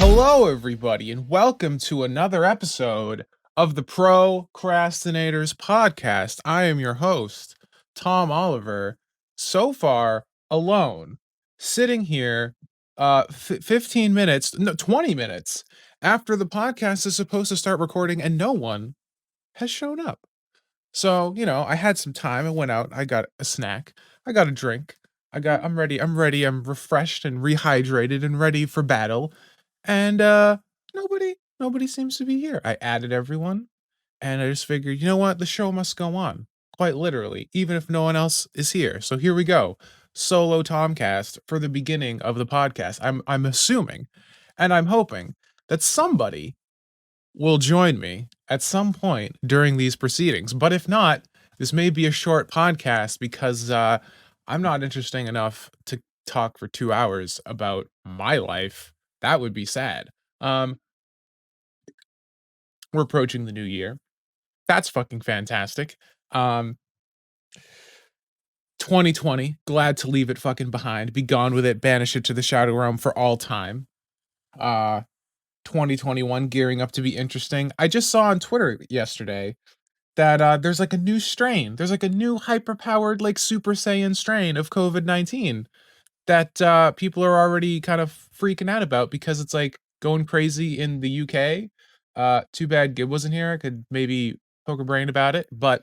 Hello, everybody, and welcome to another episode of the Pro Crastinators podcast. I am your host, Tom Oliver, so far alone, sitting here 15 minutes, no, 20 minutes after the podcast is supposed to start recording, and no one has shown up. So, I had some time. I went out, I got a snack, I got a drink, I'm refreshed and rehydrated and ready for battle. And nobody seems to be here. I added everyone, and I just figured, you know what? The show must go on. Quite literally, even if no one else is here. So here we go. Solo Tomcast for the beginning of the podcast. I'm assuming and I'm hoping that somebody will join me at some point during these proceedings. But if not, this may be a short podcast because I'm not interesting enough to talk for 2 hours about my life. That would be sad. Um, we're approaching the new year. That's fucking fantastic. Um, 2020, glad to leave it fucking behind. Be gone with it. Banish it to the shadow realm for all time. Uh, 2021 gearing up to be interesting. I just saw on Twitter yesterday that there's like a new strain. There's like a new hyper-powered like Super Saiyan strain of COVID-19 that people are already kind of freaking out about because it's like going crazy in the UK. Too bad Gib wasn't here. I could maybe poke a brain about it, but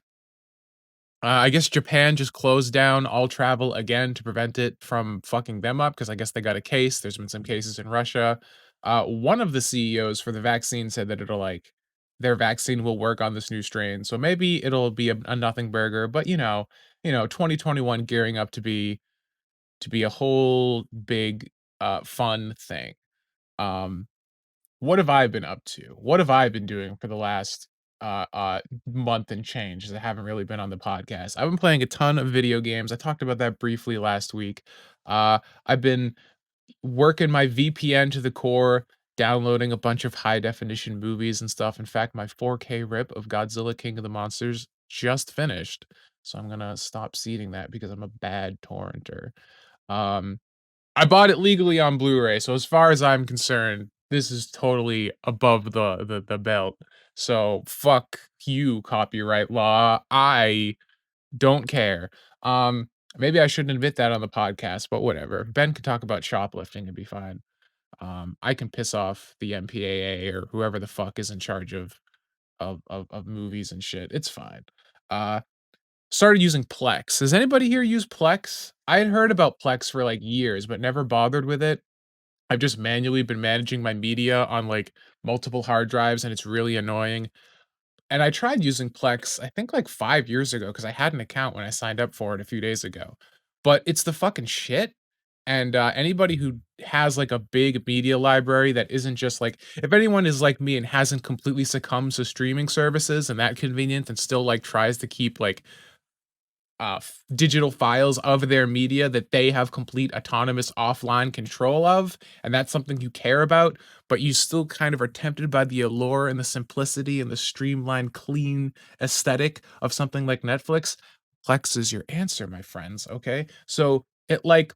I guess Japan just closed down all travel again to prevent it from fucking them up because I guess they got a case. There's been some cases in Russia. One of the CEOs for the vaccine said that it'll like their vaccine will work on this new strain, so maybe it'll be a nothing burger. But 2021 gearing up to be a whole big fun thing. Um, what have I been up to? What have I been doing for the last month and change as I haven't really been on the podcast? I've been playing a ton of video games. I talked about that briefly last week. I've been working my VPN to the core, downloading a bunch of high definition movies and stuff. In fact, my 4K rip of Godzilla King of the Monsters just finished. So I'm gonna stop seeding that because I'm a bad torrenter. Um, I bought it legally on Blu-ray, so as far as I'm concerned, this is totally above the belt. So fuck you, copyright law. I don't care. Maybe I shouldn't admit that on the podcast, but whatever. Ben can talk about shoplifting and be fine. I can piss off the MPAA or whoever the fuck is in charge of movies and shit. It's fine. Uh, Started using Plex. Does anybody here use Plex? I had heard about Plex for like years, but never bothered with it. I've just manually been managing my media on like multiple hard drives, and it's really annoying. And I tried using Plex, I think like 5 years ago, because I had an account when I signed up for it a few days ago. But it's the fucking shit. And anybody who has like a big media library that isn't just like, if anyone is like me and hasn't completely succumbed to streaming services and that convenient and still like tries to keep like digital files of their media that they have complete autonomous offline control of, and that's something you care about, but you still kind of are tempted by the allure and the simplicity and the streamlined, clean aesthetic of something like Netflix. Plex is your answer, my friends. Okay, so it like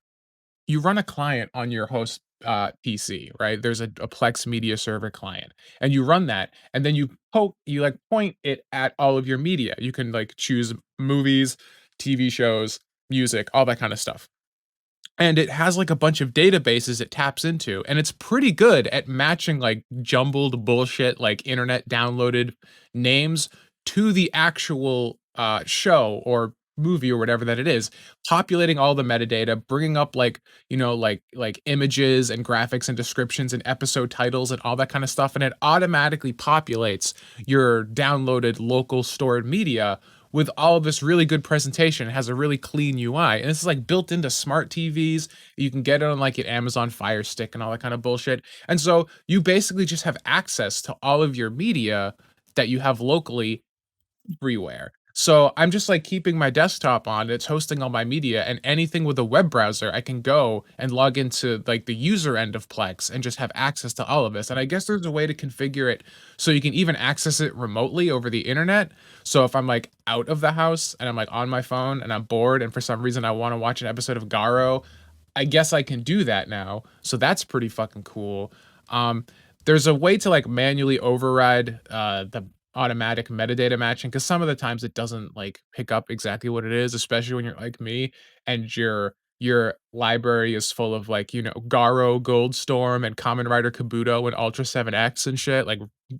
you run a client on your host PC, right? There's a Plex media server client, and you run that, and then you like point it at all of your media. You can like choose movies, TV shows, music, all that kind of stuff. And it has like a bunch of databases it taps into, and it's pretty good at matching like jumbled bullshit, like internet downloaded names to the actual show or movie or whatever that it is, populating all the metadata, bringing up like, like images and graphics and descriptions and episode titles and all that kind of stuff. And it automatically populates your downloaded local stored media with all of this really good presentation. It has a really clean UI, and this is like built into smart TVs. You can get it on like an Amazon Fire Stick and all that kind of bullshit. And so you basically just have access to all of your media that you have locally everywhere. So I'm just like keeping my desktop on, it's hosting all my media, and anything with a web browser, I can go and log into like the user end of Plex and just have access to all of this. And I guess there's a way to configure it so you can even access it remotely over the internet. So if I'm like out of the house and I'm like on my phone and I'm bored and for some reason I want to watch an episode of Garo, I guess I can do that now. So that's pretty fucking cool. Um, there's a way to, like, manually override, the automatic metadata matching because some of the times it doesn't, like, pick up exactly what it is, especially when you're like me and your library is full of, like, Garo, Goldstorm, and Kamen Rider Kabuto and Ultra 7X and shit, like,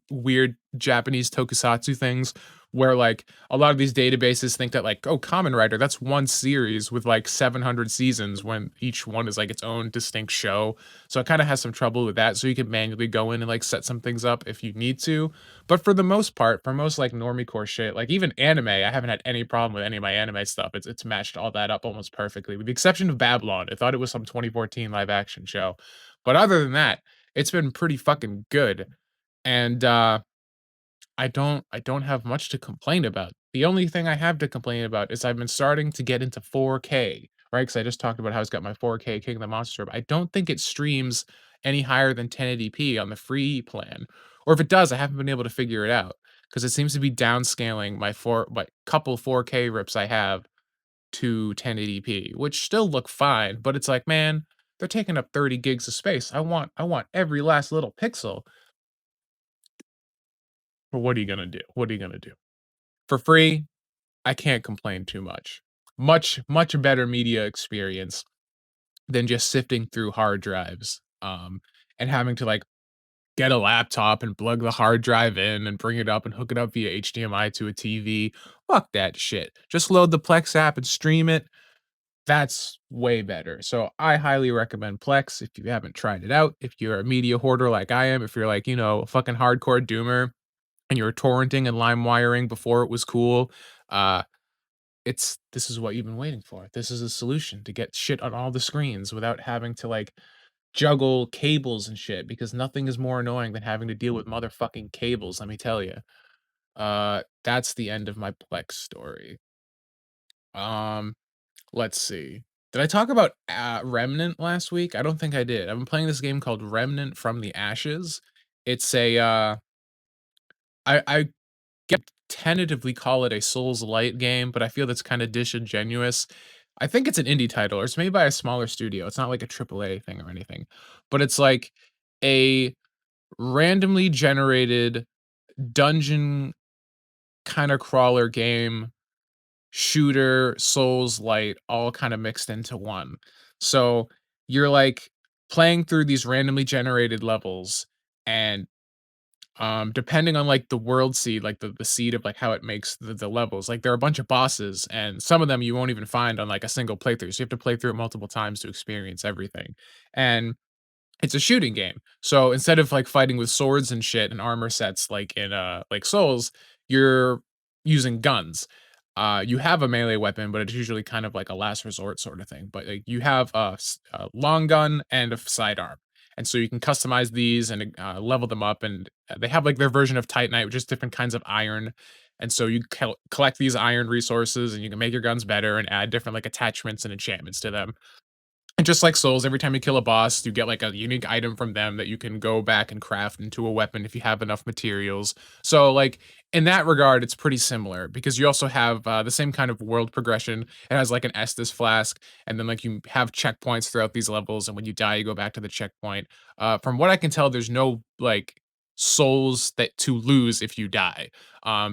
weird Japanese tokusatsu things where, like, a lot of these databases think that, like, "Oh, Kamen Rider, that's one series with, like, 700 seasons," when each one is, like, its own distinct show. So it kinda has some trouble with that, so you can manually go in and, like, set some things up if you need to. But for the most part, for most, like, normie core shit, like, even anime, I haven't had any problem with any of my anime stuff. It's matched all that up almost perfectly, with the exception of Babylon. I thought it was some 2014 live action show. But other than that, it's been pretty fucking good. And, I don't have much to complain about. The only thing I have to complain about is I've been starting to get into 4K, right? Because I just talked about how it's got my 4K King of the Monster, but I don't think it streams any higher than 1080p on the free plan. Or if it does, I haven't been able to figure it out because it seems to be downscaling my couple 4K rips I have to 1080p, which still look fine, but it's like, man, they're taking up 30 gigs of space. I want every last little pixel. But what are you gonna do? What are you gonna do? For free, I can't complain too much. Much better media experience than just sifting through hard drives, and having to, like, get a laptop and plug the hard drive in and bring it up and hook it up via HDMI to a TV. Fuck that shit. Just load the Plex app and stream it. That's way better. So I highly recommend Plex if you haven't tried it out. If you're a media hoarder like I am, if you're like, a fucking hardcore doomer and you're torrenting and lime wiring before it was cool, uh this is what you've been waiting for. This is a solution to get shit on all the screens without having to, like, juggle cables and shit because nothing is more annoying than having to deal with motherfucking cables, let me tell you. That's the end of my Plex story. Um, let's see. Did I talk about, Remnant last week? I don't think I did. I've been playing this game called Remnant from the Ashes. It's a, I get tentatively call it a Souls light game, but I feel that's kind of disingenuous. I think it's an indie title, or it's made by a smaller studio. It's not like a AAA thing or anything, but it's like a randomly generated dungeon kind of crawler game, shooter, Souls light, all kind of mixed into one. So you're like playing through these randomly generated levels, and depending on, like, the world seed, like, the seed of, like, how it makes the levels, like, there are a bunch of bosses, and some of them you won't even find on, like, a single playthrough, so you have to play through it multiple times to experience everything, and it's a shooting game. So instead of like fighting with swords and shit and armor sets like in like Souls, you're using guns. You have a melee weapon, but it's usually kind of like a last resort sort of thing. But like you have a long gun and a sidearm, and so you can customize these and level them up. And they have like their version of Titanite, which is different kinds of iron. And so you collect these iron resources, and you can make your guns better and add different like attachments and enchantments to them. And just like Souls, every time you kill a boss, you get like a unique item from them that you can go back and craft into a weapon if you have enough materials. So, like, in that regard, it's pretty similar because you also have the same kind of world progression. It has like an Estus flask, and then like you have checkpoints throughout these levels. And when you die, you go back to the checkpoint. From what I can tell, there's no like souls that to lose if you die,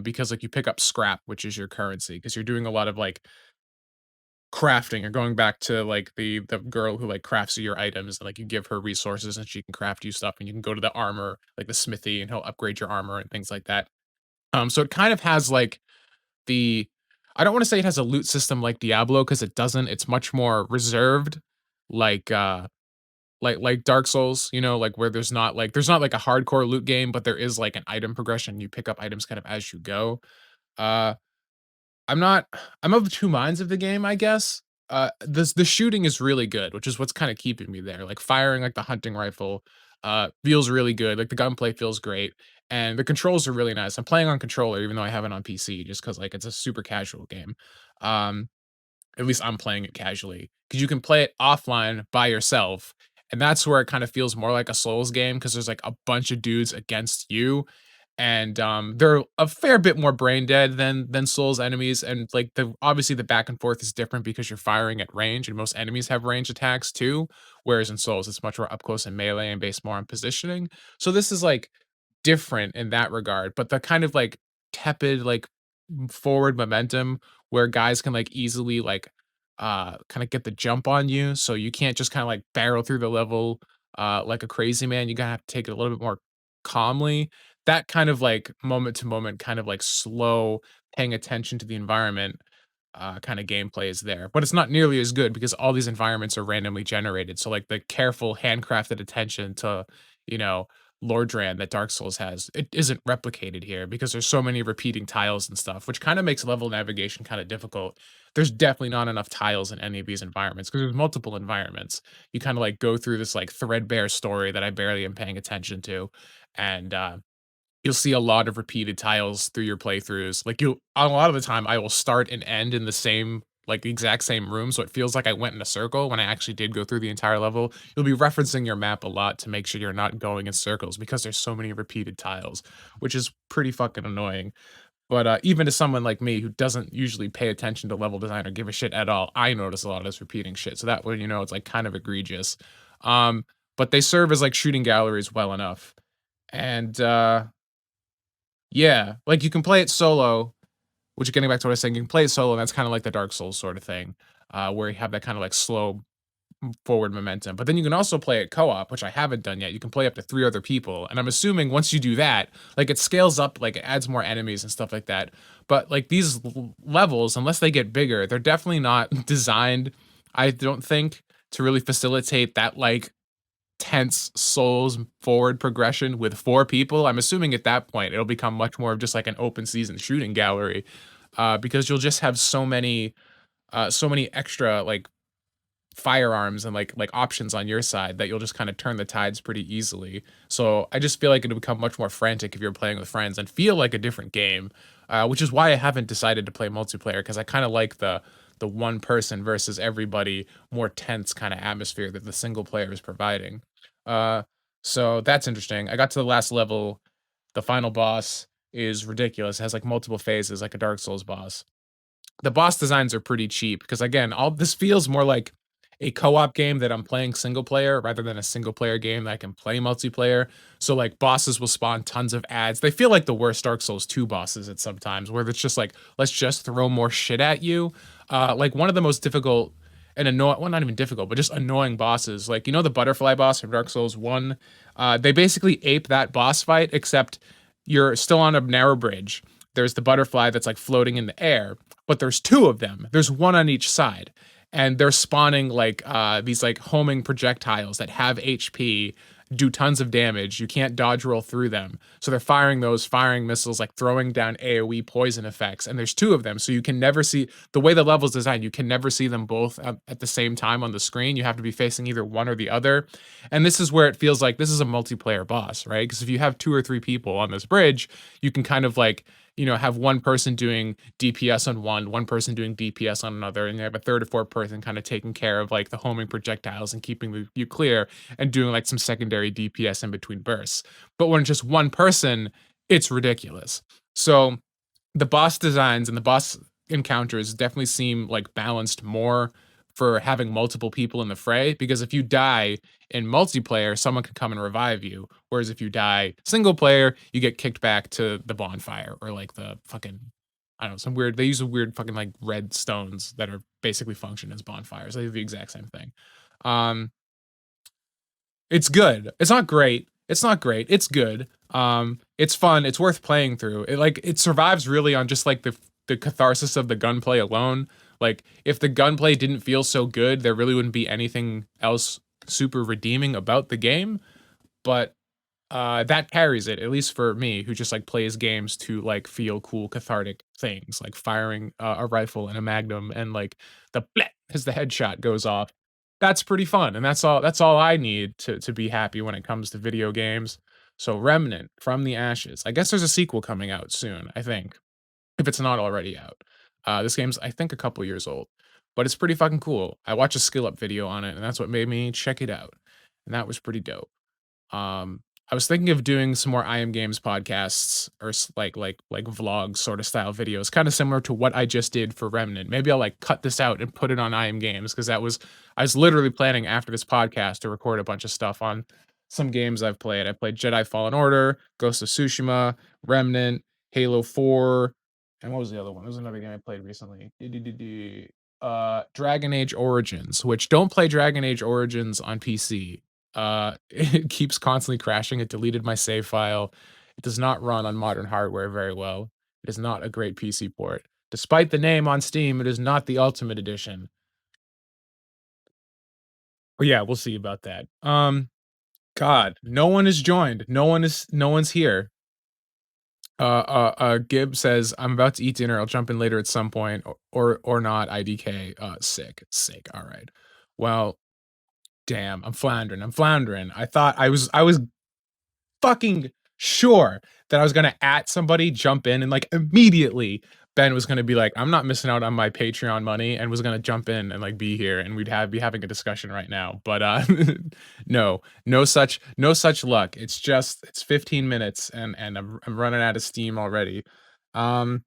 because like you pick up scrap, which is your currency, because you're doing a lot of like crafting or going back to, like, the girl who, like, crafts you your items, and, like, you give her resources and she can craft you stuff, and you can go to the armor, like, the smithy, and he'll upgrade your armor and things like that. So it kind of has, like, the I don't wanna say it has a loot system like Diablo because it doesn't, it's much more reserved, like, like Dark Souls, like, where there's not, like, a hardcore loot game, but there is, like, an item progression, you pick up items kind of as you go. Uh I'm not I'm of two minds of the game, I guess. The shooting is really good, which is what's kinda keeping me there, like, firing, like, the hunting rifle, feels really good, like, the gunplay feels great, and the controls are really nice. I'm playing on controller even though I have it on PC just because like, it's a super casual game. Um, at least I'm playing it casually because you can play it offline by yourself, and that's where it kinda feels more like a Souls game because there's, like, a bunch of dudes against you, and they're a fair bit more brain dead than Souls enemies, and like the obviously the back and forth is different because you're firing at range, and most enemies have range attacks too, whereas in Souls it's much more up close and melee and based more on positioning. So this is like different in that regard, but the kind of like tepid like forward momentum where guys can like easily like kind of get the jump on you, so you can't just kind of like barrel through the level like a crazy man. You gotta have to take it a little bit more calmly. That kind of like moment to moment kind of like slow paying attention to the environment kind of gameplay is there, but it's not nearly as good because all these environments are randomly generated. So like the careful handcrafted attention to, you know, Lordran that Dark Souls has, it isn't replicated here because there's so many repeating tiles and stuff, which kind of makes level navigation kind of difficult. There's definitely not enough tiles in any of these environments because there's multiple environments. You kind of like go through this like threadbare story that I barely am paying attention to, and you'll see a lot of repeated tiles through your playthroughs. Like you a lot of the time I will start and end in the same like the exact same room, so it feels like I went in a circle when I actually did go through the entire level. You'll be referencing your map a lot to make sure you're not going in circles because there's so many repeated tiles, which is pretty fucking annoying. But even to someone like me who doesn't usually pay attention to level design or give a shit at all, I notice a lot of this repeating shit. So that way, you know, it's like kind of egregious. Um, but they serve as like shooting galleries well enough. And yeah, like, you can play it solo, which getting back to what I was saying, you can play it solo, and that's kinda like the Dark Souls sort of thing, where you have that kinda, like, slow forward momentum, but then you can also play it co-op, which I haven't done yet. You can play up to 3 other people, and I'm assuming once you do that, like, it scales up, like, it adds more enemies and stuff like that, but, like, these l levels, unless they get bigger, they're definitely not designed, I don't think, to really facilitate that, like, tense souls forward progression with 4 people. I'm assuming at that point, it'll become much more of just like an open season shooting gallery, because you'll just have so many extra, like, firearms and, like options on your side that you'll just kinda turn the tides pretty easily. So, I just feel like it'll become much more frantic if you're playing with friends and feel like a different game, which is why I haven't decided to play multiplayer because I kinda like the one person versus everybody more tense kinda atmosphere that the single player is providing. Uh, so that's interesting. I got to the last level. The final boss is ridiculous. It has, like, multiple phases like a Dark Souls boss. The boss designs are pretty cheap because again, all this feels more like a co-op game that I'm playing single player rather than a single player game that I can play multiplayer. So like bosses will spawn tons of ads. They feel like the worst Dark Souls 2 bosses at sometimes where it's just like, let's just throw more shit at you. Like one of the most difficult and annoying, well, not even difficult, but just annoying bosses. Like, you know, the butterfly boss from Dark Souls 1, they basically ape that boss fight, except you're still on a narrow bridge. There's the butterfly that's like floating in the air, but there's 2 of them. There's 1 on each side, and they're spawning, like, these, like, homing projectiles that have HP, do tons of damage. You can't dodge roll through them. So they're firing those firing missiles, like, throwing down AoE poison effects, and there's 2 of them, so you can never see the way the level's designed, you can never see them both at the same time on the screen. You have to be facing either one or the other, and this is where it feels like this is a multiplayer boss, right? Because if you have 2 or 3 people on this bridge, you can kind of, like, you know, have one person doing DPS on one person doing DPS on another, and you have a third or fourth person kind of taking care of like the homing projectiles and keeping you clear and doing like some secondary DPS in between bursts. But when it's just one person, it's ridiculous. So the boss designs and the boss encounters definitely seem like balanced more for having multiple people in the fray because if you die in multiplayer someone can come and revive you, whereas if you die single player you get kicked back to the bonfire or like the fucking, I don't know, some weird, they use a weird fucking like red stones that are basically function as bonfires. They do the exact same thing. um it's good. It's not great. It's not great. It's good. It's fun. It's worth playing through. It like it survives really on just like the catharsis of the gunplay alone. Like if the gunplay didn't feel so good, there really wouldn't be anything else super redeeming about the game. But that carries it, at least for me, who just like plays games to like feel cool, cathartic things, like firing a rifle and a magnum, and like the bleh as the headshot goes off. That's pretty fun, and that's all. That's all I need to be happy when it comes to video games. So, Remnant from the Ashes. I guess there's a sequel coming out soon. I think if it's not already out. This game's I think a couple years old, but it's pretty fucking cool. I watched a skill up video on it, and that's what made me check it out, and that was pretty dope. Um, I was thinking of doing some more I Am Games podcasts or like vlog sort of style videos, kind of similar to what I just did for Remnant. Maybe I'll like cut this out and put it on I Am Games because that was I was literally planning after this podcast to record a bunch of stuff on some games I've played. I played Jedi Fallen Order, Ghost of Tsushima, Remnant, Halo 4, and what was the other one? There was another game I played recently. Dragon Age Origins, which don't play Dragon Age Origins on PC. It keeps constantly crashing. It deleted my save file. It does not run on modern hardware very well. It is not a great PC port. Despite the name on Steam, it is not the Ultimate Edition. But yeah, we'll see about that. God, no one is joined. No one's here. Gib says, "I'm about to eat dinner. I'll jump in later at some point, or not." IDK, sick. All right. Well, damn, I'm floundering. I was fucking sure that I was gonna at somebody, jump in, and like immediately Ben was gonna be like, "I'm not missing out on my Patreon money," and was gonna jump in and like be here, and we'd have be having a discussion right now. But no, no such luck. It's 15 minutes, and I'm running out of steam already. Um,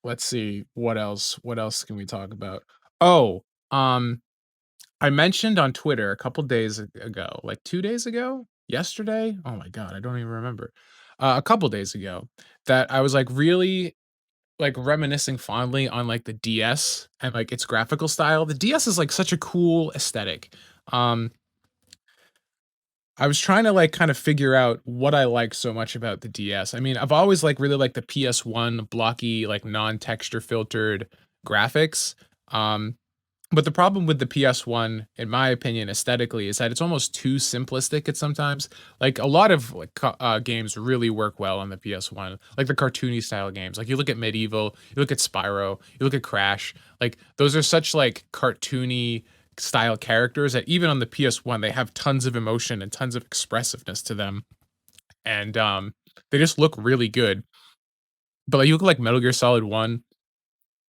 let's see what else. What else can we talk about? Oh, um, I mentioned on Twitter a couple days ago, like 2 days ago? Yesterday? Oh my god, I don't even remember. A couple days ago that I was, like, really, like, reminiscing fondly on, like, the DS and, like, its graphical style. The DS is, like, such a cool aesthetic. Um, I was trying to, like, kind of figure out what I like so much about the DS. I mean, I've always, like, really liked the PS1 blocky, like, non-texture filtered graphics. Um but the problem with the PS1, in my opinion, aesthetically, is that it's almost too simplistic at sometimes. Like a lot of like games really work well on the PS1, like the cartoony style games. Like you look at Medieval, you look at Spyro, you look at Crash. Like those are such like cartoony style characters that even on the PS1 they have tons of emotion and tons of expressiveness to them, and they just look really good. But like you look like Metal Gear Solid 1,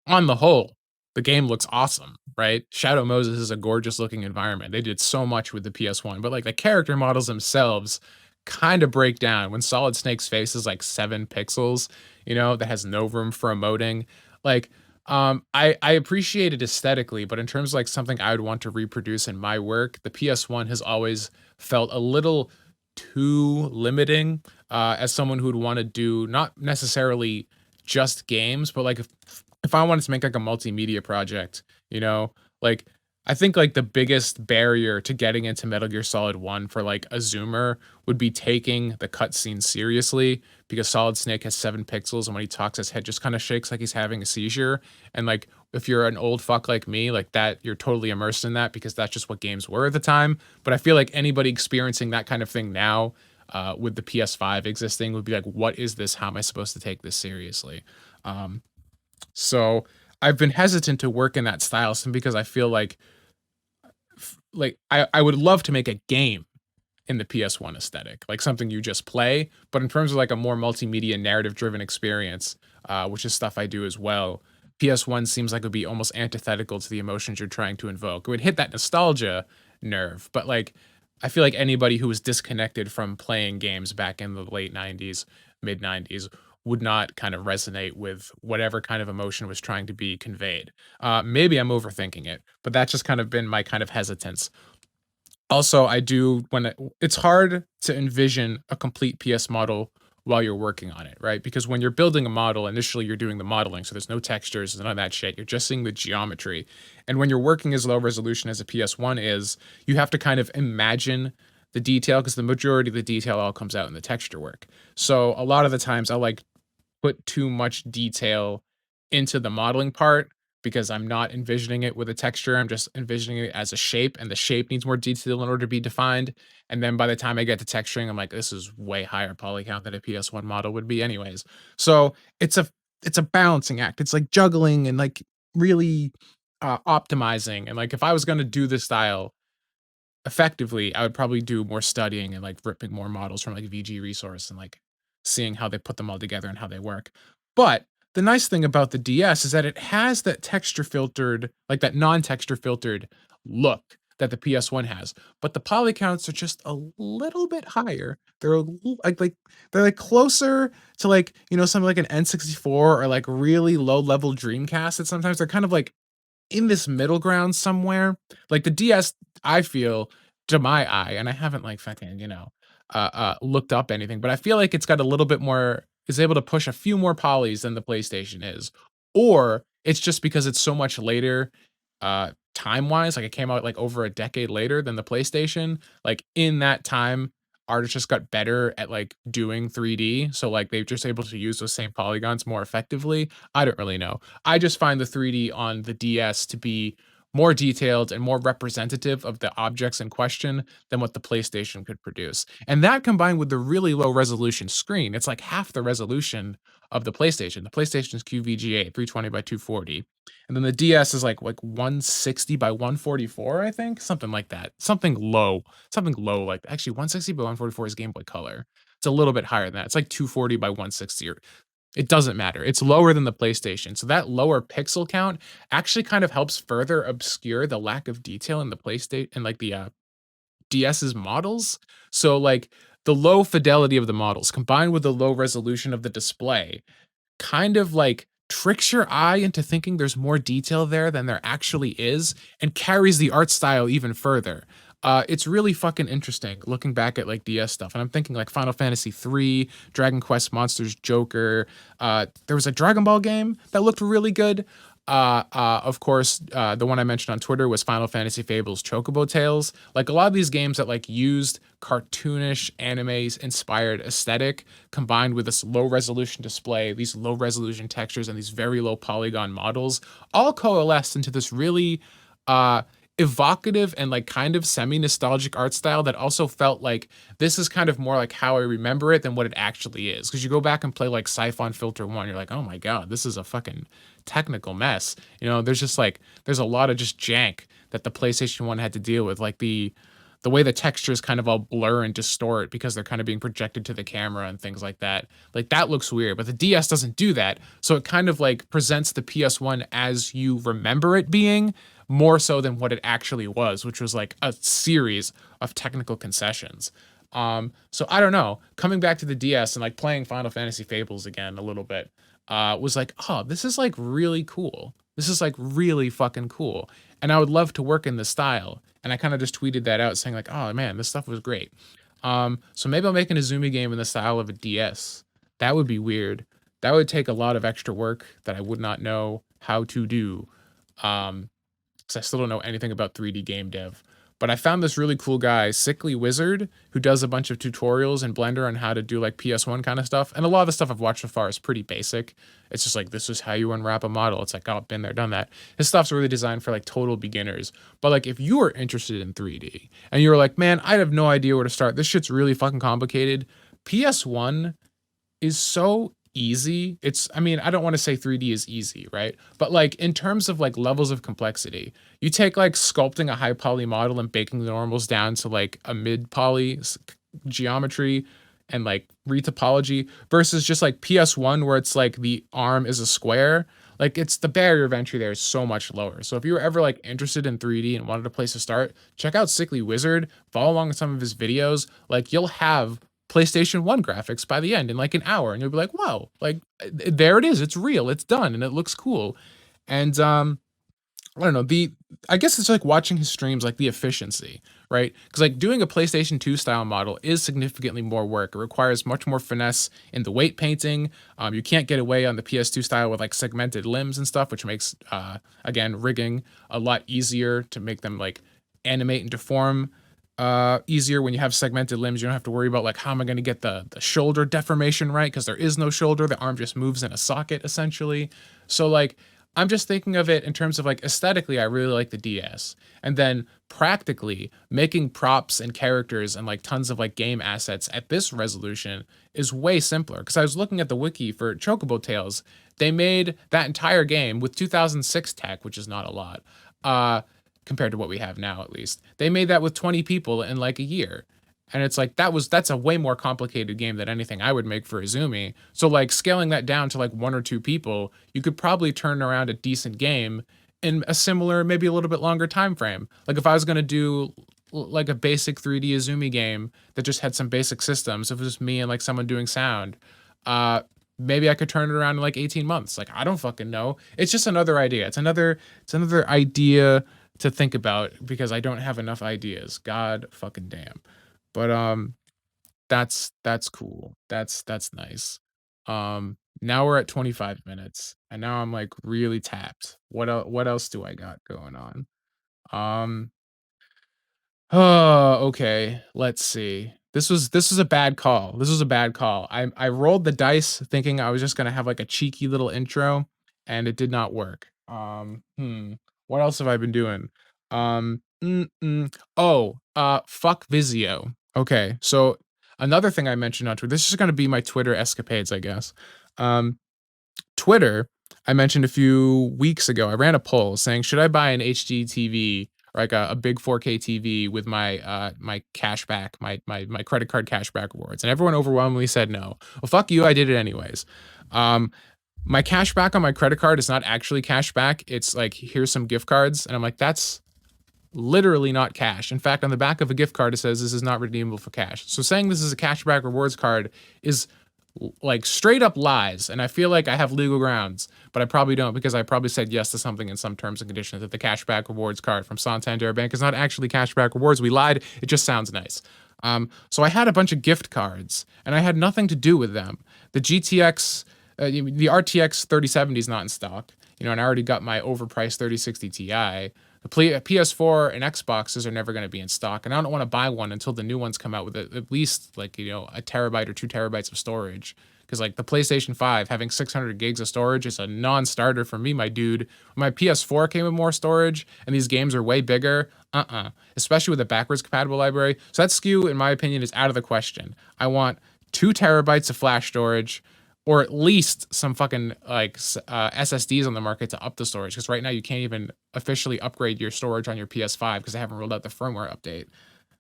on the whole, the game looks awesome, right? Shadow Moses is a gorgeous looking environment. They did so much with the PS1, but like the character models themselves kind of break down when Solid Snake's face is like 7 pixels, that has no room for emoting. Like, I appreciate it aesthetically, but in terms of like something I would want to reproduce in my work, the PS1 has always felt a little too limiting, as someone who'd want to do not necessarily just games, but like if I wanted to make like a multimedia project, like I think like the biggest barrier to getting into Metal Gear Solid 1 for like a zoomer would be taking the cutscene seriously, because Solid Snake has 7 pixels and when he talks his head just kind of shakes like he's having a seizure. And like if you're an old fuck like me, like that, you're totally immersed in that because that's just what games were at the time. But I feel like anybody experiencing that kind of thing now, with the PS5 existing, would be like, what is this? How am I supposed to take this seriously? Um, so I've been hesitant to work in that style simply because I feel like I would love to make a game in the PS1 aesthetic, like something you just play. But in terms of like a more multimedia narrative driven experience, which is stuff I do as well, PS1 seems like it would be almost antithetical to the emotions you're trying to invoke. It would hit that nostalgia nerve, but like I feel like anybody who was disconnected from playing games back in the late 90s, mid 90s would not kind of resonate with whatever kind of emotion was trying to be conveyed. Maybe I'm overthinking it, but that's just kind of been my kind of hesitance. Also, I do when it's hard to envision a complete PS model while you're working on it, right? Because when you're building a model, initially you're doing the modeling, so there's no textures, there's none of that shit. You're just seeing the geometry. And when you're working as low resolution as a PS1 is, you have to kind of imagine the detail because the majority of the detail all comes out in the texture work. So a lot of the times I like put too much detail into the modeling part because I'm not envisioning it with a texture. I'm just envisioning it as a shape, and the shape needs more detail in order to be defined. And then by the time I get to texturing, I'm like, this is way higher poly count than a PS1 model would be, anyways. So it's a balancing act. It's like juggling and like really optimizing. And like if I was going to do this style effectively, I would probably do more studying and like ripping more models from like VG Resource and like seeing how they put them all together and how they work. But the nice thing about the DS is that it has that texture filtered, like that non-texture filtered look that the PS1 has, but the poly counts are just a little bit higher. They're they're like closer to like, something like an N64 or like really low level Dreamcast. And sometimes they're kind of like in this middle ground somewhere. Like the DS, I feel, to my eye, and I haven't like fucking, looked up anything, but I feel like it's got a little bit more, is able to push a few more polys than the PlayStation is. Or it's just because it's so much later, time-wise, like it came out like over a decade later than the PlayStation. Like in that time, artists just got better at like doing 3D. So like they're just able to use those same polygons more effectively. I don't really know. I just find the 3D on the DS to be more detailed and more representative of the objects in question than what the PlayStation could produce. And that combined with the really low resolution screen, it's like half the resolution of the PlayStation. The PlayStation's QVGA, 320 by 240. And then the DS is like 160 by 144, I think, something like that. Something low like actually 160 by 144 is Game Boy Color. It's a little bit higher than that. It's like 240 by 160, or it doesn't matter. It's lower than the PlayStation. So that lower pixel count actually kind of helps further obscure the lack of detail in the PlayStation and like the DS's models. So like the low fidelity of the models combined with the low resolution of the display kind of like tricks your eye into thinking there's more detail there than there actually is, and carries the art style even further. It's really fucking interesting looking back at like DS stuff, and I'm thinking like Final Fantasy 3, Dragon Quest Monsters Joker. There was a Dragon Ball game that looked really good. Of course, the one I mentioned on Twitter was Final Fantasy Fables Chocobo Tales. Like a lot of these games that like used cartoonish animes inspired aesthetic combined with this low resolution display, these low resolution textures, and these very low polygon models all coalesced into this really evocative and like kind of semi-nostalgic art style that also felt like this is kind of more like how I remember it than what it actually is. Because you go back and play like Siphon Filter 1, you're like, oh my god, this is a fucking technical mess. There's just like there's a lot of just jank that the PlayStation 1 had to deal with, like the way the textures kind of all blur and distort because they're kind of being projected to the camera and things like that. Like that looks weird, but the DS doesn't do that. So it kind of like presents the PS1 as you remember it being, more so than what it actually was, which was like a series of technical concessions. So I don't know. Coming back to the DS and like playing Final Fantasy Fables again a little bit, was like, oh, this is like really cool. This is like really fucking cool. And I would love to work in this style. And I kind of just tweeted that out saying like, oh man, this stuff was great. So maybe I'll make an Izumi game in the style of a DS. That would be weird. That would take a lot of extra work that I would not know how to do. Because I still don't know anything about 3D game dev. But I found this really cool guy, Sickly Wizard, who does a bunch of tutorials in Blender on how to do like PS1 kind of stuff. And a lot of the stuff I've watched so far is pretty basic. It's just like, this is how you unwrap a model. It's like, oh, been there, done that. His stuff's really designed for like total beginners. But like, if you are interested in 3D and you're like, man, I have no idea where to start, this shit's really fucking complicated. PS1 is so easy. I mean, I don't want to say 3D is easy, right? But like in terms of like levels of complexity, you take like sculpting a high poly model and baking the normals down to like a mid poly geometry and like retopology versus just like PS1 where it's like the arm is a square. Like it's the barrier of entry there is so much lower. So if you were ever like interested in 3D and wanted a place to start, check out Sickly Wizard, follow along with some of his videos. Like you'll have PlayStation 1 graphics by the end in like an hour, and you'll be like, wow, like there it is, it's real, it's done, and it looks cool. And I don't know, I guess it's like watching his streams, like the efficiency, right? Because like doing a PlayStation 2 style model is significantly more work. It requires much more finesse in the weight painting. You can't get away on the PS2 style with like segmented limbs and stuff, which makes again rigging a lot easier to make them like animate and deform easier. When you have segmented limbs, you don't have to worry about like, how am I going to get the shoulder deformation right, because there is no shoulder, the arm just moves in a socket essentially. So like I'm just thinking of it in terms of like aesthetically, I really like the DS, and then practically making props and characters and like tons of like game assets at this resolution is way simpler. Because I was looking at the wiki for Chocobo Tales, they made that entire game with 2006 tech, which is not a lot compared to what we have now. At least they made that with 20 people in like a year. And it's like, that's a way more complicated game than anything I would make for Izumi. So like scaling that down to like 1 or 2 people, you could probably turn around a decent game in a similar, maybe a little bit longer time frame. Like if I was gonna do like a basic 3D Azumi game that just had some basic systems, if it was just me and like someone doing sound, uh, maybe I could turn it around in like 18 months. Like I don't fucking know. It's just another idea. It's another idea to think about because I don't have enough ideas. God fucking damn. But that's cool. That's nice. Now we're at 25 minutes and now I'm like really tapped. What else do I got going on? Um Oh, okay. Let's see. This was a bad call. This was a bad call. I rolled the dice thinking I was just gonna have like a cheeky little intro, and it did not work. What else have I been doing? Fuck Vizio. Okay, so another thing I mentioned on Twitter. This is gonna be my Twitter escapades, I guess. Um, Twitter, I mentioned a few weeks ago, I ran a poll saying, should I buy an HD TV or like a big 4K TV with my cashback, my credit card cashback rewards? And everyone overwhelmingly said no. Well, fuck you, I did it anyways. Um, my cashback on my credit card is not actually cashback. It's like, here's some gift cards. And I'm like, that's literally not cash. In fact, on the back of a gift card, it says this is not redeemable for cash. So saying this is a cashback rewards card is like straight up lies. And I feel like I have legal grounds, but I probably don't because I probably said yes to something in some terms and conditions that the cashback rewards card from Santander Bank is not actually cashback rewards. We lied. It just sounds nice. So I had a bunch of gift cards and I had nothing to do with them. The GTX, the RTX 3070 is not in stock, and I already got my overpriced 3060 Ti. The PS4 and Xboxes are never going to be in stock, and I don't want to buy one until the new ones come out with at least like a terabyte or 2 terabytes of storage. Because like the PlayStation 5 having 600 gigs of storage is a non-starter for me, my dude. My PS4 came with more storage, and these games are way bigger. Especially with a backwards compatible library. So that SKU, in my opinion, is out of the question. I want 2 terabytes of flash storage, or at least some fucking like SSDs on the market to up the storage. Because right now you can't even officially upgrade your storage on your PS5 because they haven't rolled out the firmware update.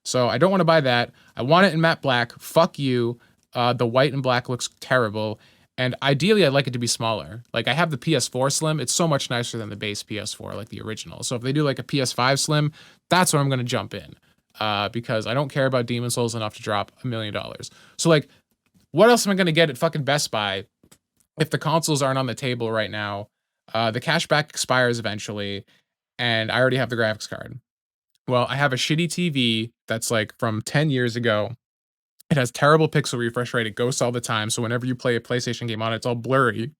So I don't want to buy that. I want it in matte black. Fuck you. The white and black looks terrible. And ideally, I'd like it to be smaller. Like I have the PS4 Slim. It's so much nicer than the base PS4, like the original. So if they do like a PS5 Slim, that's where I'm going to jump in. Because I don't care about Demon Souls enough to drop $1 million. So like, what else am I going to get at fucking Best Buy if the consoles aren't on the table right now? The cashback expires eventually, and I already have the graphics card. Well, I have a shitty TV that's like from 10 years ago. It has terrible pixel refresh rate. It ghosts all the time. So whenever you play a PlayStation game on it, it's all blurry,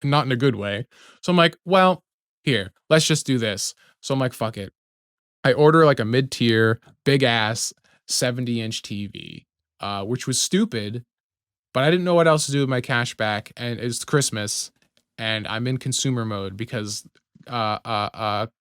not in a good way. So I'm like, well, here, let's just do this. So I'm like, fuck it. I order like a mid-tier, big ass 70-inch TV, which was stupid, but I didn't know what else to do with my cash back, and it's Christmas, and I'm in consumer mode because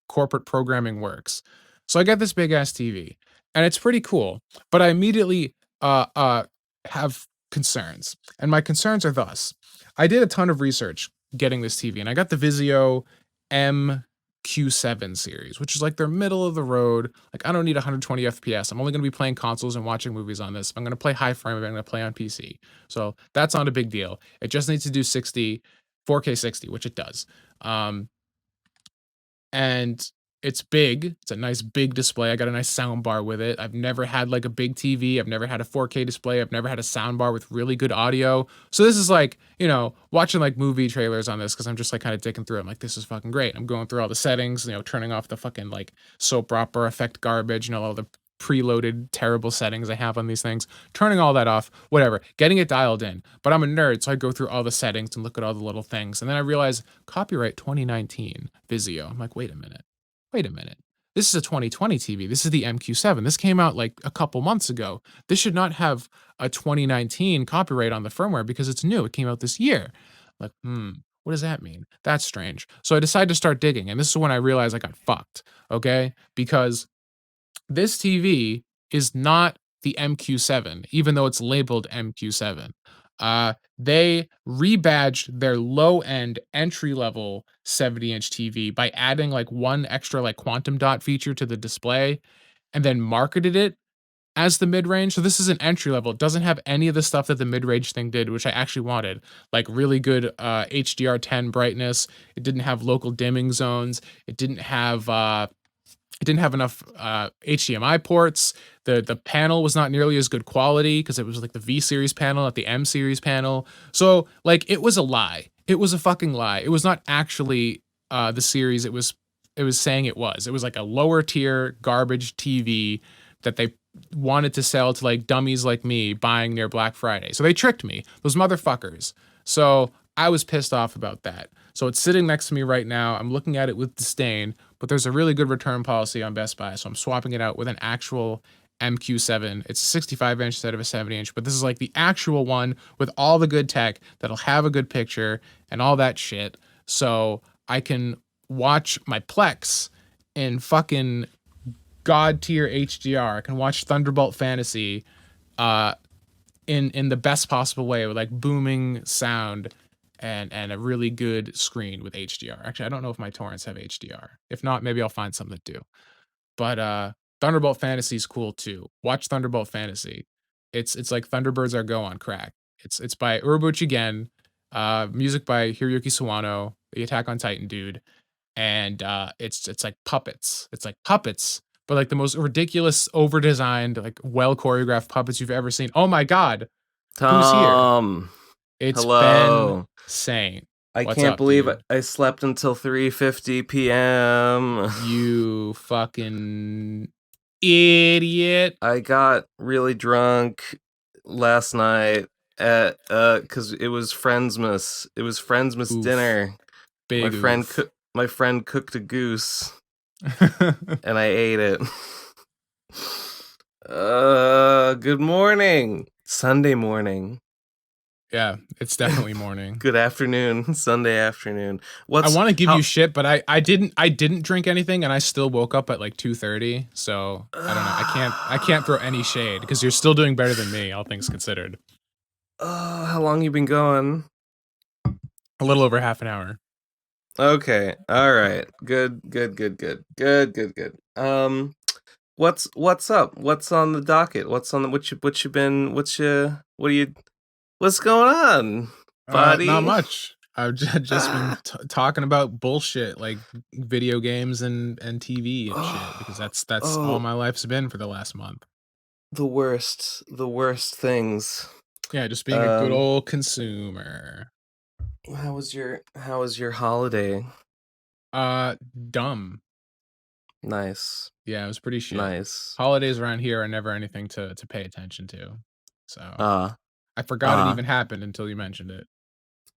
corporate programming works. So I get this big ass TV, and it's pretty cool, but I immediately uh, uh, have concerns, and my concerns are thus: I did a ton of research getting this TV, and I got the Vizio MQ7 series, which is like their middle of the road. Like I don't need 120 FPS. I'm only going to be playing consoles and watching movies on this. If I'm going to play high frame rate, I'm going to play on PC. So that's not a big deal. It just needs to do 4K 60, which it does. And it's big. It's a nice big display. I got a nice sound bar with it. I've never had like a big TV. I've never had a 4K display. I've never had a sound bar with really good audio. So this is like, watching like movie trailers on this because I'm just like kind of digging through it. I'm like, this is fucking great. I'm going through all the settings, turning off the fucking like soap opera effect garbage, all the preloaded terrible settings I have on these things, turning all that off, whatever, getting it dialed in. But I'm a nerd, so I go through all the settings and look at all the little things. And then I realize copyright 2019 Vizio. I'm like, wait a minute. This is a 2020 TV. This is the MQ7. This came out like a couple months ago. This should not have a 2019 copyright on the firmware because it's new. It came out this year. Like, what does that mean? That's strange. So I decided to start digging. And this is when I realized I got fucked. Okay? Because this TV is not the MQ7, even though it's labeled MQ7. They rebadged their low-end entry-level 70-inch TV by adding like one extra like quantum dot feature to the display and then marketed it as the mid-range. So this is an entry level. It doesn't have any of the stuff that the mid-range thing did, which I actually wanted. Like really good HDR10 brightness. It didn't have local dimming zones. It didn't have enough HDMI ports. The panel was not nearly as good quality because it was like the V series panel, not the M series panel. So like it was a lie. It was a fucking lie. It was not actually the series it was saying it was. It was like a lower tier garbage TV that they wanted to sell to like dummies like me buying near Black Friday. So they tricked me, those motherfuckers. So I was pissed off about that. So it's sitting next to me right now. I'm looking at it with disdain, but there's a really good return policy on Best Buy. So I'm swapping it out with an actual MQ7. It's a 65 inch instead of a 70 inch, but this is like the actual one with all the good tech that'll have a good picture and all that shit. So I can watch my Plex in fucking god tier HDR. I can watch Thunderbolt Fantasy in the best possible way with like booming sound and a really good screen with HDR. Actually, I don't know if my torrents have HDR. If not, maybe I'll find some that do. But Thunderbolt Fantasy is cool too. Watch Thunderbolt Fantasy. It's like Thunderbirds Are Go on crack. It's by Urobuchi Gen, music by Hiroyuki Sawano, the Attack on Titan dude, and it's like puppets. It's like puppets, but like the most ridiculous, over designed, like well choreographed puppets you've ever seen. Oh my god, who's here? Tom, It's Ben hello. Saint. I What's can't up, believe dude? I slept until 3:50 p.m. You fucking idiot. I got really drunk last night at cuz it was Friendsmas. It was Friendsmas Oof. dinner. Big oof. My friend cooked a goose and I ate it. Good morning. Sunday morning. Yeah, it's definitely morning. Good afternoon. Sunday afternoon. I want to give you how shit, but I didn't drink anything and I still woke up at like 2:30. So I don't know. I can't throw any shade because you're still doing better than me, all things considered. how long you been going? A little over half an hour. Okay. All right. Good. Good. Good. Good. Good. Good. Good. What's up? What's on the docket? What's on the what you been? What's going on, Not buddy? much. I've just been talking about bullshit like video games and TV and shit because that's all Oh, my life's been for the last month. the worst things. Yeah, just being a good Um, old consumer. how was your holiday? Uh, Dumb. Nice. Yeah, it was pretty shit. Nice. Holidays around here are never anything to pay attention to. So Uh, I forgot it uh, even happened until you mentioned it.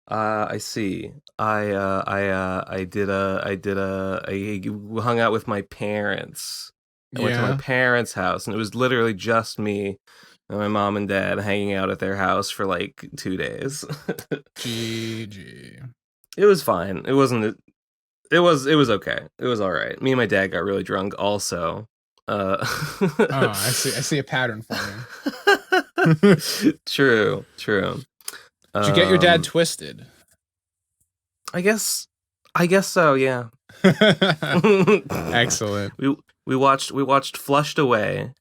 I see. I hung out with my parents. I went to my Yeah. parents' house, and it was literally just me and my mom and dad hanging out at their house for like 2 days. GG. It was fine. It wasn't. It was okay. It was all right. Me and my dad got really drunk also. Uh, Oh, I see a pattern forming. true. True. Did you get your dad Um, twisted? I guess so. Yeah. Excellent. We watched Flushed Away,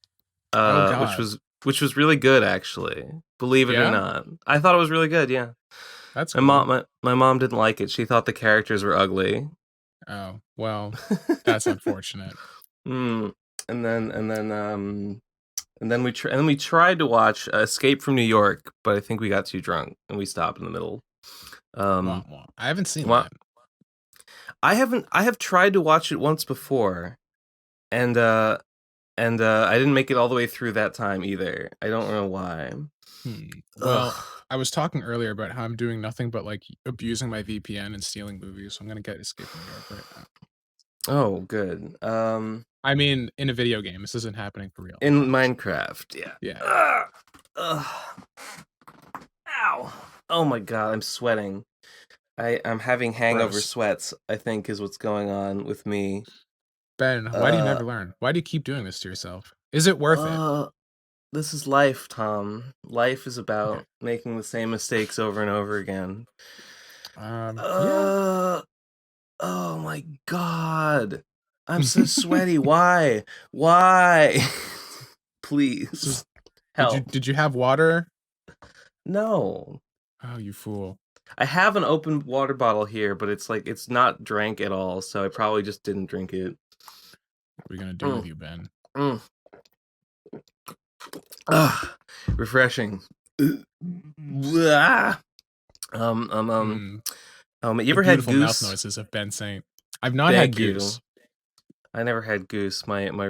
Oh uh, which God. was which was really good actually. Believe it or Yeah, not, I thought it was really good. Yeah, that's cool. my mom didn't like it. She thought the characters were ugly. Oh well, that's unfortunate. mm. And then we tried to watch Escape from New York, but I think we got too drunk and we stopped in the middle. Wah, Um, wah. I haven't seen well, that. I have tried to watch it once before, and I didn't make it all the way through that time either. I don't know why. Well, Ugh. I was talking earlier about how I'm doing nothing but like abusing my VPN and stealing movies. So I'm gonna get Escape from New York right now. Oh, good. I mean, in a video game. This isn't happening for real. In Obviously. Minecraft, yeah. Yeah. Ugh. Ugh. Ow. Oh my god, I'm sweating. I'm having hangover Gross. sweats, I think is what's going on with me. Ben, why do you Uh never learn? Why do you keep doing this to yourself? Is it worth it? uh this is life, Tom. Life is Okay. about making the same mistakes over and over again. Yeah. Uh oh my god. I'm so sweaty. Why? Why? This is Please did you help. did you have water? No. Oh, you fool. I have an open water bottle here, but it's like it's not drank at all, so I probably just didn't drink it. What are we gonna do with Mm, you, Ben? mm. Refreshing. Blah. Mm, You the ever had beautiful mouth goose? noises of Ben Saint. I've not had Thank you. goose. I never had goose. One of my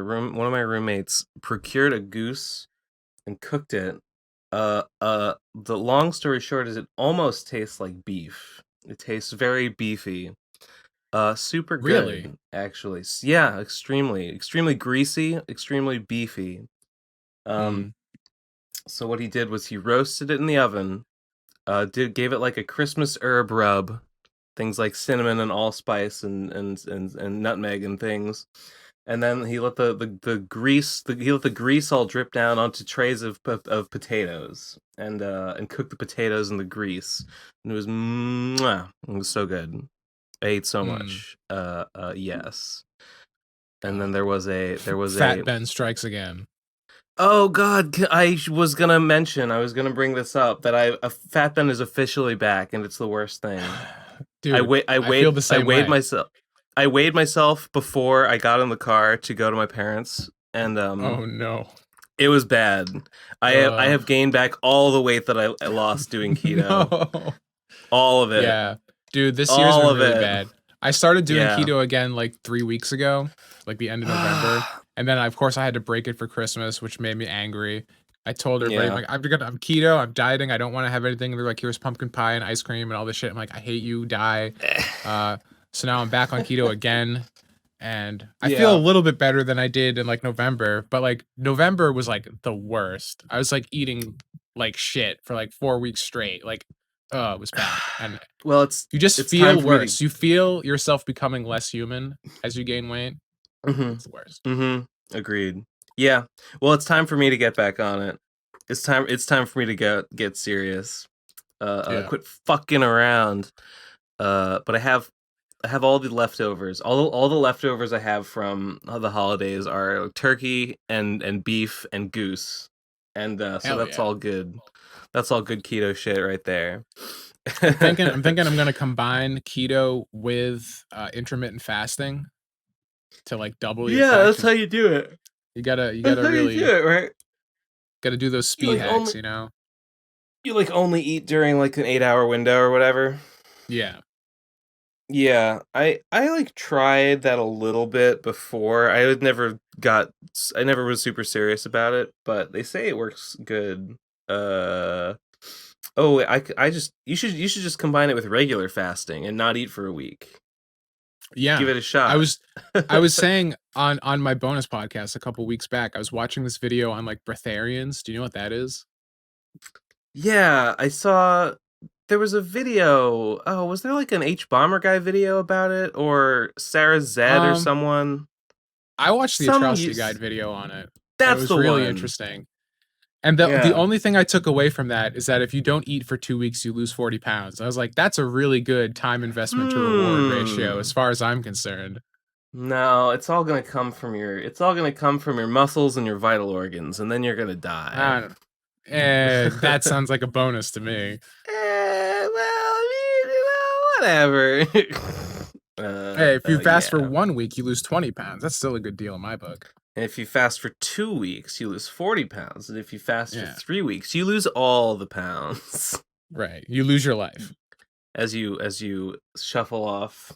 roommates procured a goose and cooked it. The long story short is it almost tastes like beef. It tastes very beefy. Super Really? good, actually. Yeah, extremely greasy, extremely beefy. Um, Mm. so what he did was he roasted it in the oven. Gave it like a Christmas herb rub, things like cinnamon and allspice and nutmeg and things. And then he let the grease all drip down onto trays of potatoes and cooked the potatoes in the grease. And it was so good. I ate so Mm. much. Yes. And then Oh, there was Fat a Ben strikes again. oh god, I was gonna bring this up that a Fat Ben is officially back and it's the worst thing. Dude, I feel the I same weighed way. myself. I weighed myself before I got in the car to go to my parents, and Oh no. it was bad. I Uh have gained back all the weight that I lost doing keto, no. all of it, Yeah. Dude, this year's all been of really it. bad. I started doing Yeah. keto again like 3 weeks ago, like the end of November. And then of course I had to break it for Christmas, which made me angry. I told everybody, Yeah. like, I'm keto, I'm dieting, I don't want to have anything. And they're like, here's pumpkin pie and ice cream and all this shit. I'm like, I hate you, die. Uh, so now I'm back on keto again. And I feel a Yeah. little bit better than I did in like November, but like November was like the worst. I was like eating like shit for like 4 weeks straight. Like, oh, it was bad. And Well, you just it's time feel for me to. worse. You feel yourself becoming less human as you gain weight. Mm-hmm. It's the worst. Mm-hmm. Agreed. Yeah. Well, it's time for me to get back on it. It's time for me to get serious. Yeah. Quit fucking around. But I have all the leftovers. All the leftovers I have from the holidays are turkey and beef and goose, and so Hell that's yeah. all good. That's all good keto shit right there. I'm thinking I'm gonna combine keto with intermittent fasting to like double the Yeah, effect. that's 'Cause how you do it. you That's gotta how you do really it, right? gotta do those You speed like hacks, only you know? you like only eat during like an 8 hour window or whatever. Yeah. Yeah, I like tried that a little bit before. I never was super serious about it, but they say it works good. Uh oh, I just you should just combine it with regular fasting and not eat for a week. Give Yeah. it a I shot. was I was saying on my bonus podcast a couple weeks back, I was watching this video on like breatharians. Do you know what that is? Yeah, I saw there was a video. Oh, was there like an H Bomber guy video about it or Sarah Zed or Um, someone? I watched the Some atrocity use guide video on it, and it That's was the really one. interesting. And the Yeah. only thing I took away from that is that if you don't eat for 2 weeks, you lose 40 pounds. I was like, that's a really good time investment to reward ratio, as Hmm. far as I'm concerned. No, it's all gonna come from your muscles and your vital organs, and then you're gonna die. I don't know. That sounds like a bonus to me. Well, I mean, well, whatever. Hey, if you fast for Yeah. 1 week, you lose 20 pounds. That's still a good deal in my book. And if you fast for 2 weeks, you lose 40 pounds. And if you fast for Yeah, 3 weeks, you lose all the pounds. right. You lose your life. As you shuffle off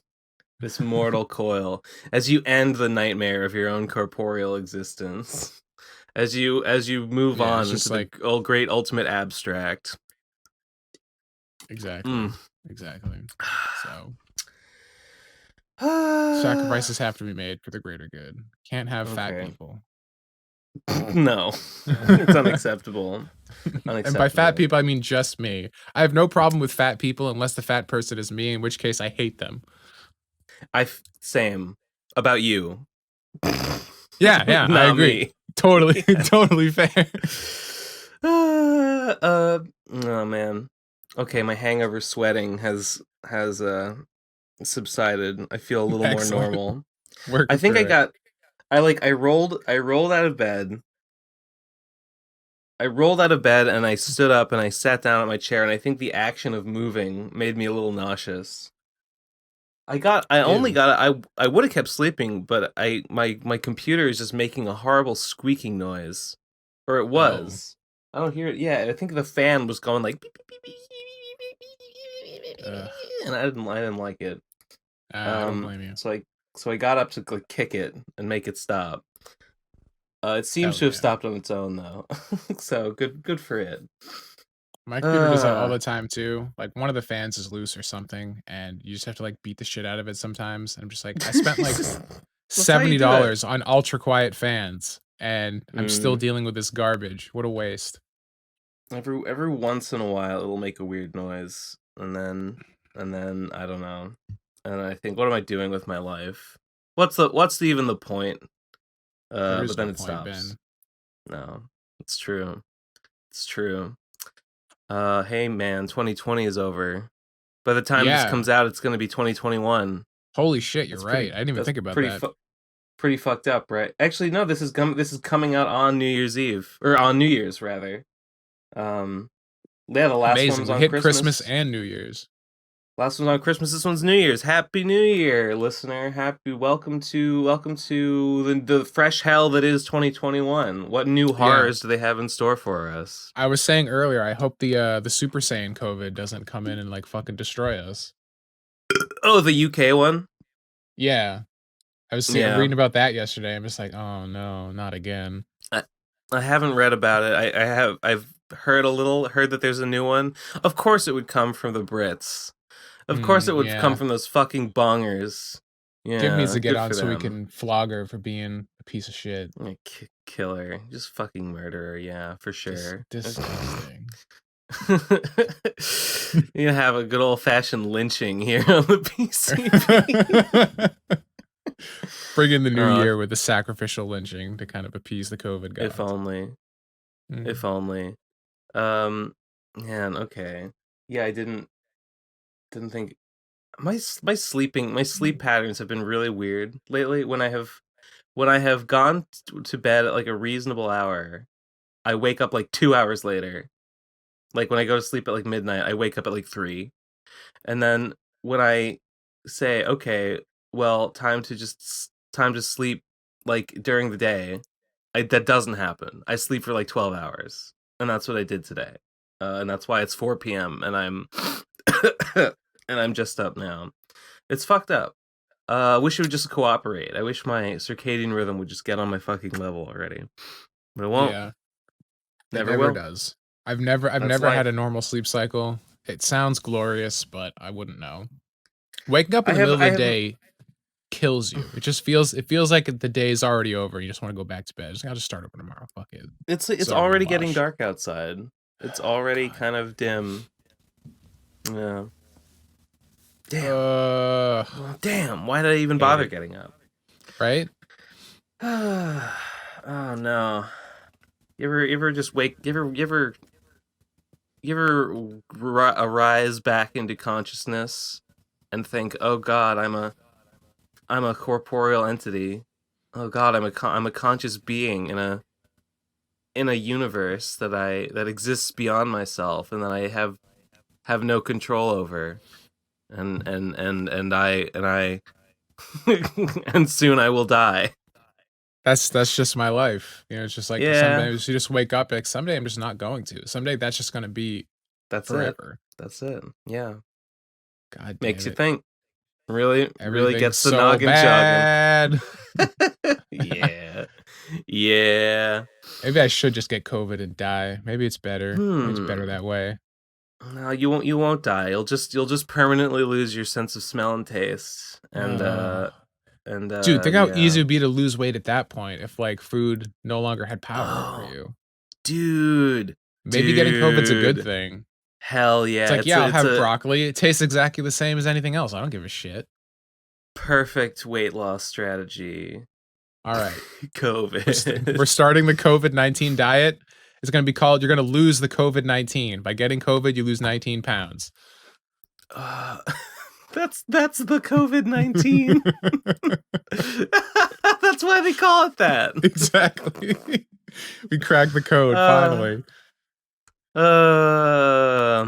this mortal coil, as you end the nightmare of your own corporeal existence, as you move Yeah, on it's into just the like great ultimate abstract. exactly, Mm. exactly. So sacrifices have to be made for the greater good. Can't have fat Okay. people. No, it's unacceptable. And by fat Unacceptable. people, I mean just me. I have no problem with fat people unless the fat person is me, in which case I hate them. Same about you. Yeah, yeah, I Not agree. me. Totally, totally fair. Oh man. Okay, my hangover sweating has subsided. I feel a little more Excellent. normal. I Working think through it. I rolled out of bed I rolled out of bed and I stood up and I sat down at my chair, and I think the action of moving made me a little nauseous. I only Ew. got it. I would have kept sleeping, but my computer is just making a horrible squeaking noise, or it Oh. was. I don't hear it. Yeah, I think the fan was going like, beep, beep, beep, beep, Ugh. and I didn't like it. I don't blame you. So I got up to like kick it and make it stop. It seems Hell to have yeah. stopped on its own though, so good for it. My computer does that all the time too. Like one of the fans is loose or something, and you just have to like beat the shit out of it sometimes. And I'm just like, I spent like That's how you do it. $70 on ultra quiet fans, and I'm still Mm. dealing with this garbage. What a waste. Every once in a while, it'll make a weird noise, and then I don't know, and I think, what am I doing with my life? What's even the point? There But is then no it point, stops. Ben. No, it's true. It's true. Hey man, 2020 is over. By the time this Yeah. comes out, it's gonna be 2021. Holy shit, you're That's right. I didn't even that's think about pretty that. pretty fucked up, right? Actually, no. This is coming out on New Year's Eve, or on New Year's rather. Um, yeah, the last one Amazing. was We on hit Christmas Christmas. and New Year's. Last one's on Christmas. This one's New Year's. Happy New Year, listener. Welcome to the fresh hell that is 2021. What new Yeah. horrors do they have in store for us? I was saying earlier, I hope the Super Saiyan COVID doesn't come in and like fucking destroy us. Oh, the UK one. Yeah. I'm Yeah, reading about that yesterday. I'm just like, oh no, not again. I, I haven't read about it. I've heard that there's a new one. Of course, it would come from the Brits. Of course, it would come Yeah. from those fucking bongers. Jim needs Yeah, to get good on for so we them. can flog her for being a piece of shit. Like, killer, just fucking murderer. Yeah, for sure. Disgusting. You have a good old fashioned lynching here on the PCP. Bring in the new year with the sacrificial lynching to kind of appease the COVID gods. If only. Mm. If only. Man, okay. Yeah, I didn't think my sleep patterns have been really weird lately. When I have gone to bed at like a reasonable hour, I wake up like 2 hours later. Like when I go to sleep at like midnight, I wake up at like 3. And then when I say, okay, well, time to sleep like during the day, that doesn't happen. I sleep for like 12 hours. And that's what I did today. And that's why it's 4 p.m. and I'm and I'm just up now. It's fucked up. I wish it would just cooperate. I wish my circadian rhythm would just get on my fucking level already. But it won't. Yeah. Never It never will. does. I've never That's had life. a normal sleep cycle. It sounds glorious, but I wouldn't know. Waking up in I the have middle I of the have day kills you. It feels like the day is already over. You just want to go back to bed. I'll just start over tomorrow. Fuck it. it's So already getting mush. dark outside. It's already God. kind of dim. Yeah. Damn. Why did I even bother getting up? Right? Oh no. You ever just wake? You ever arise back into consciousness and think, "Oh God, I'm a corporeal entity. Oh God, I'm a conscious being in a universe that exists beyond myself and that I have no control over, and I and soon I will die." That's just my life. You know, it's just like some Yeah, days you just wake up like someday I'm just not going to. Someday that's just gonna be that's it. forever. That's it. Yeah, God makes damn you it. think. Really Everything's gets the so noggin jogging. bad. Yeah, yeah. Maybe I should just get COVID and die. Maybe it's better. Maybe it's better that way. No, you won't die. You'll just permanently lose your sense of smell and taste. Dude, think how easy Yeah. it would be to lose weight at that point if like food no longer had power over Oh, you. dude. Maybe getting COVID's a good Dude. thing. Hell yeah. It's like, yeah, I'll it's have a broccoli. It tastes exactly the same as anything else. I don't give a shit. perfect weight loss strategy. All right. COVID. We're starting the COVID-19 diet. It's going to be called, you're going to lose the COVID-19. By getting COVID, you lose 19 pounds. That's the COVID-19. That's why they call it that. Exactly. We cracked the code Uh, finally. uh,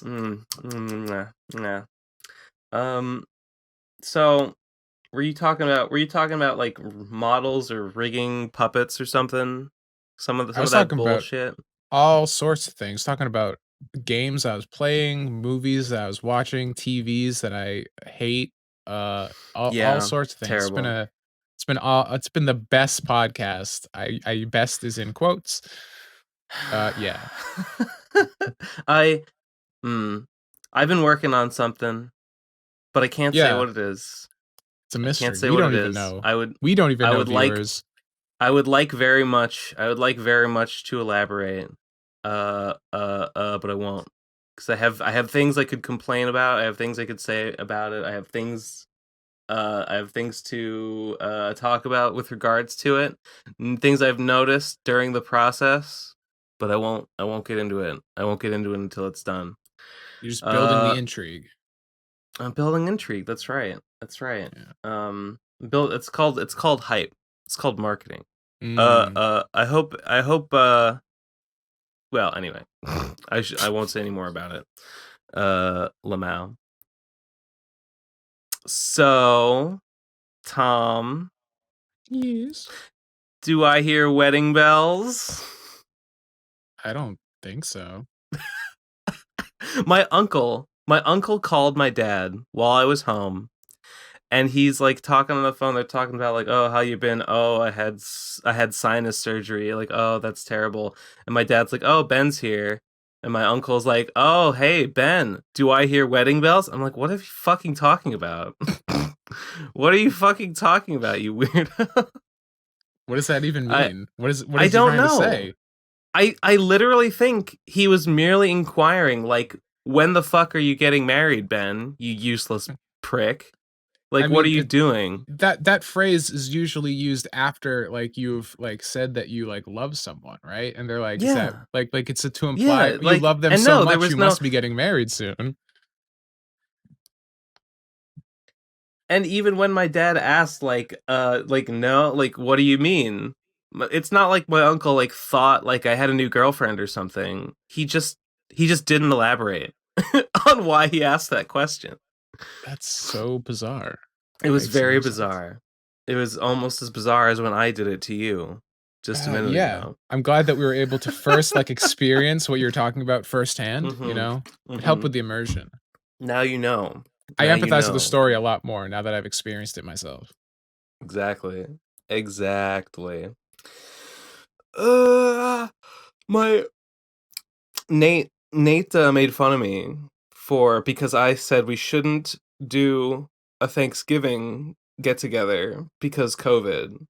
nah, nah. Um, so were you talking about like models or rigging puppets or something? I Some was of that talking about bullshit. all sorts of things. Talking about games I was playing, movies that I was watching, TVs that I hate, all Yeah, sorts of things. terrible. It's been the best podcast. I best is in quotes. Yeah. I hmm. I've been working on something, but I can't say Yeah, what it is. it's a I can't mystery. say We what don't it even is. know. We don't even I know, would like viewers. I would like very much to elaborate. But I won't. Because I have things I could complain about. I have things I could say about it. I have things to talk about with regards to it. Things I've noticed during the process, but I won't get into it. I won't get into it until it's done. You're just building the Uh intrigue. I'm building intrigue. That's right. That's right. Yeah. Build it's called hype. It's called marketing. Mm. I hope well, anyway. I won't say any more about it. Lamau. So, Tom, Yes. do I hear wedding bells? I don't think so. My uncle called my dad while I was home, and he's like talking on the phone. They're talking about like, oh, how you been? Oh, I had sinus surgery. Like, oh, that's terrible. And my dad's like, oh, Ben's here. And my uncle's like, oh, hey, Ben, do I hear wedding bells? I'm like, what are you fucking talking about? What are you fucking talking about, you weirdo? What does that even I mean? What I is he don't trying to know. say? I literally think he was merely inquiring, like, when the fuck are you getting married, Ben? You useless prick. I Like, what are mean, you doing? that phrase is usually used after like you've like said that you like love someone, right? And they're like, is that Yeah. like it's to imply Yeah, you like, love them and so no, there much was you no, must be getting married soon. and even when my dad asked, like, no, like, what do you mean? It's not like my uncle, like, thought, like, I had a new girlfriend or something. He just didn't elaborate on why he asked that question. That's so bizarre. It That was makes very no sense. bizarre. It was almost as bizarre as when I did it to you just a minute Yeah, ago. I'm glad that we were able to first like experience what you're talking about firsthand. You Mm-hmm. know, it helped Mm-hmm. with the immersion. Now you know. I Now you empathize with the know. story a lot more now that I've experienced it myself. Exactly. Exactly. Uh, my Nate made fun of me for because I said we shouldn't do a Thanksgiving get together because COVID,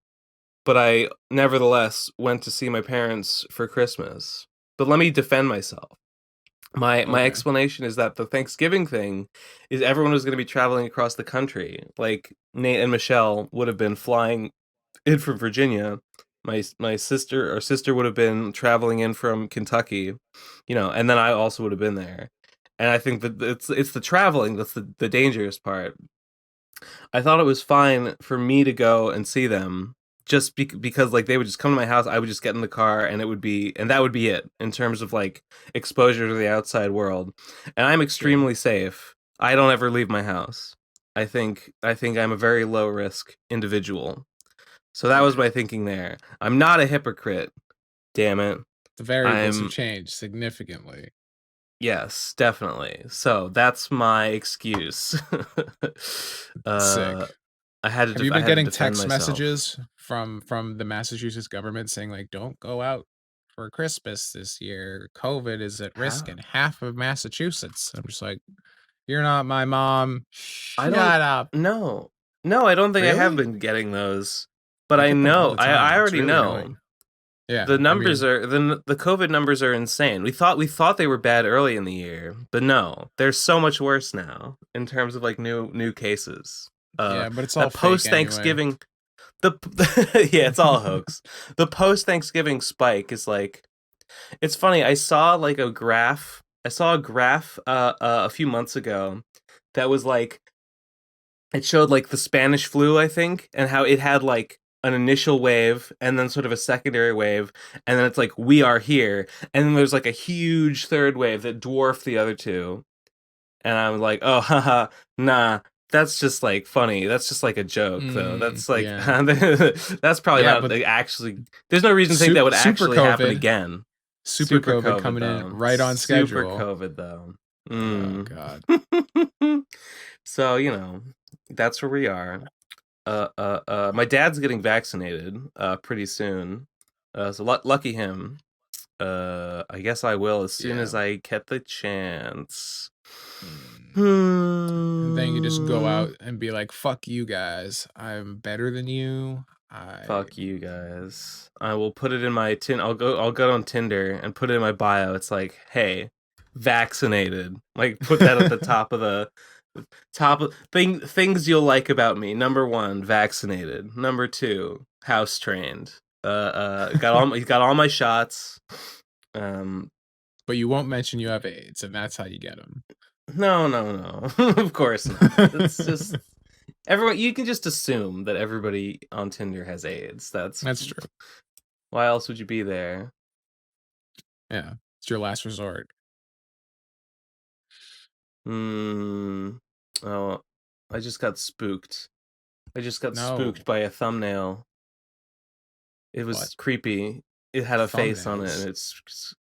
but I nevertheless went to see my parents for Christmas. But let me defend myself. My Okay. explanation is that the Thanksgiving thing is everyone was going to be traveling across the country. Like Nate and Michelle would have been flying in from Virginia. My sister would have been traveling in from Kentucky, and then I also would have been there. And I think that it's the traveling that's the dangerous part. I thought it was fine for me to go and see them just because like they would just come to my house, I would just get in the car and that would be it in terms of like exposure to the outside world. And I'm Sure. extremely safe. I don't ever leave my house. I think I'm a very low risk individual. So that was Okay. my thinking there. I'm not a hypocrite, damn it. The variables have I'm changed significantly. yes, definitely. So that's my excuse. Sick. uh Have you I been had to getting defend text myself. messages from the Massachusetts government saying like, "Don't go out for Christmas this year. COVID is at risk in How? half of Massachusetts." I'm just like, "You're not my mom. I don't Shut up." know. No, I don't think I have Really? been getting those. But I I get them all know, the I time. It's already really know. annoying. Yeah, I mean, The COVID numbers are insane. We thought they were bad early in the year, but no, they're so much worse now in terms of like new cases. yeah, but it's all That fake post anyway. Thanksgiving yeah, it's all a hoax. The post Thanksgiving spike is like it's funny. I saw a graph a few months ago that was like it showed like the Spanish flu, I think, and how it had like an initial wave and then sort of a secondary wave, and then it's like we are here, and then there's like a huge third wave that dwarfed the other two, and I'm like, oh, haha, nah. That's just like funny. That's just like a joke, though. That's like Yeah. that's probably Yeah, not but like, actually. There's no reason to think that would super actually happen COVID. again. Super COVID COVID coming in though. right on Super schedule. COVID though. Oh God. So, that's where we are. My dad's getting vaccinated pretty soon. So lucky him. I guess I will as soon as I get the chance. And then you just go out and be like, "Fuck you guys! I'm better than you." Fuck you guys. I will put it in my I'll go on Tinder and put it in my bio. It's like, hey, vaccinated. Like, put that at the top of the things you'll like about me. Number 1, vaccinated. Number 2, house trained. Got all my shots. But you won't mention you have AIDS, and that's how you get them. No. Of course not. It's just everyone. You can just assume that everybody on Tinder has AIDS. That's true. Why else would you be there? Yeah, it's your last resort. Oh, I just got spooked. I just got spooked by a thumbnail. It was creepy. It had a face on it,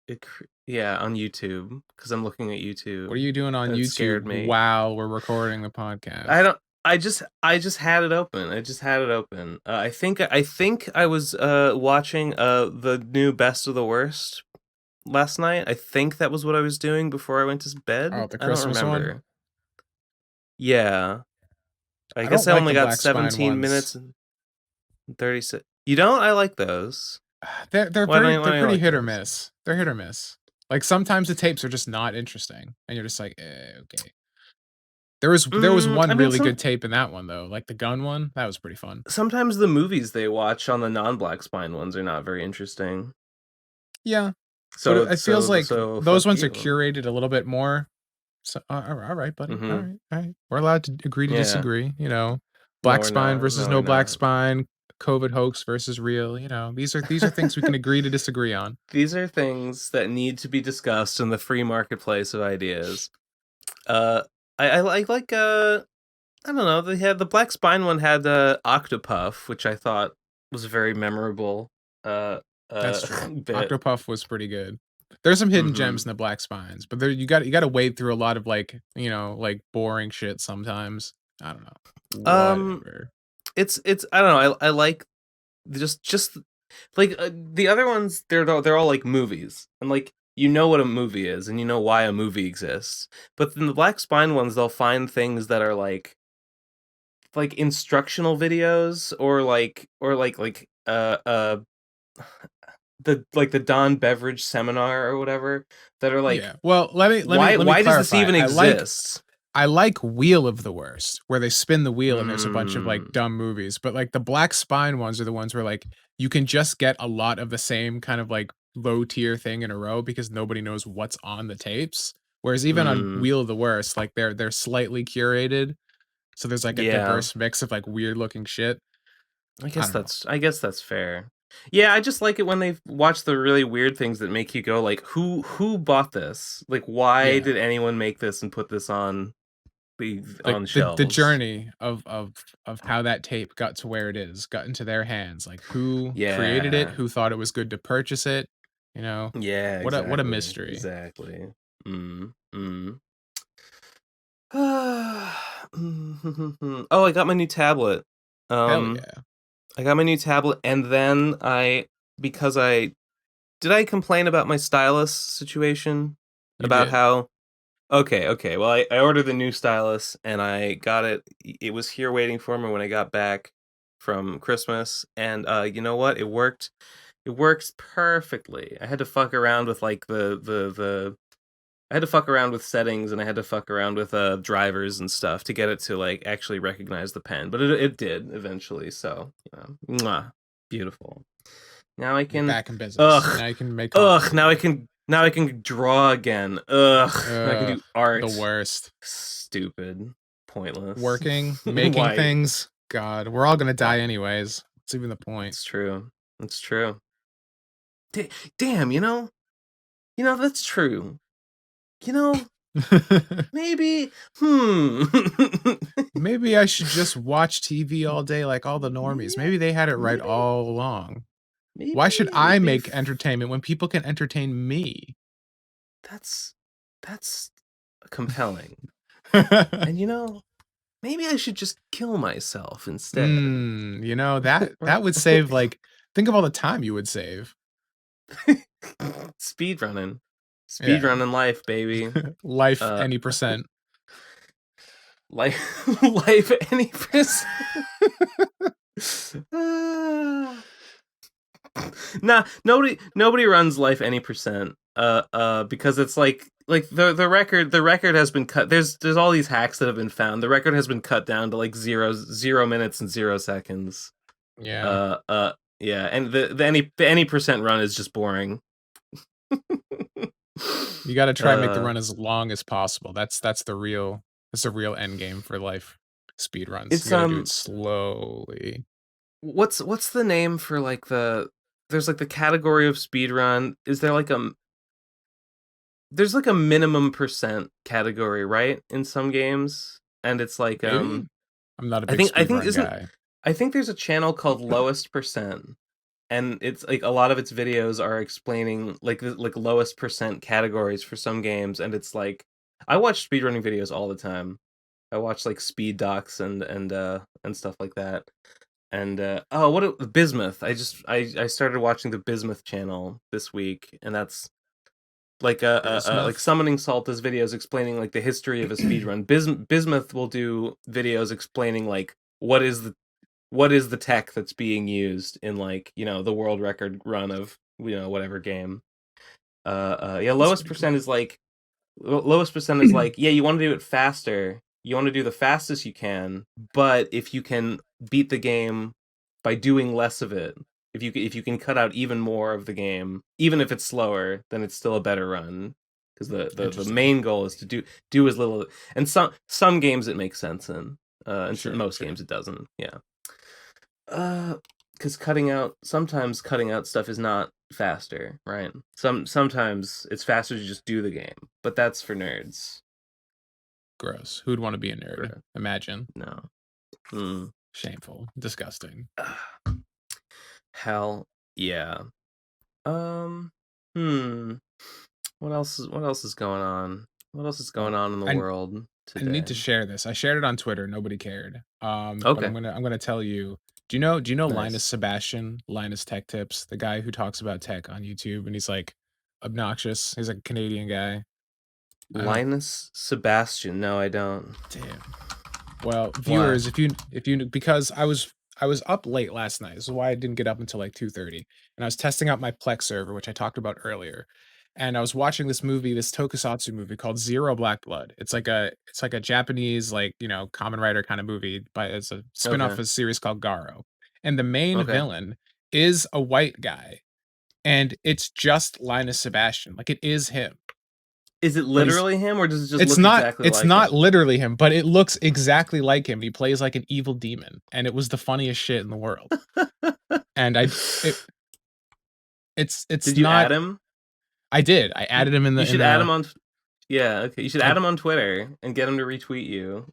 and yeah, on YouTube, because I'm looking at YouTube. What are you doing on YouTube? Scared me. While we're recording the podcast. I just had it open. I think I was watching the new Best of the Worst last night. I think that was what I was doing before I went to bed. Oh, the Christmas one? Yeah. I guess I only got 17 minutes and 36. You don't? I like those. They're pretty hit or miss. They're hit or miss. Like, sometimes the tapes are just not interesting, and you're just like, okay. There was one really good tape in that one, though. Like the gun one, that was pretty fun. Sometimes the movies they watch on the non-Black Spine ones are not very interesting. Yeah. So it feels like those ones are curated a little bit more. So all right, buddy. All right. We're allowed to agree to disagree. Black Spine versus no Black Spine, COVID hoax versus real. These are things we can agree to disagree on. These are things that need to be discussed in the free marketplace of ideas. I like I don't know. They had the Black Spine one had Octopuff, which I thought was very memorable. That's true. Octopuff was pretty good. There's some hidden gems in the Black Spines, but you got to wade through a lot of like boring shit sometimes. I don't know. Whatever. It's I don't know. I like just like the other ones. They're all like movies, and like what a movie is, and why a movie exists. But in the Black Spine ones, they'll find things that are like instructional videos or the Don Beverage seminar or whatever that are like, well, let me why clarify. does this even exist? I like Wheel of the Worst, where they spin the wheel and there's a bunch of like dumb movies, but like the Black Spine ones are the ones where like you can just get a lot of the same kind of like low tier thing in a row because nobody knows what's on the tapes. Whereas even on Wheel of the Worst, like they're slightly curated. So there's like a diverse mix of like weird looking shit. I guess that's fair. Yeah, I just like it when they watch the really weird things that make you go like, who bought this? Like, why did anyone make this and put this on on shelves? The journey of how that tape got to where it is, got into their hands. Like who created it, who thought it was good to purchase it, Yeah, what a mystery. Exactly. Oh, I got my new tablet. Hell yeah. I got my new tablet, and then did I complain about my stylus situation? How okay. Well, I ordered the new stylus, and I got it. It was here waiting for me when I got back from Christmas, and you know what? It worked. It works perfectly. I had to fuck around with like I had to fuck around with settings, and I had to fuck around with drivers and stuff to get it to like actually recognize the pen, but it did eventually. So mwah, beautiful. Now I can back in business. Now you can make. Now I can draw again. Now I can do art. The worst. Stupid. Pointless. Working, making things. God, we're all gonna die anyways. What's even the point? It's true. It's true. Damn, that's true. Maybe, Maybe I should just watch TV all day like all the normies. Yeah, Maybe they had it right maybe, all along. maybe Why should it I would be. make entertainment when people can entertain me? That's compelling. And maybe I should just kill myself instead. That would save think of all the time you would save. Speed running Yeah. life, baby. Life any percent. Life any percent. Nah, nobody runs life any percent. Because it's like the record has been cut. There's all these hacks that have been found. The record has been cut down to like 0 minutes and 0 seconds. Yeah. Yeah, and the any percent run is just boring. You got to try and make the run as long as possible. That's the real end game for life speed runs. It's You got to do it slowly. What's the name for there's like the category of speed run? Is there there's like a minimum percent category, right? In some games, and it's like Maybe? I'm not a big speed run guy. I think there's a channel called Lowest Percent, and it's like a lot of its videos are explaining like lowest percent categories for some games, and it's like I watch speedrunning videos all the time. I watch like speed docs and stuff like that. And Bismuth. I started watching the Bismuth channel this week, and that's like like Summoning Salt does videos explaining like the history of a speedrun. Bismuth will do videos explaining like what is the tech that's being used in like the world record run of whatever game. Lowest percent is like yeah, you want to do it faster. You want to do the fastest you can, but if you can beat the game by doing less of it, if you can cut out even more of the game, even if it's slower, then it's still a better run. Because the main goal is to do as little, and some games it makes sense in, and most games it doesn't. Yeah. Because sometimes cutting out stuff is not faster, right? Sometimes it's faster to just do the game, but that's for nerds. Gross. Who'd want to be a nerd? Imagine. No. Shameful. Disgusting. Hell yeah. What else is going on? What else is going on in the world today? I need to share this. I shared it on Twitter. Nobody cared. But I'm gonna tell you. Do you know Nice. Linus Sebastian, Linus Tech Tips, the guy who talks about tech on YouTube, and he's like obnoxious. He's a Canadian guy. Linus Sebastian. No, I don't. Damn. Well, viewers, if you because I was up late last night. This is why I didn't get up until like 2:30. And I was testing out my Plex server, which I talked about earlier. And I was watching this tokusatsu movie called Zero Black Blood. It's like a Japanese Kamen Rider kind of movie, but it's a spin-off of a series called Garo. And the main villain is a white guy. And it's just Linus Sebastian. Like it is him. Is it literally him, or does it just it's look not, exactly it's like not him? literally him, but it looks exactly like him. He plays like an evil demon, and it was the funniest shit in the world. And Did you add him? I did. I added him in the. You should add him on. Yeah, okay. You should add him on Twitter and get him to retweet you,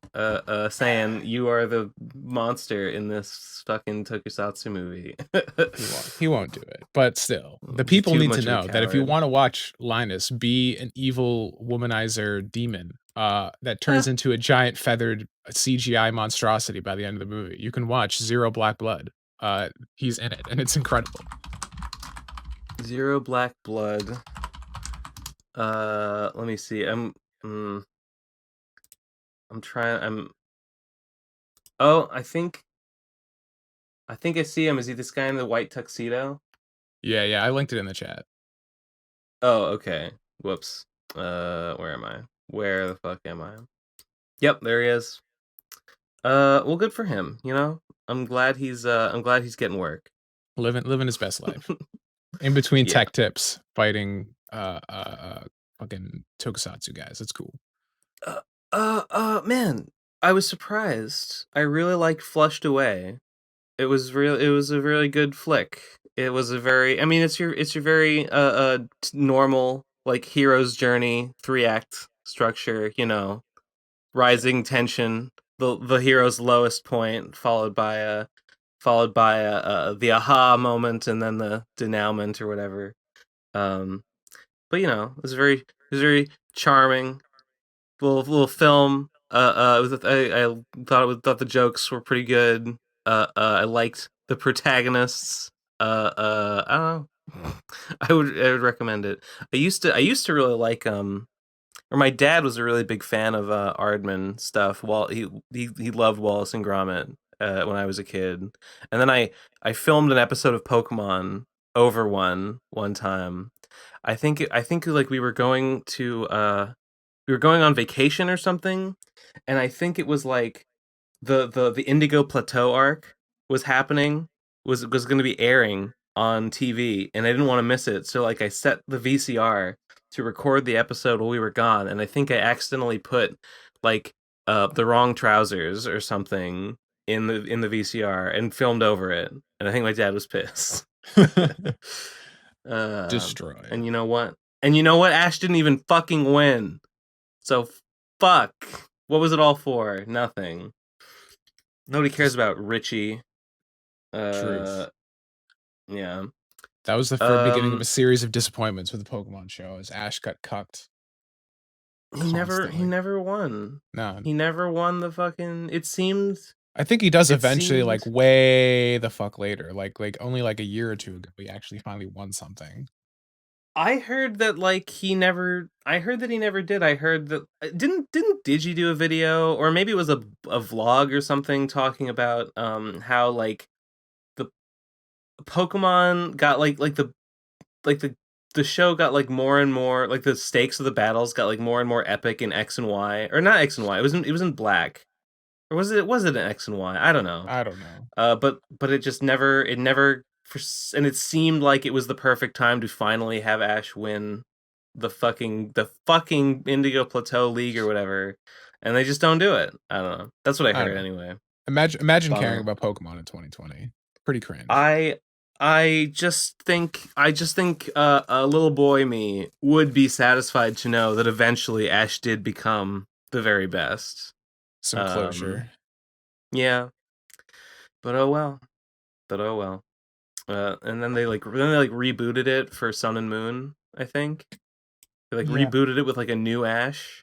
saying you are the monster in this fucking tokusatsu movie. He won't do it, but still, the people need to know that if you want to watch Linus be an evil womanizer demon that turns into a giant feathered CGI monstrosity by the end of the movie, you can watch Zero Black Blood. He's in it, and it's incredible. Zero Black Blood. Let me see. I'm trying. Oh, I think I see him. Is he this guy in the white tuxedo? Yeah, I linked it in the chat. Oh, okay. Whoops. Where am I? Where the fuck am I? Yep, there he is. Well, good for him. I'm glad he's getting work. Living his best life. In between tech tips, fighting fucking tokusatsu guys. It's cool. Man, I was surprised. I really liked Flushed Away. It was real. It was a really good flick. It was a very. I mean, it's your very normal like hero's journey 3-act structure. You know, rising tension, the hero's lowest point, followed by the aha moment, and then the denouement or whatever. But you know, it was very charming little film. I thought the jokes were pretty good. I liked the protagonists. I don't know. I would recommend it. I used to really like or my dad was a really big fan of Aardman stuff. He loved Wallace and Gromit when I was a kid, and then I filmed an episode of Pokemon over one time. I think like we were going on vacation or something, and I think it was like the Indigo Plateau arc was happening, was going to be airing on TV, and I didn't want to miss it, so like I set the VCR to record the episode while we were gone, and I think I accidentally put like the wrong trousers or something in the VCR and filmed over it, and I think my dad was pissed. Destroyed. And you know what? Ash didn't even fucking win. So fuck. What was it all for? Nothing. Nobody cares about Richie. Truth. Yeah. That was the beginning of a series of disappointments with the Pokemon show as Ash got cucked. He never won. No. He never won the fucking it seemed I think he does eventually, like way the fuck later. Like only like a year or two ago he actually finally won something. I heard that he never did. I heard that didn't Digi do a video, or maybe it was a vlog or something talking about how like the Pokemon got like the show got like more and more, like the stakes of the battles got like more and more epic in X and Y, or not X and Y. It was in Black. Or was it in X and Y? I don't know. But it just never and it seemed like it was the perfect time to finally have Ash win the fucking Indigo Plateau League or whatever, and they just don't do it. I don't know. That's what I heard anyway. Imagine caring about Pokemon in 2020. Pretty cringe. I just think a little boy me would be satisfied to know that eventually Ash did become the very best. Some closure. Yeah. But oh well. And then they rebooted it for Sun and Moon, I think. They rebooted it with like a new Ash.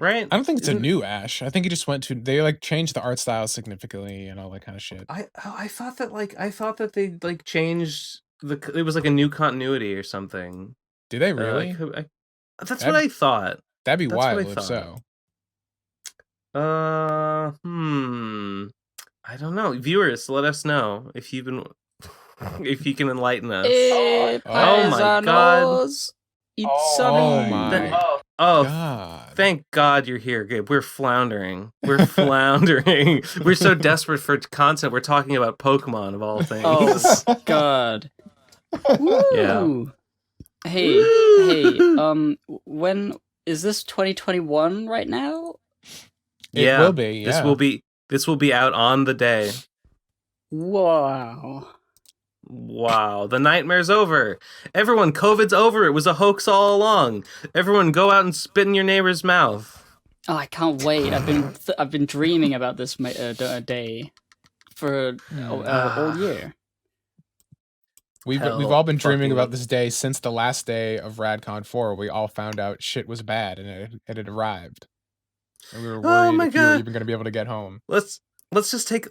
Right? I don't think it's a new Ash. I think he just they like changed the art style significantly and all that kind of shit. I thought that they changed it was like a new continuity or something. Did they really? That's what I thought. That'd be wild if so. I don't know. Viewers, let us know if you can enlighten us. Oh my god. It's sunny. God. Thank God you're here, Gabe. We're floundering. We're We're so desperate for content. We're talking about Pokemon of all things. Oh God. Woo. Yeah. Hey. When is this 2021 right now? It will be. Yeah. This will be out on the day. Wow. The nightmare's over. Everyone, COVID's over. It was a hoax all along. Everyone, go out and spit in your neighbor's mouth. Oh, I can't wait. I've been dreaming about this day for all year. We've all been dreaming about this day since the last day of RadCon 4. We all found out shit was bad and it had arrived. And we were worried if you were even going to be able to get home. Let's just take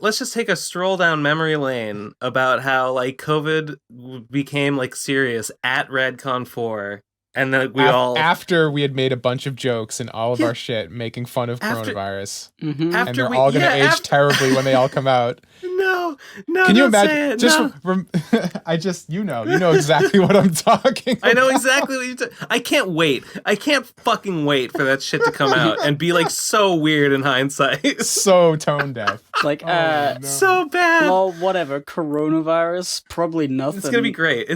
a stroll down memory lane about how like COVID became like serious at RadCon 4, and then after we had made a bunch of jokes and all of our shit making fun of coronavirus, mm-hmm. And they're all going to age terribly when they all come out. No. Can you imagine? You know exactly what I'm talking about. I know exactly what you're I can't wait. I can't fucking wait for that shit to come out and be like so weird in hindsight. So tone deaf. Like, so bad. Well, whatever. Coronavirus, probably nothing. It's gonna be great.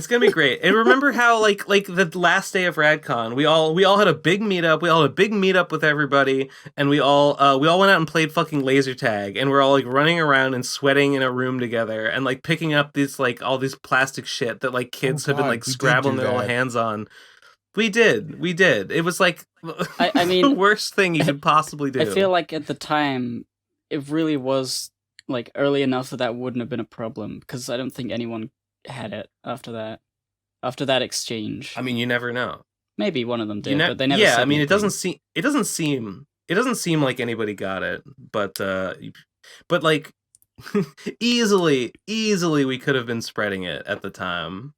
And remember how like the last day of RadCon, we all had a big meetup. We all had a big meetup with everybody, and we all went out and played fucking laser tag, and we're all like running around and sweating in a room room together and like picking up these like all these plastic shit that like kids have been God, like we did scrabbling do their little that. hands on. We did. It was like I mean, the worst thing you could possibly do. I feel like at the time, it really was like early enough that wouldn't have been a problem, because I don't think anyone had it after that. After that exchange, I mean, you never know. maybe one of them You did, but they never. Yeah, said I mean, anything. it doesn't seem like anybody got it, but like easily we could have been spreading it at the time.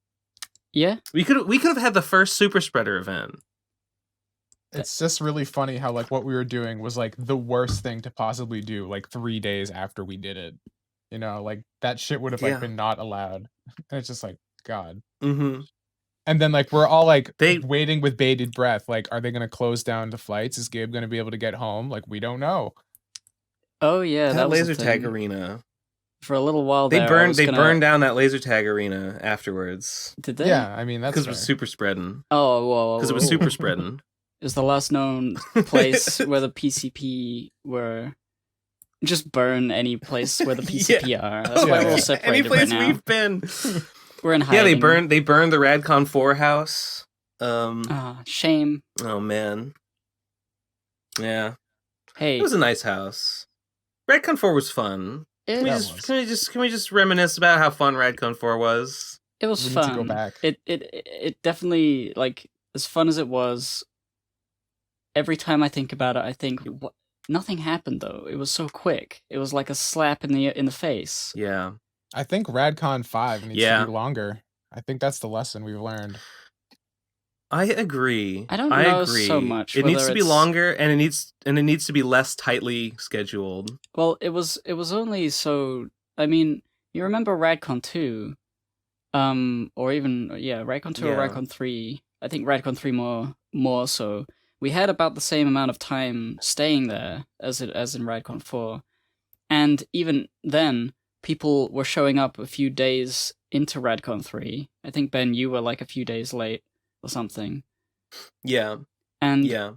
Yeah, We could have had the first super spreader event. It's just really funny how like what we were doing was like the worst thing to possibly do like 3 days after we did it. You know, like that shit would have like Yeah. been not allowed. And it's just like, God. Mm-hmm. And then like we're all like They- waiting with bated breath. Like, are they gonna close down the flights? Is Gabe gonna be able to get home? Like, we don't know. oh yeah, that was laser a tag thing. arena. For a little while They there, burned burned down that laser tag arena afterwards. Did they? Yeah, I mean that's Because it fair. was super spreading. Oh, whoa. Because it was super spreading. It was the last known place where the PCP were. Just burn any place where the PCP are. That's why we're all Any separated place right now. we've been. We're in hiding. Yeah, they burned the Radcon 4 house. Shame. Oh man. Yeah. Hey, It was a nice house. Radcon 4 was fun. it Can we just reminisce about how fun Radcon 4 was? It was We need fun. to go back. It definitely, like, as fun as it was. Every time I think about it, I think nothing happened though. It was so quick. It was like a slap in the face. Yeah. I think Radcon 5 needs Yeah. to be longer. I think that's the lesson we've learned. I agree. I don't know agree. so much It needs whether to be it's- longer, and it needs to be less tightly scheduled. Well, it was only so. I mean, you remember Radcon 2, or even Radcon 2 or Yeah. Radcon 3. I think Radcon 3 more so. We had about the same amount of time staying there as in Radcon 4, and even then, people were showing up a few days into Radcon 3. I think Ben, you were like a few days late or something. Yeah. And Yeah.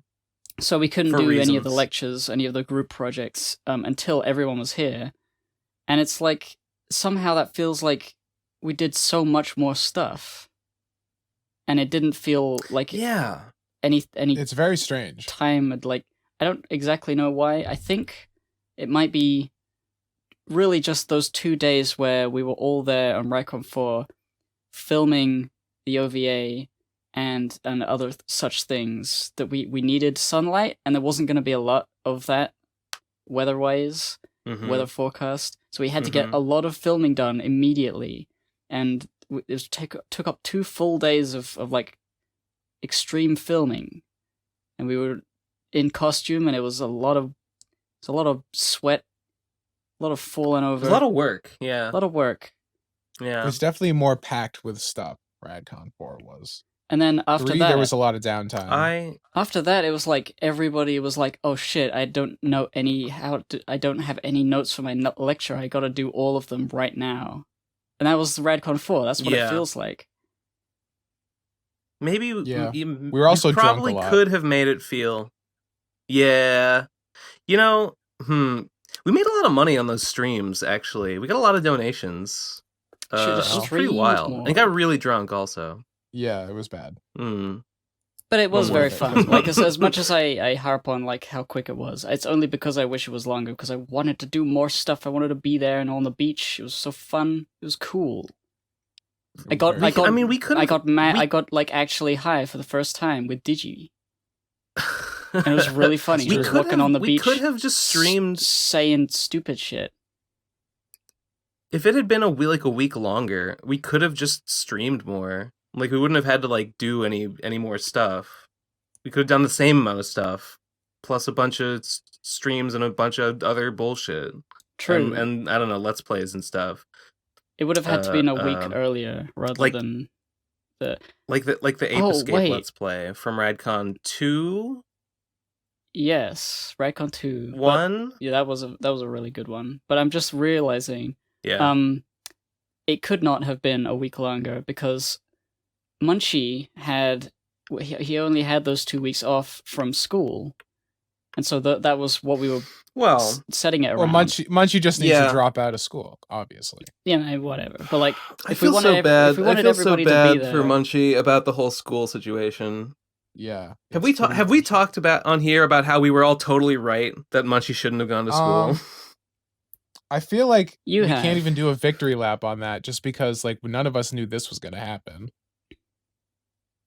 so we couldn't For do any of the reasons. lectures, any of the group projects, until everyone was here. And it's like, somehow that feels like we did so much more stuff. And it didn't feel like Yeah. any It's very strange. time had, like, I don't exactly know why. I think it might be really just those 2 days where we were all there on Radcon 4 filming the OVA and other such things, that we needed sunlight, and there wasn't going to be a lot of that weather-wise, Mhm. weather forecast. So we had to get a lot of filming done immediately, and it took up 2 full days of like extreme filming, and we were in costume, and it was a lot of sweat, a lot of falling over, It was a lot of work. Yeah. a lot of work. It Yeah. was definitely more packed with stuff. Radcon 4 was. And then after 3, that, there was a lot of downtime. after that, it was like everybody was like, "Oh shit! I don't know I don't have any notes for my lecture. I got to do all of them right now." And that was Radcon 4. That's what it Yeah. feels like. Maybe Yeah. we were also drunk a probably lot. could have made it feel. Yeah. You know, we made a lot of money on those streams, actually. We got a lot of donations. Should've It was pretty streamed wild. more. And got really drunk also. Yeah, it was bad. But it was One very more fun. thing. Like, as much as I harp on like how quick it was, it's only because I wish it was longer, because I wanted to do more stuff. I wanted to be there and on the beach. It was so fun. It was cool. I got We could've- I got mad. we- I got like actually high for the first time with Digi. And it was really funny. We Just could walking on the beach. We could have just streamed. saying stupid shit. If it had been a week longer, we could have just streamed more. Like, we wouldn't have had to like do any more stuff. We could have done the same amount of stuff, plus a bunch of streams and a bunch of other bullshit. True. And I don't know, Let's Plays and stuff. It would have had to be in a week earlier rather like- than the. Like the Ape Oh, Escape wait. Let's Play from Radcon 2, Yes, Radcon 2. but- 1. Yeah, that was a really good one. But I'm just realizing, Yeah. it could not have been a week longer, because Munchie he only had those 2 weeks off from school, And so that was what we were Well, setting it around. Well, Munchie just needs Yeah. to drop out of school, obviously. Whatever. But like, I if we feel wanted, so bad. if we wanted I feel so everybody to bad be there, for Munchie about the whole school situation. Yeah. Have we talked about on here about how we were all totally right that Munchie shouldn't have gone to school? I feel like You we have. can't even do a victory lap on that just because like none of us knew this was going to happen.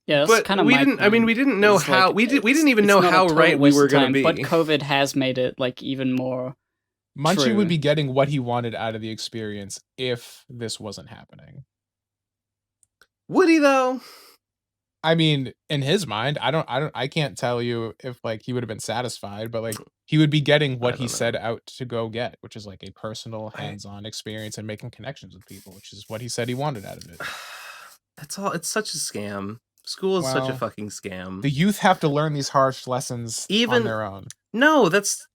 Yeah, that's But kind of we my didn't. I mean, point. we didn't know It's how. like, we didn't even it's know not a how total right we waste were of going time, to be. But COVID has made it like even more. Munchie True. would be getting what he wanted out of the experience if this wasn't happening. Would he though? I mean, in his mind, I can't tell you if like he would have been satisfied, but like he would be getting what he don't set out to go get, which is like a personal hands-on experience and making connections with people, which is what he said he wanted out of it. That's all. It's such a scam. School is such a Well, fucking scam. The youth have to learn these harsh lessons on Even- their own. No, that's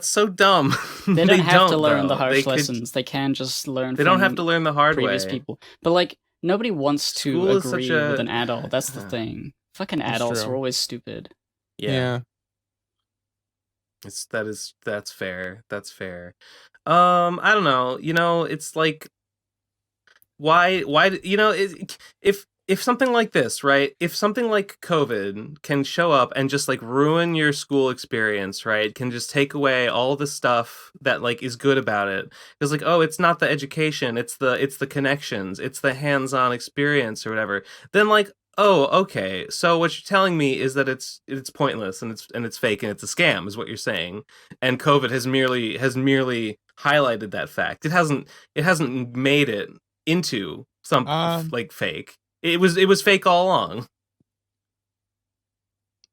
so dumb. They don't have to learn the though. harsh They could- lessons. They can just learn. They don't have from to learn the hard previous way. people. But like nobody wants to School is agree such a- with an adult. That's the thing. Fucking That's adults true. are always stupid. Yeah, that's fair. That's fair. I don't know. You know, it's like why you know, if something like this, right? If something like COVID can show up and just like ruin your school experience, right? Can just take away all the stuff that like is good about it. It's like, oh, it's not the education, it's the connections, it's the hands-on experience or whatever. Then like, oh, okay. So what you're telling me is that it's pointless and it's fake and it's a scam, is what you're saying. And COVID has merely highlighted that fact. It hasn't made it into some like fake. It was fake all along.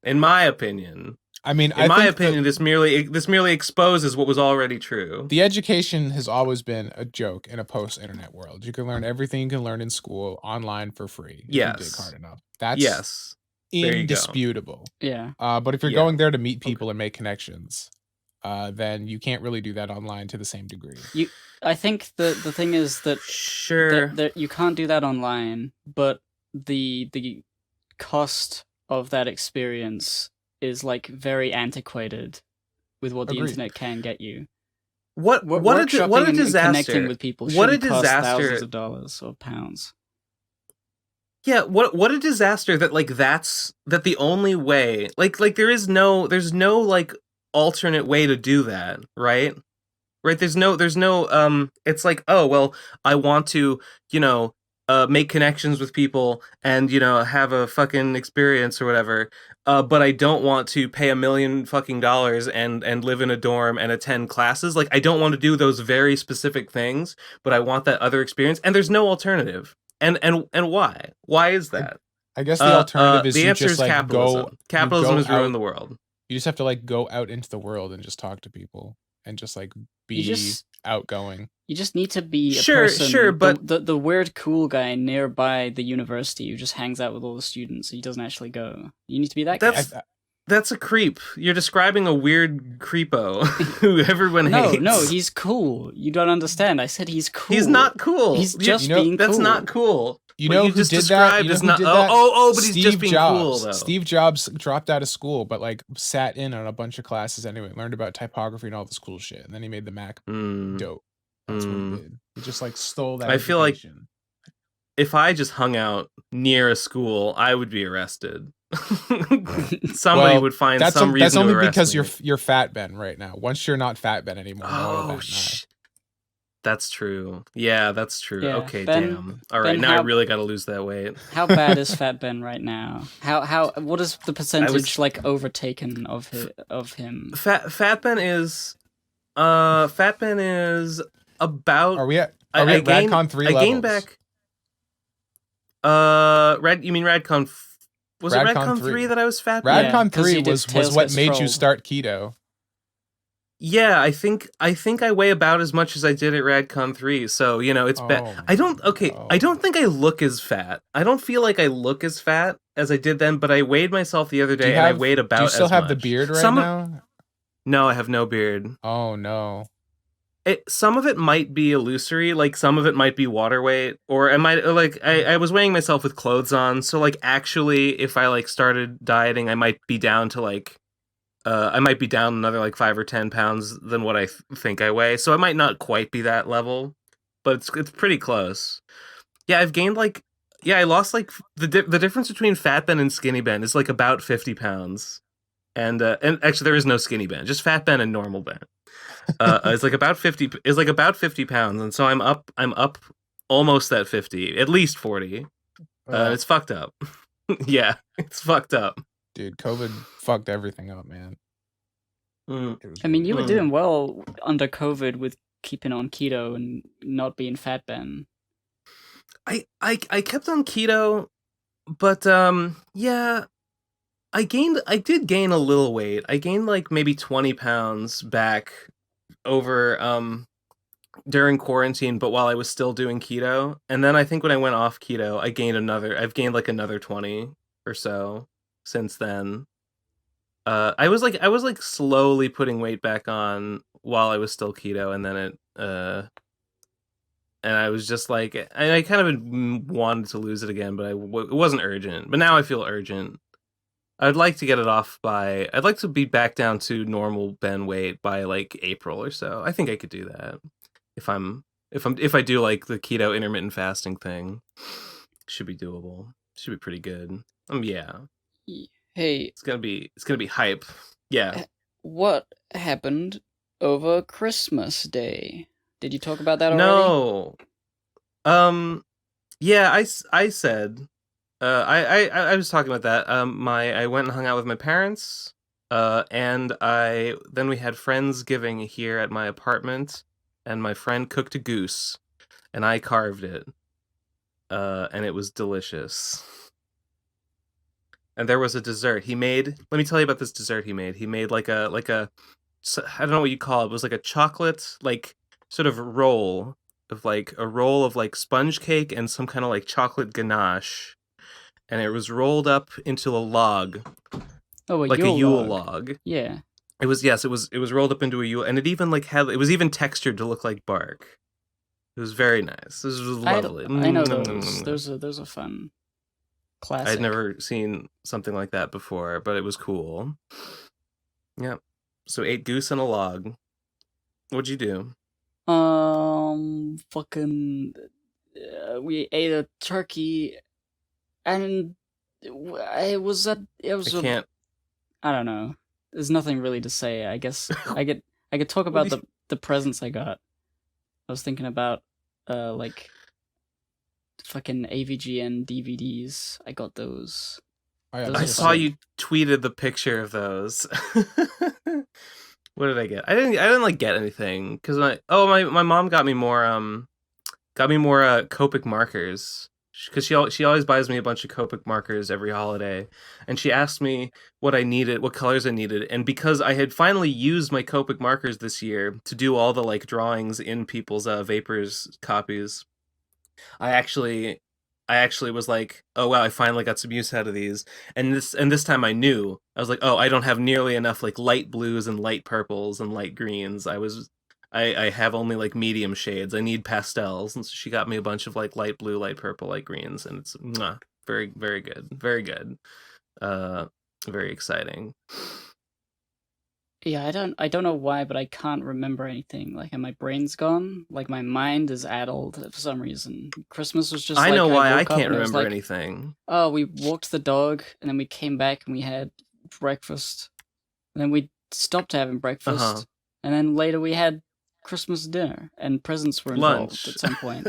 In my opinion. I mean, In my opinion, this merely exposes what was already true. The education has always been a joke in a post-internet world. You can learn everything you can learn in school online for free if you dig hard enough. That's There you go. indisputable. Yeah. But if you're Yeah. going there to meet people and make connections, then you can't really do that online to the same degree. I think the thing is that Sure. that you can't do that online, but the cost of that experience is like very antiquated with what the Agreed. internet can get you. What a Workshopping and disaster. connecting with people What a shouldn't cost disaster. thousands of dollars or pounds. Yeah, what a disaster that like that the only way like there's no like alternate way to do that, right? Right, there's no it's like, oh well, I want to, you know, make connections with people and, you know, have a fucking experience or whatever, but I don't want to pay $1 million fucking dollars and live in a dorm and attend classes. Like, I don't want to do those very specific things, but I want that other experience, and there's no alternative. And why? Why is that? I guess the alternative is the you answer just is like capitalism. Capitalism has ruined the world. You just have to like go out into the world and just talk to people and just like be outgoing. You just need to be a Sure, person, sure, but the weird cool guy nearby the university who just hangs out with all the students. He doesn't actually go. You need to be that guy. That's a creep. You're describing a weird creepo who everyone hates. No, he's cool. You don't understand. I said he's cool. He's not cool. He's just being cool. That's not cool. You know what who did that? You know who did that? But he's just being cool, though. Steve Jobs dropped out of school, but like sat in on a bunch of classes anyway, learned about typography and all this cool shit, and then he made the Mac dope. That's what he did. He just like stole that. I feel like if I just hung out near a school, I would be arrested. Somebody would find some reason. That's only to arrest because me. you're Fat Ben right now. Once you're not Fat Ben anymore, that's true. Yeah, that's true. Yeah, okay, Ben, damn. All right, now I really got to lose that weight. How bad is Fat Ben right now? What is the percentage like overtaken of him? Fat Ben is about. Are we at Radcon 3 levels? I gained back. You mean Radcon? Was it Radcon 3 that I was fat? Radcon 3 was what made you start keto. Yeah, I think I weigh about as much as I did at Radcon 3, so you know it's bad. I don't think I look as fat. I don't feel like I look as fat as I did then, but I weighed myself the other day and I weighed about as much. Do you still have the beard right now? No, I have no beard. Oh no. Some of it might be illusory, like some of it might be water weight, or I was weighing myself with clothes on, so like actually if I like started dieting I might be down to like I might be down another like 5 or 10 pounds than what I think I weigh. So I might not quite be that level, but it's pretty close. Yeah, I've gained like I lost like the difference between fat Ben and skinny Ben is like about 50 pounds. And actually there is no skinny Ben, just fat Ben and normal Ben. It's like about 50 pounds, and so I'm up almost that 50, at least 40. It's fucked up. Yeah, it's fucked up. Dude, COVID fucked everything up, man. I mean, you were doing well under COVID with keeping on keto and not being fat Ben. I kept on keto, but yeah, I did gain a little weight. I gained like maybe 20 pounds back over during quarantine, but while I was still doing keto. And then I think when I went off keto, I've gained like another 20 or so since then. I was like slowly putting weight back on while I was still keto, and then and I was just like, I kind of wanted to lose it again, but it wasn't urgent. But now I feel urgent. I'd like to get it off I'd like to be back down to normal Ben weight by like April or so. I think I could do that if I do like the keto intermittent fasting thing. Should be doable. Should be pretty good. Yeah. Hey, it's gonna be hype. Yeah. What happened over Christmas Day? Did you talk about that already? No. Yeah, I said I was talking about that. I went and hung out with my parents. And then we had Friendsgiving here at my apartment, and my friend cooked a goose, and I carved it. And it was delicious. And there was a dessert he made. Let me tell you about this dessert he made. He made like a I don't know what you call it. It was like a chocolate like sort of roll of like sponge cake and some kind of like chocolate ganache. And it was rolled up into a log. Oh, like a Yule log. Yeah. It was rolled up into a Yule, and it even like it was even textured to look like bark. It was very nice. This was lovely. I know those. Those are fun. Classic. I'd never seen something like that before, but it was cool. Yeah. So 8 goose and a log. What'd you do? Fucking. We ate a turkey, and it was. I don't know. There's nothing really to say. I guess I could talk about the presents I got. I was thinking about like fucking AVGN DVDs. I got those. I saw you tweeted the picture of those. What did I get? I didn't like get anything because my mom got me more Copic markers. Because she always buys me a bunch of Copic markers every holiday, and she asked me what colors I needed, and because I had finally used my Copic markers this year to do all the like drawings in people's Vapors copies, I actually was like, oh wow, I finally got some use out of these, and this time I knew. I was like, oh, I don't have nearly enough like light blues and light purples and light greens. I have only like medium shades. I need pastels, and so she got me a bunch of like light blue, light purple, light greens, and it's very, very good, very good, very exciting. Yeah, I don't know why, but I can't remember anything. Like, my brain's gone. Like, my mind is addled for some reason. Christmas was just. I know why I can't remember anything. Oh, we walked the dog, and then we came back and we had breakfast, and then we stopped having breakfast, and then later we had Christmas dinner, and presents were involved Lunch. at some point.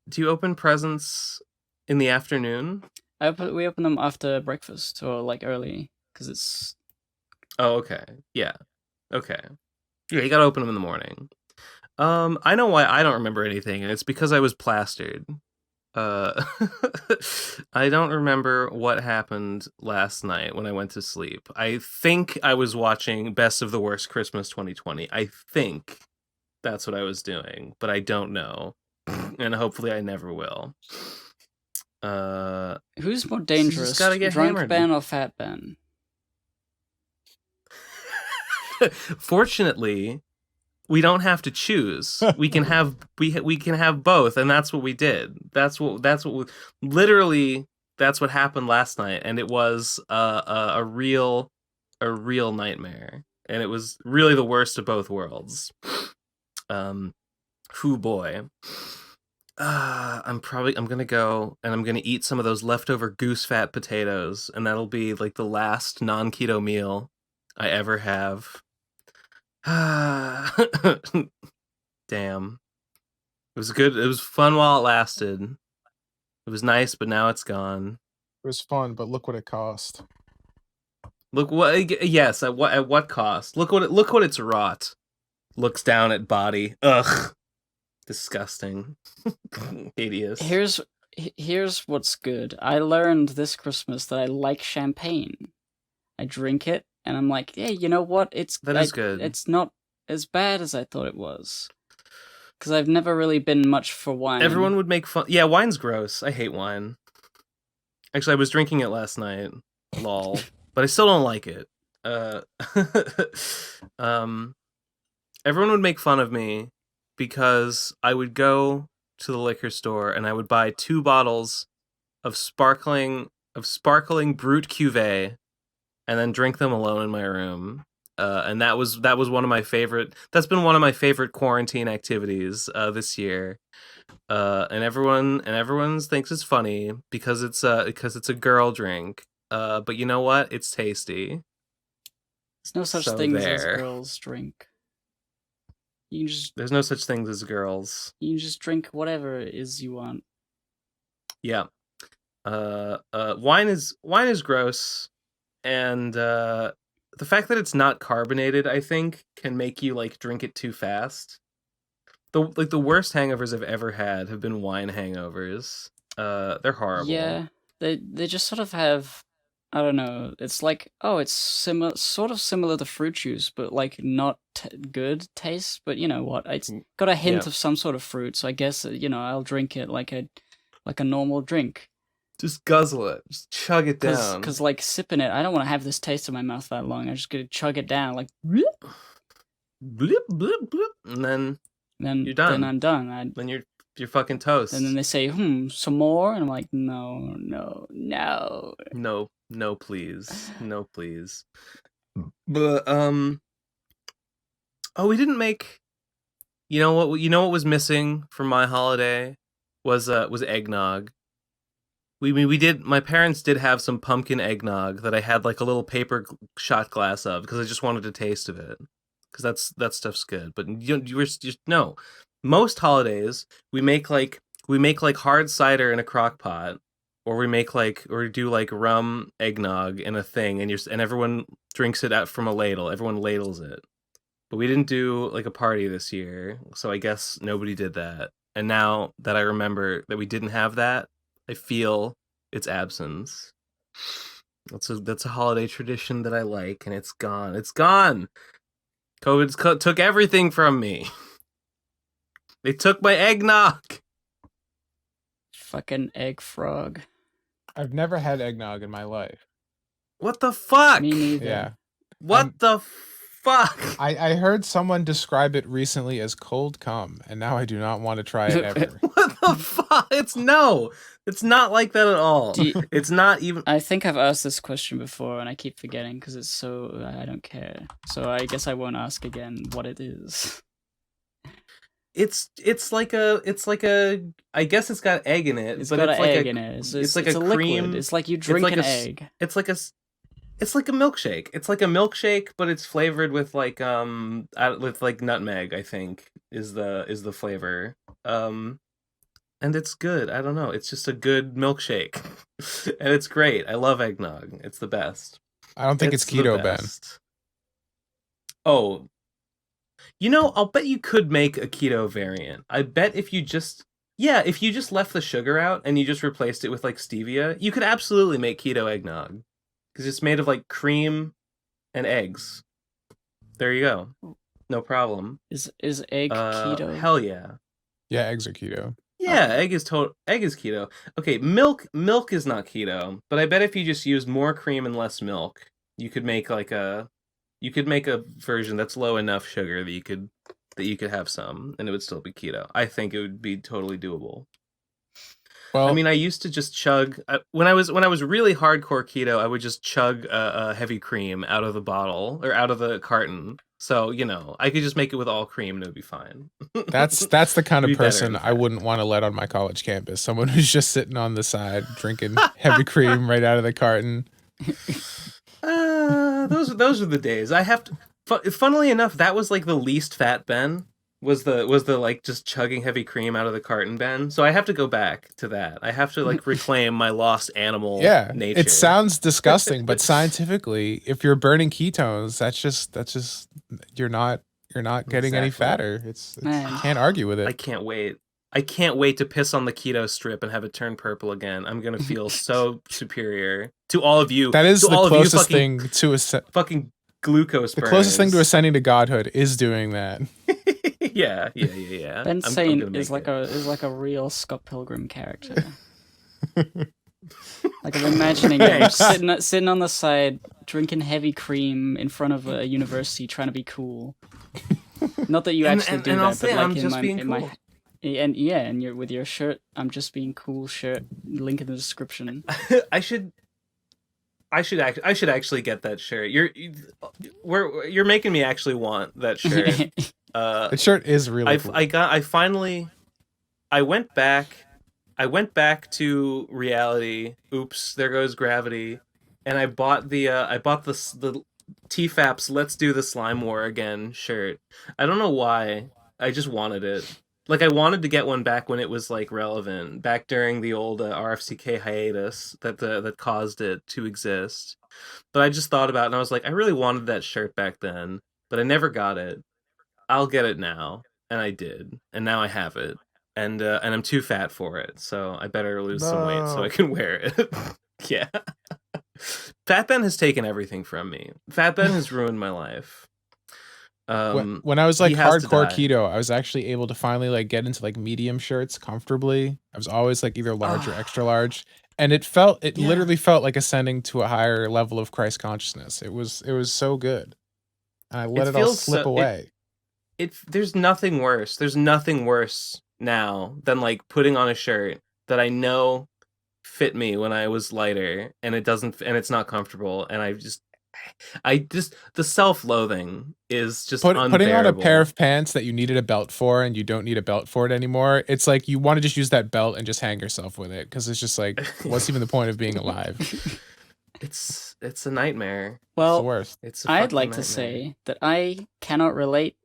Do you open presents in the afternoon? We open them after breakfast, or like early, because it's... Oh, okay. Yeah. Okay. Yeah, you gotta open them in the morning. I know why I don't remember anything, and it's because I was plastered. I don't remember what happened last night when I went to sleep. I think I was watching Best of the Worst Christmas 2020. I think that's what I was doing, but I don't know. And hopefully I never will. Who's more dangerous, drunk hammered. Ben or fat Ben? Fortunately, we don't have to choose. We can have both, and that's what we did. That's what literally that's what happened last night, and it was a real nightmare, and it was really the worst of both worlds. Whew boy. I'm gonna go and I'm gonna eat some of those leftover goose fat potatoes, and that'll be like the last non-keto meal I ever have. Damn. It was good. It was fun while it lasted. It was nice, but now it's gone. It was fun, but look what it cost. Look what. Yes, at what cost? Look what it's wrought. Looks down at body. Ugh. Disgusting. Hideous. Here's what's good. I learned this Christmas that I like champagne. I drink it, and I'm like, yeah, you know what? That is good. It's not as bad as I thought it was. Because I've never really been much for wine. Everyone would make fun. Yeah, wine's gross. I hate wine. Actually, I was drinking it last night. Lol. But I still don't like it. Everyone would make fun of me because I would go to the liquor store and I would buy 2 bottles of sparkling Brut Cuvée and then drink them alone in my room. And that was one of my favorite. That's been one of my favorite quarantine activities this year. And everyone thinks it's funny because it's a girl drink. But you know what? It's tasty. There's no such thing as girls drink. There's no such things as girls. You can just drink whatever it is you want. Yeah. Wine is gross, and the fact that it's not carbonated, I think, can make you like drink it too fast. The worst hangovers I've ever had have been wine hangovers. They're horrible. Yeah, they just sort of have, I don't know. It's like, oh, it's sort of similar to fruit juice, but like not good taste. But you know what? It's got a hint of some sort of fruit, so I guess I'll drink it like a normal drink. Just guzzle it. Just chug it down. Because like sipping it, I don't want to have this taste in my mouth that long. I just gotta chug it down like bloop, blip, blip, blip, and then you're done. Then I'm done. Then you're fucking toast. And then they say, some more, and I'm like, no, please, no, please. But oh, we didn't make. You know what? Was missing from my holiday was eggnog. We did. My parents did have some pumpkin eggnog that I had like a little paper shot glass of because I just wanted a taste of it because that stuff's good. But you were just no. Most holidays we make like hard cider in a crock pot, or we do like rum eggnog in a thing, and everyone drinks it out from a ladle. Everyone ladles it. But we didn't do like a party this year, so I guess nobody did that. And now that I remember that we didn't have that, I feel its absence. That's a holiday tradition that I like, and it's gone. It's gone. COVID took everything from me. They took my eggnog. Fucking egg frog. I've never had eggnog in my life. What the fuck? Me neither. Yeah. What the fuck? I heard someone describe it recently as cold cum, and now I do not want to try it ever. What the fuck? It's not like that at all. It's not even. I think I've asked this question before, and I keep forgetting because it's so I don't care. So I guess I won't ask again what it is. It's like a I guess it's got egg in it. It's but got it's an like egg in it. It's like a cream. Liquid. It's like you drink like an egg. It's like a milkshake. It's like a milkshake, but it's flavored with like nutmeg. I think is the flavor. And it's good. I don't know. It's just a good milkshake, and it's great. I love eggnog. It's the best. I don't think it's keto, Ben. Oh. I'll bet you could make a keto variant. I bet if you just left the sugar out and you just replaced it with like stevia, you could absolutely make keto eggnog. Because it's made of like cream and eggs. There you go. No problem. Is egg keto? Hell yeah. Yeah, eggs are keto. Yeah, egg is keto. Okay, milk is not keto, but I bet if you just used more cream and less milk, you could make a version that's low enough sugar that you could have some, and it would still be keto. I think it would be totally doable. Well, I mean, I used to just chug when I was really hardcore keto. I would just chug a heavy cream out of the bottle or out of the carton. So I could just make it with all cream and it would be fine. that's the kind of Be better, person in I fact. wouldn't want to let on my college campus. Someone who's just sitting on the side drinking heavy cream right out of the carton. Those are the days. I have to. Funnily enough, that was like the least fat Ben. Was the like just chugging heavy cream out of the carton Ben? So I have to go back to that. I have to like reclaim my lost animal nature. It sounds disgusting, but scientifically, if you're burning ketones, that's just you're not getting any fatter. It's Man. you can't argue with it. I can't wait. I can't wait to piss on the keto strip and have it turn purple again. I'm gonna feel so superior to all of you. That is to the all closest of you thing to fucking glucose. The closest thing to burners. ascending to godhood is doing that. yeah. Ben I'm Saint gonna is make like a real Scott Pilgrim character. Like I'm imagining him sitting on the side, drinking heavy cream in front of a university, trying to be cool. Not that you actually do that, but like I'm in just my being in cool. my and you're with your shirt. I'm just being cool shirt. Link in the description. I should actually get that shirt. You're making me actually want that shirt. The shirt is really cool. I went back to reality. Oops, there goes gravity. And I bought the TFAP's Let's Do the Slime War Again shirt. I don't know why. I just wanted it. Like I wanted to get one back when it was like relevant, back during the old RFCK hiatus that caused it to exist. But I just thought about it and I was like, I really wanted that shirt back then, but I never got it. I'll get it now, and I did, and now I have it, and I'm too fat for it, so I better lose some weight so I can wear it. Yeah. Fat Ben has taken everything from me. Fat Ben has ruined my life. When I was like he has to hardcore die. keto, I was actually able to finally like get into like medium shirts comfortably. I was always like either large or extra large, and it literally felt like ascending to a higher level of Christ consciousness. It was so good, and I let it all slip away. There's nothing worse. There's nothing worse now than like putting on a shirt that I know fit me when I was lighter, and it's not comfortable, and the self-loathing is just unbearable. Putting on a pair of pants that you needed a belt for and you don't need a belt for it anymore. It's like you want to just use that belt and just hang yourself with it because it's just like, what's even the point of being alive? It's a nightmare. Well, it's the worst. It's a I'd like fucking to nightmare. say that I cannot relate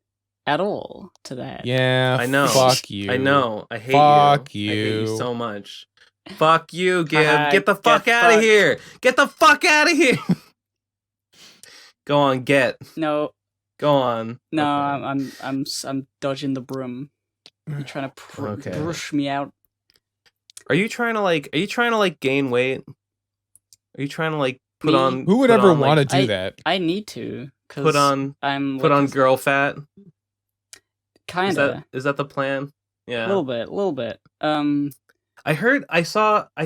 at all to that. Yeah, I know. Fuck you. I know. I hate Fuck you. I hate you you. so much. Fuck you, Gib. Haha, Get the fuck get out of fucked. here. Get the fuck out of here. Go on, No, Go on. no, Okay. I'm dodging the broom. You're trying to Okay. brush me out. Are you trying to gain weight? Are you trying to like put Me? on Who would put ever on, want to like, do that? I need to because put on I'm put like on girl fat? kinda Is that the plan? Yeah. a little bit. I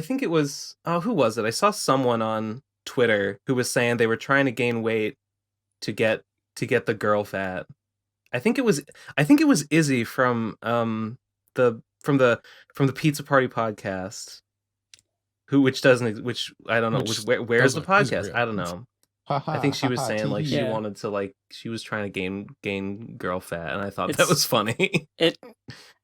think it was, who was it? I saw someone on Twitter who was saying they were trying to gain weight to get the girl fat. I think it was Izzy from the Pizza Party podcast. Which I don't know, where's the podcast? real. I don't know. I think she was saying like she wanted to like she was trying to gain girl fat, and I thought that was funny.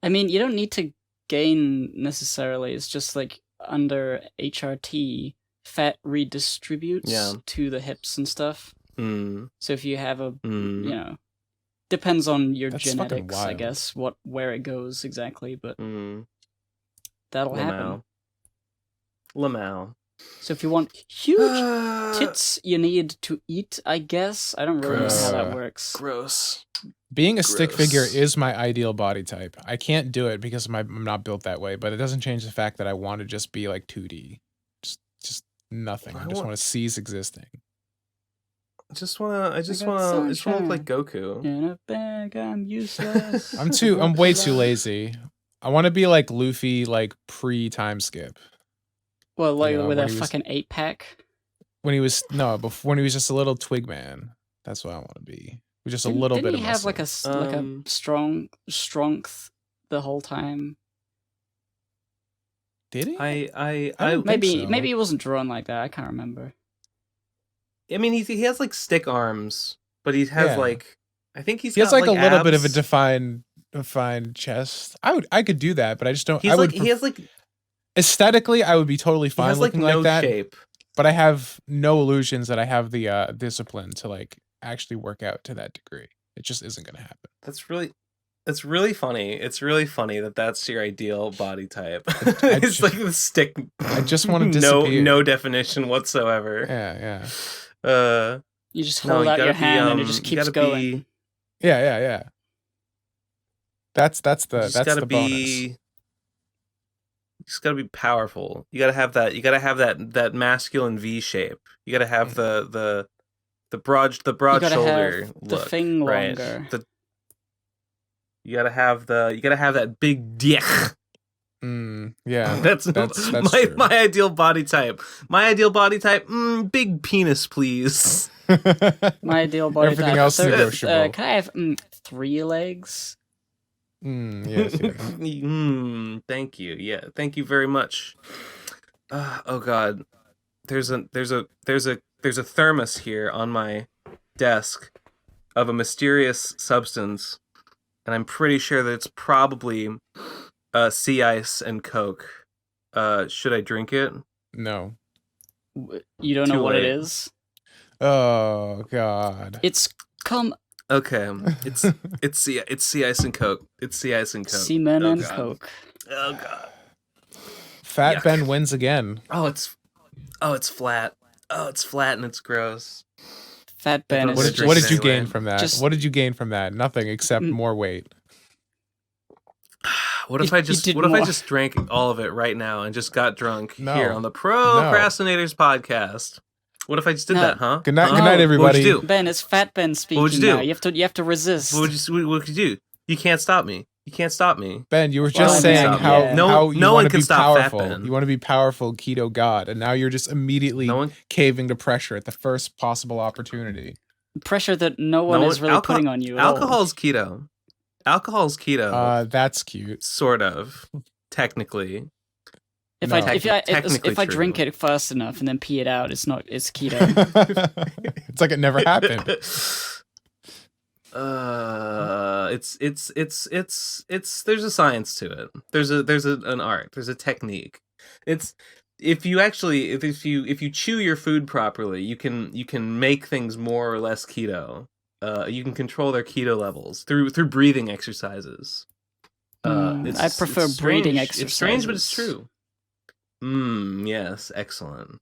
I mean, you don't need to gain necessarily. It's just like under HRT, fat redistributes to the hips and stuff. Mm. So if you have depends on your That's fucking genetics, I wild. guess, where it goes exactly, but Mm. that'll happen. Lamau. So if you want huge tits, you need to eat, I guess. I don't really know how that works. Gross. Being a stick Gross. figure is my ideal body type. I can't do it because I'm not built that way, but it doesn't change the fact that I want to just be like 2D. Just nothing. I just want to cease existing. I just wanna look sunshine like Goku. In a bag, I'm useless. I'm way too lazy. I want to be like Luffy, like pre-time skip. Well, like You know, with when a he was- fucking 8-pack. When he was just a little twig man. That's what I want to be. With just a little bit Didn't of he have muscle. like a strong strength the whole time? Did he? I don't think so. Maybe he wasn't drawn like that. I can't remember. I mean, he has like stick arms, but he has Yeah. like I think He has like a little bit of a abs. defined chest. I could do that, but I just don't. He's I like would he has like aesthetically, I would be totally he fine has like looking no like that. shape. But I have no illusions that I have the discipline to like actually work out to that degree. It just isn't going to happen. It's really funny. It's really funny that that's your ideal body type. I It's just- like the stick. I just want to disappear. no definition whatsoever. Yeah. You just No, hold you out your gotta be, hand and it just you keeps gotta going. be- Yeah. That's You just the gotta bonus. be. You just gotta be powerful. You gotta have that. You gotta have that masculine V shape. You gotta have the broad You gotta shoulder have the look. thing right? longer. You gotta have that big dick. Yeah. That's true. my ideal body type. My ideal body type, big penis, please. My ideal body Everything type. else negotiable. Can I have 3 legs? Yes. Thank you. Yeah, thank you very much. Oh God, there's a thermos here on my desk of a mysterious substance, and I'm pretty sure that it's probably sea ice and Coke. Should I drink it? No. You don't know Too what it late. is? Oh God. It's Okay, it's sea ice and Coke. It's sea ice and Coke. semen Oh, and God. Coke. Oh God. Fat Yuck. Ben wins again. Oh, it's flat. Oh, it's flat and it's gross. Fat Ben What is What is did, just, what did you anyway. gain from that? Just- What did you gain from that? Nothing except more weight. What if You I just did what if I more. just drank all of it right now and just got drunk No. here on the Pro Crastinators podcast? What if I just did No. that, huh? Good night, Huh? good night, What everybody. would you do? Ben, it's Fat Ben speaking would you do? now. You have to resist. What would you do? You can't stop me. You can't stop me. Ben, you were Well, just I mean, saying yeah. how No- how you no one want to can be stop Fat powerful. Ben. You want to be powerful, keto god, and now you're just immediately No one. caving to pressure at the first possible opportunity. Pressure that no one is really putting on you at all. Alcohol's keto. Alcohol's keto. That's cute. Sort of. Technically. If No. I drink true. it fast enough and then pee it out, it's keto. It's like it never happened. It's there's a science to it. There's an art. There's a technique. It's if you chew your food properly, you can make things more or less keto. You can control their keto levels through breathing exercises. I prefer breathing exercises. It's strange, but it's true. Yes, excellent.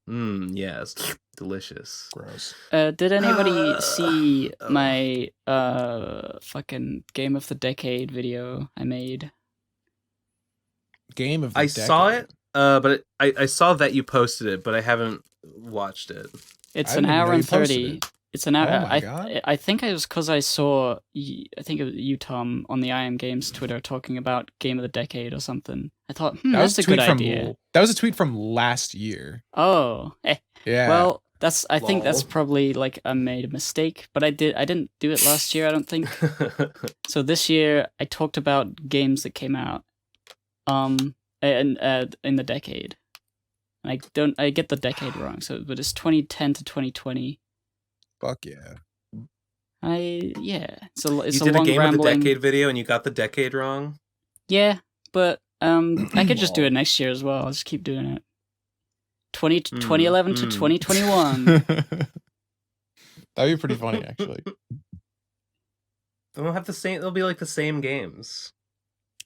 Yes, delicious. Gross. Did anybody see my fucking Game of the Decade video I made? Game of the I decade. saw it, but I saw that you posted it, but I haven't watched it. It's I an didn't even hour know and you posted 30. it. It's an hour. Oh my God. I think it was because I saw. I think it was you, Tom, on the I Am Games Twitter talking about Game of the Decade or something. I thought, that's a good idea. That was a tweet from last year. Oh, Yeah. well, I think that's Lol. probably like I made a mistake, but I didn't do it last year. I don't think. So this year I talked about games that came out, in the decade. And I get the decade wrong. So, but it's 2010 to 2020. Fuck yeah. It's a you long did a Game rambling. of the Decade video and you got the decade wrong. Yeah, but I could just do it next year as well. I'll just keep doing it. 2011 to 2021. That'd be pretty funny, actually. They'll have the same. They'll be like the same games.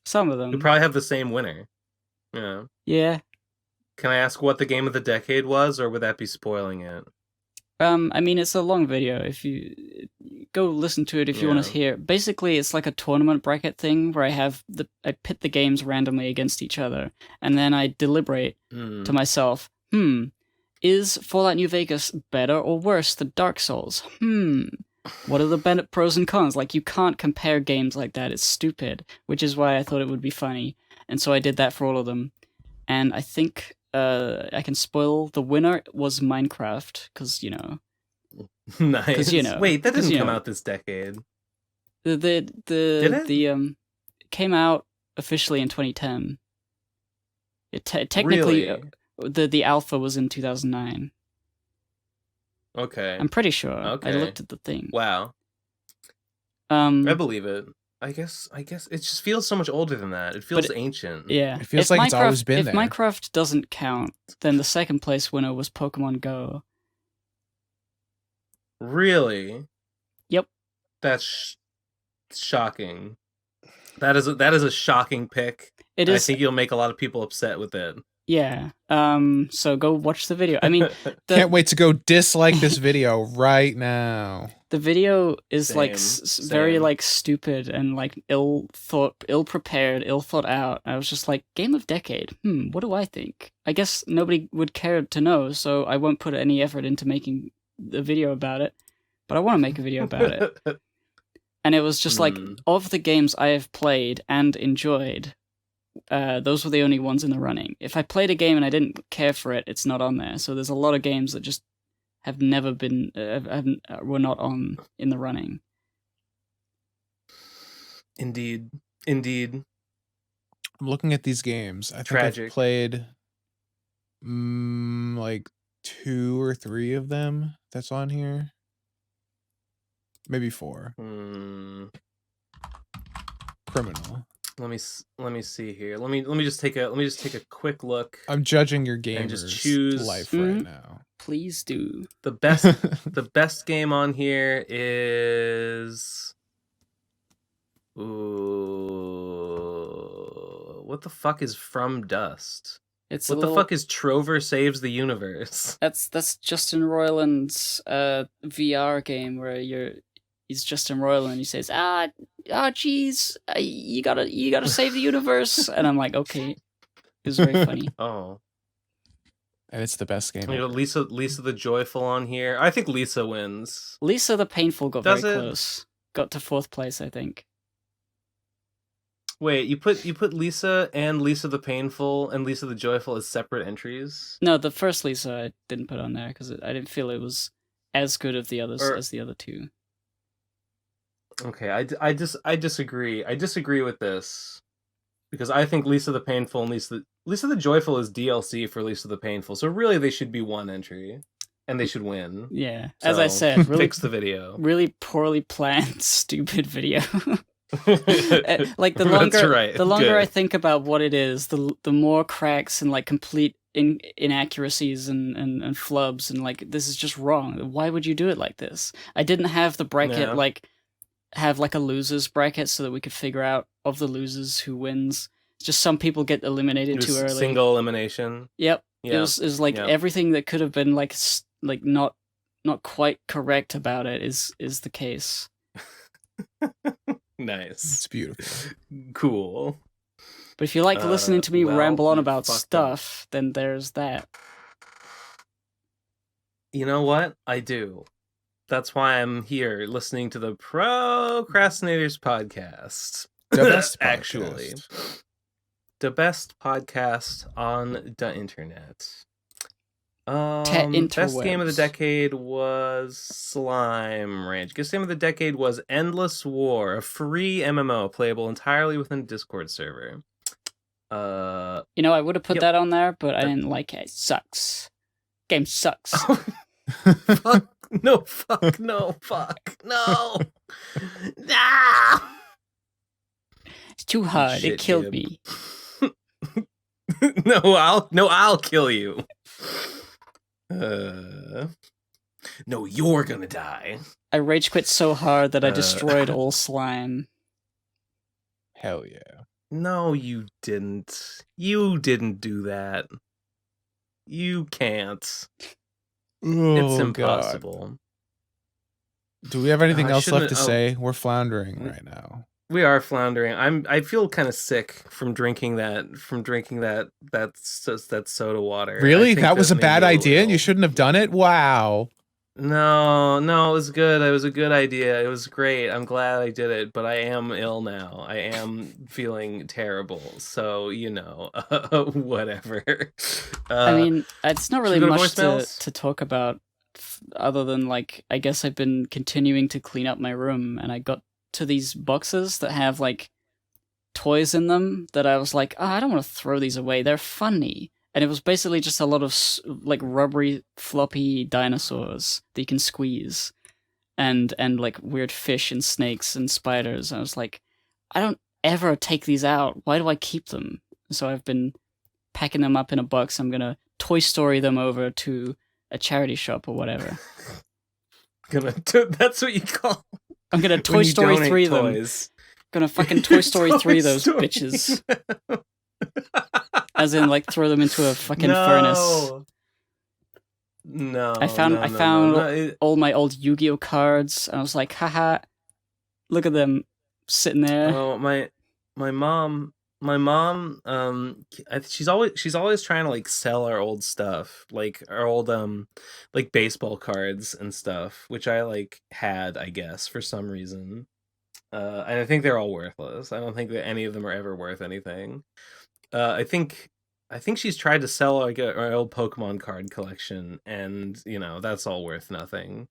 Some of them. You'll probably have the same winner. Yeah. Yeah. Can I ask what the Game of the Decade was, or would that be spoiling it? I mean, it's a long video. If you go listen to it, if you want to hear, basically, it's like a tournament bracket thing where I pit the games randomly against each other, and then I deliberate to myself. Is Fallout New Vegas better or worse than Dark Souls? What are the pros and cons? Like, you can't compare games like that. It's stupid, which is why I thought it would be funny, and so I did that for all of them. And I think I can spoil the winner was Minecraft, because, Nice. 'Cause, Wait, that 'cause, didn't come out this decade. Did it? It came out officially in 2010. Technically, Really? the alpha was in 2009. Okay. I'm pretty sure. Okay. I looked at the thing. Wow. I Um, believe it. I guess it just feels so much older than that. It feels ancient. yeah. It feels like it's always been there. If Minecraft doesn't count, then the second place winner was Pokemon Go. Really? Yep. That's shocking. That is a shocking pick. It is. I think you'll make a lot of people upset with it. Yeah. So go watch the video. I mean, can't wait to go dislike this video right now. The video is Same. very like stupid and like ill prepared, ill thought out. I was just like, game of decade. What do I think? I guess nobody would care to know, so I won't put any effort into making a video about it. But I want to make a video about it. And it was just like, of the games I have played and enjoyed, those were the only ones in the running. If I played a game and I didn't care for it, it's not on there. So there's a lot of games that just have never been, were not on in the running. Indeed. I'm looking at these games. I think Tragic. I've played like 2 or 3 of them that's on here. Maybe 4. Criminal. Let me see here. Let me just take a quick look. I'm judging your gamer's just choose life right now. Please do. The best game on here is what the fuck is From Dust? What the fuck is Trover Saves the Universe? That's Justin Roiland's VR game where he's Justin Roiland and he says, geez, you gotta save the universe, and I'm like, okay. It was very funny. Oh. And it's the best game. Lisa the Joyful on here. I think Lisa wins. Lisa the Painful got very close. Got to 4th place, I think. Wait, you put Lisa and Lisa the Painful and Lisa the Joyful as separate entries? No, the first Lisa I didn't put on there because I didn't feel it was as good of the others as the other two. Okay, I disagree. I disagree with this because I think Lisa the Painful and Lisa the Joyful is DLC for Lisa the Painful. So really, they should be one entry, and they should win. Yeah, so, as I said, really fix the video. Really poorly planned, stupid video. Like the longer I think about what it is, the more cracks and like complete inaccuracies and flubs and like this is just wrong. Why would you do it like this? I didn't have the bracket have like a losers bracket so that we could figure out of the losers who wins. Just some people get eliminated too early. Single elimination. Yep. It was like everything that could have been like not quite correct about it is the case. Nice. It's beautiful. Cool. But if you like listening to me ramble on about stuff, then there's that. You know what? I do. That's why I'm here listening to the Pro Crastinators podcast. The best podcast. Actually. The best podcast on the internet. Best game of the decade was Slime Ranch. Best game of the decade was Endless War, a free MMO playable entirely within a Discord server. I would have put that on there, but I didn't like it. It sucks. Game sucks. Fuck. No, fuck. No, fuck. No. No. It's too hard. It killed me. I'll kill you. No, you're gonna die. I rage quit so hard that I destroyed all slime. Hell yeah. No, you didn't. You didn't do that. You can't. It's impossible. God. Do we have anything else left to say? We're floundering right now. We are floundering. I feel kind of sick from drinking that soda water. Really? That was a bad idea and you shouldn't have done it? Wow. No, it was good. It was a good idea. It was great. I'm glad I did it, but I am ill now. I am feeling terrible. So, whatever. I mean, it's not really much to talk about other than, like, I guess I've been continuing to clean up my room and I got to these boxes that have, like, toys in them that I was like, I don't want to throw these away. They're funny. And it was basically just a lot of like rubbery, floppy dinosaurs that you can squeeze, and like weird fish and snakes and spiders. I was like, I don't ever take these out. Why do I keep them? So I've been packing them up in a box. I'm gonna Toy Story them over to a charity shop or whatever. That's what you call. I'm gonna Toy Story 3 them. Gonna fucking Toy Story 3 those bitches. As in, like, throw them into a fucking furnace. No. I found all my old Yu-Gi-Oh cards. And I was like, haha, look at them sitting there. Oh, my mom, she's always trying to like sell our old stuff, like our old like baseball cards and stuff, which I like had, I guess, for some reason. And I think they're all worthless. I don't think that any of them are ever worth anything. I think she's tried to sell like our old Pokemon card collection, and that's all worth nothing.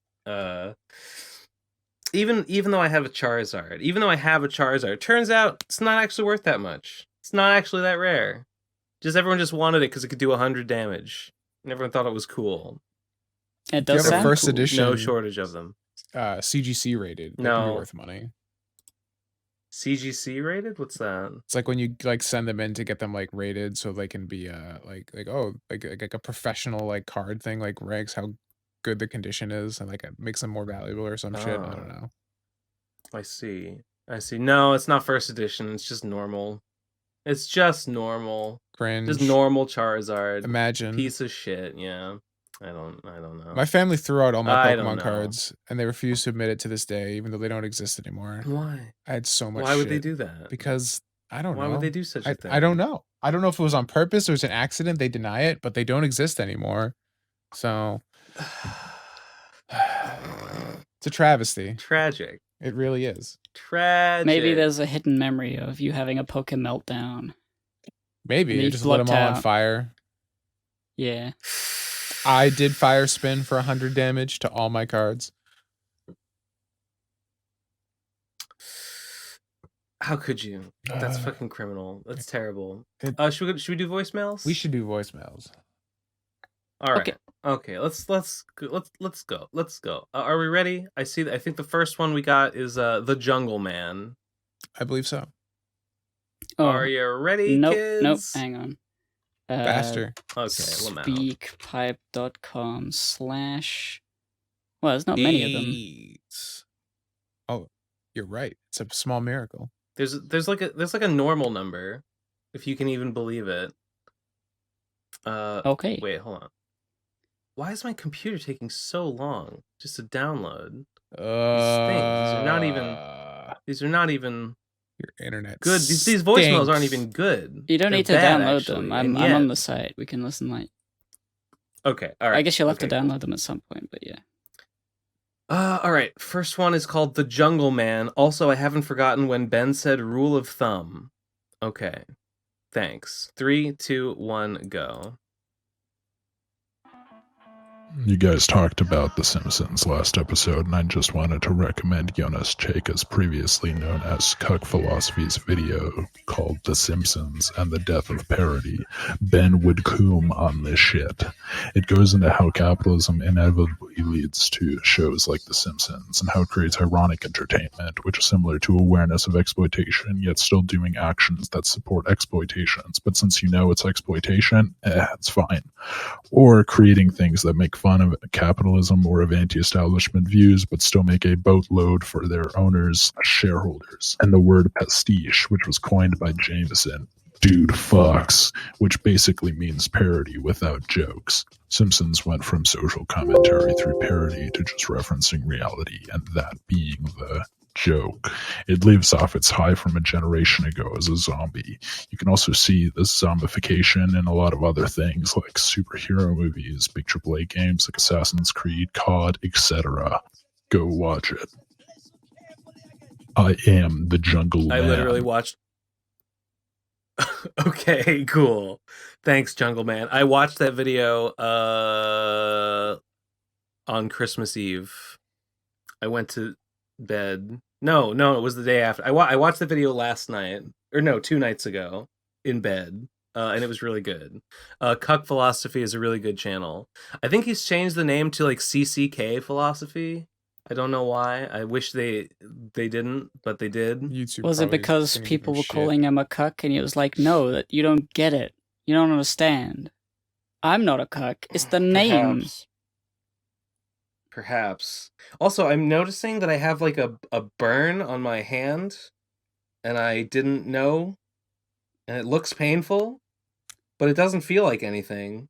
Even though I have a Charizard, turns out it's not actually worth that much. It's not actually that rare. Everyone just wanted it because it could do 100 damage, and everyone thought it was cool. It does sound sound first cool. edition. No shortage of them. CGC rated. That No. can be worth money. CGC rated? What's that? It's like when you like send them in to get them like rated, so they can be like a professional like card thing, like ranks how good the condition is, and like it makes them more valuable or some shit. I don't know. I see. No, it's not first edition. It's just normal. Cringe. Just normal Charizard. Imagine. Piece of shit. Yeah. I don't know. My family threw out all my I don't Pokemon know. cards, and they refuse to admit it to this day, even though they don't exist anymore. Why? I had so much. Why would they shit do that? Because I don't know. Why would they do such a thing? I don't know. I don't know if it was on purpose or it was an accident. They deny it, but they don't exist anymore. So it's a travesty. Tragic. It really is. Tragic. Maybe there's a hidden memory of you having a Pokemon meltdown. Maybe And I you just lit them all on flipped out. fire. Yeah. I did fire spin for 100 damage to all my cards. How could you? That's fucking criminal. That's terrible. it- Should we do voicemails? We should do voicemails. All right. Okay. Let's go. Are we ready? I think the first one we got is the Jungle Man. I believe so. Oh, Are you ready, nope, kids? nope. Hang on. Faster. Okay, Lamau. Speakpipe.com/ Well, there's not many of them. Eight. Oh, you're right. It's a small miracle. There's like a normal number, if you can even believe it. Okay. Wait, hold on. Why is my computer taking so long just to download? These are not even Your internet. good. These voicemails aren't stinks. even good. You don't They're need to bad, download actually, them. and I'm on yet- the site. We can listen like. Okay, all right. I guess you'll have to Okay, download them at some point, but yeah. all right. First one is called The Jungle Man. Also, I haven't forgotten when Ben said rule of thumb. Okay. Thanks. 3, 2, 1, go. You guys talked about The Simpsons last episode, and I just wanted to recommend Jonas Cheka's previously known as Cuck Philosophy's video called The Simpsons and the Death of Parody. Ben would coom on this shit. It goes into how capitalism inevitably leads to shows like The Simpsons, and how it creates ironic entertainment, which is similar to awareness of exploitation, yet still doing actions that support exploitations. But since you know it's exploitation, it's fine. Or creating things that make fun of capitalism or of anti-establishment views, but still make a boatload for their owners, shareholders. And the word pastiche, which was coined by Jameson, dude fucks, which basically means parody without jokes. Simpsons went from social commentary through parody to just referencing reality, and that being the joke. It lives off its high from a generation ago as a zombie. You can also see this zombification in a lot of other things like superhero movies, big AAA games like Assassin's Creed, COD, etc. Go watch it. I am the Jungle Man. I literally watched. Okay, cool. Thanks, Jungle Man. I watched that video on Christmas Eve. I went to bed No, it was the day after. I watched the video last night, or no, 2 nights ago in bed, and it was really good. Cuck Philosophy is a really good channel. I think he's changed the name to like CCK Philosophy. I don't know why. I wish they didn't, but they did. YouTube Was it probably because didn't give people him were shit. calling him a cuck and he was like, no, that you don't get it. You don't understand. I'm not a cuck. It's the name. Perhaps. Also, I'm noticing that I have like a burn on my hand, and I didn't know, and it looks painful, but it doesn't feel like anything.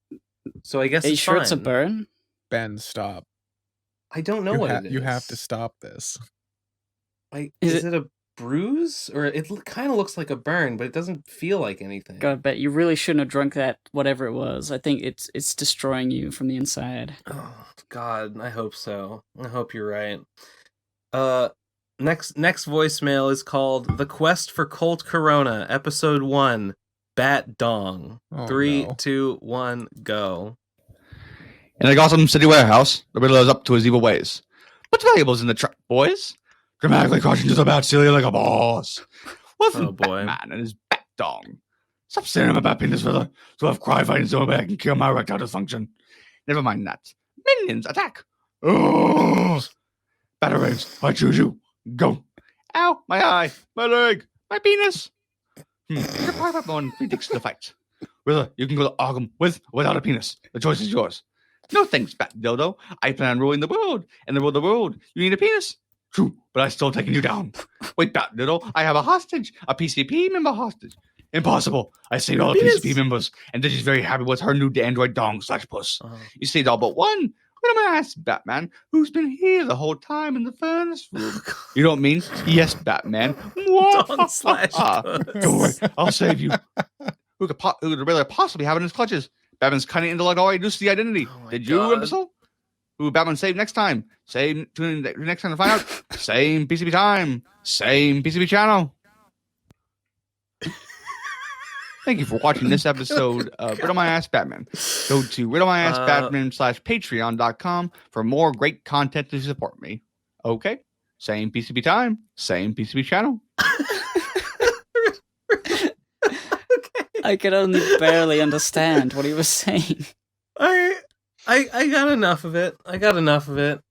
So I guess Are you it's sure it's a fine. burn? Ben, stop. I don't know what it is. You have to stop this. Is it a bruise, or it kind of looks like a burn, but it doesn't feel like anything. God, bet you really shouldn't have drunk that, whatever it was. I think it's destroying you from the inside. Oh God, I hope so. I hope you're right. Next voicemail is called "The Quest for Colt Corona," Episode 1, Bat Dong. Oh, 3, no. 2, 1, go. In a Gotham City warehouse, the Riddler is up to his evil ways. Put the valuables in the truck, boys. Dramatically crouching to the bat ceiling like a boss. What's Oh, boy. Batman and his bat dong? Stop staring at my bat penis, Riddler. So I've cry fighting so bad I can cure my erectile dysfunction. Never mind that. Minions, attack! Oh! Batarangs, I choose you. Go. Ow, my eye, my leg, my penis. Your private one predicts the fight. Riddler, you can go to Arkham with or without a penis. The choice is yours. No thanks, Bat Dildo. I plan on ruling the world. And to rule the world, you need a penis. True, but I'm still taking you down. Wait, Bat Dildo, I have a hostage. A PCP member hostage. Impossible. I saved all the PCP members, and Digi's very happy with her new android dong / puss. You saved all but one. What am I asking, Batman? Who's been here the whole time in the furnace room? You don't mean? Yes, Batman. Dong / puss. Don't worry, I'll save you. Who could the Riddler possibly have in his clutches? Batman's cunning intellect already reduced the identity. Did you, imbecile? Who will Batman save next time? Tune in next time to find out. Same PCB time. Same PCB channel. Thank you for watching this episode of Riddle My Ass Batman. Go to riddlemyassbatman.patreon.com for more great content to support me. Okay? Same PCB time. Same PCB channel. I could only barely understand what he was saying. I got enough of it. The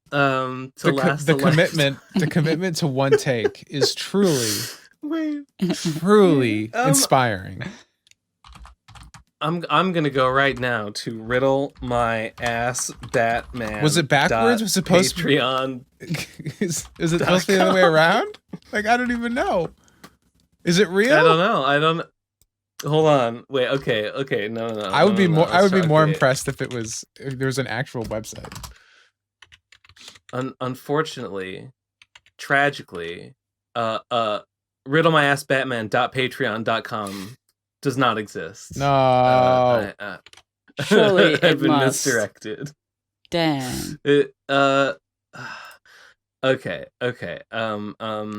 commitment to one take is truly inspiring. I'm gonna go right now to Riddle My Ass Batman. Was it backwards? Was it supposed Patreon? Is it supposed to be the other way around? Like, I don't even know. Is it real? I don't know. Hold on. Wait. Okay. No. I would be more impressed if there was an actual website. Unfortunately, tragically, riddlemyassbatman.patreon.com does not exist. No. Surely it I've been must. misdirected. Damn. Okay. I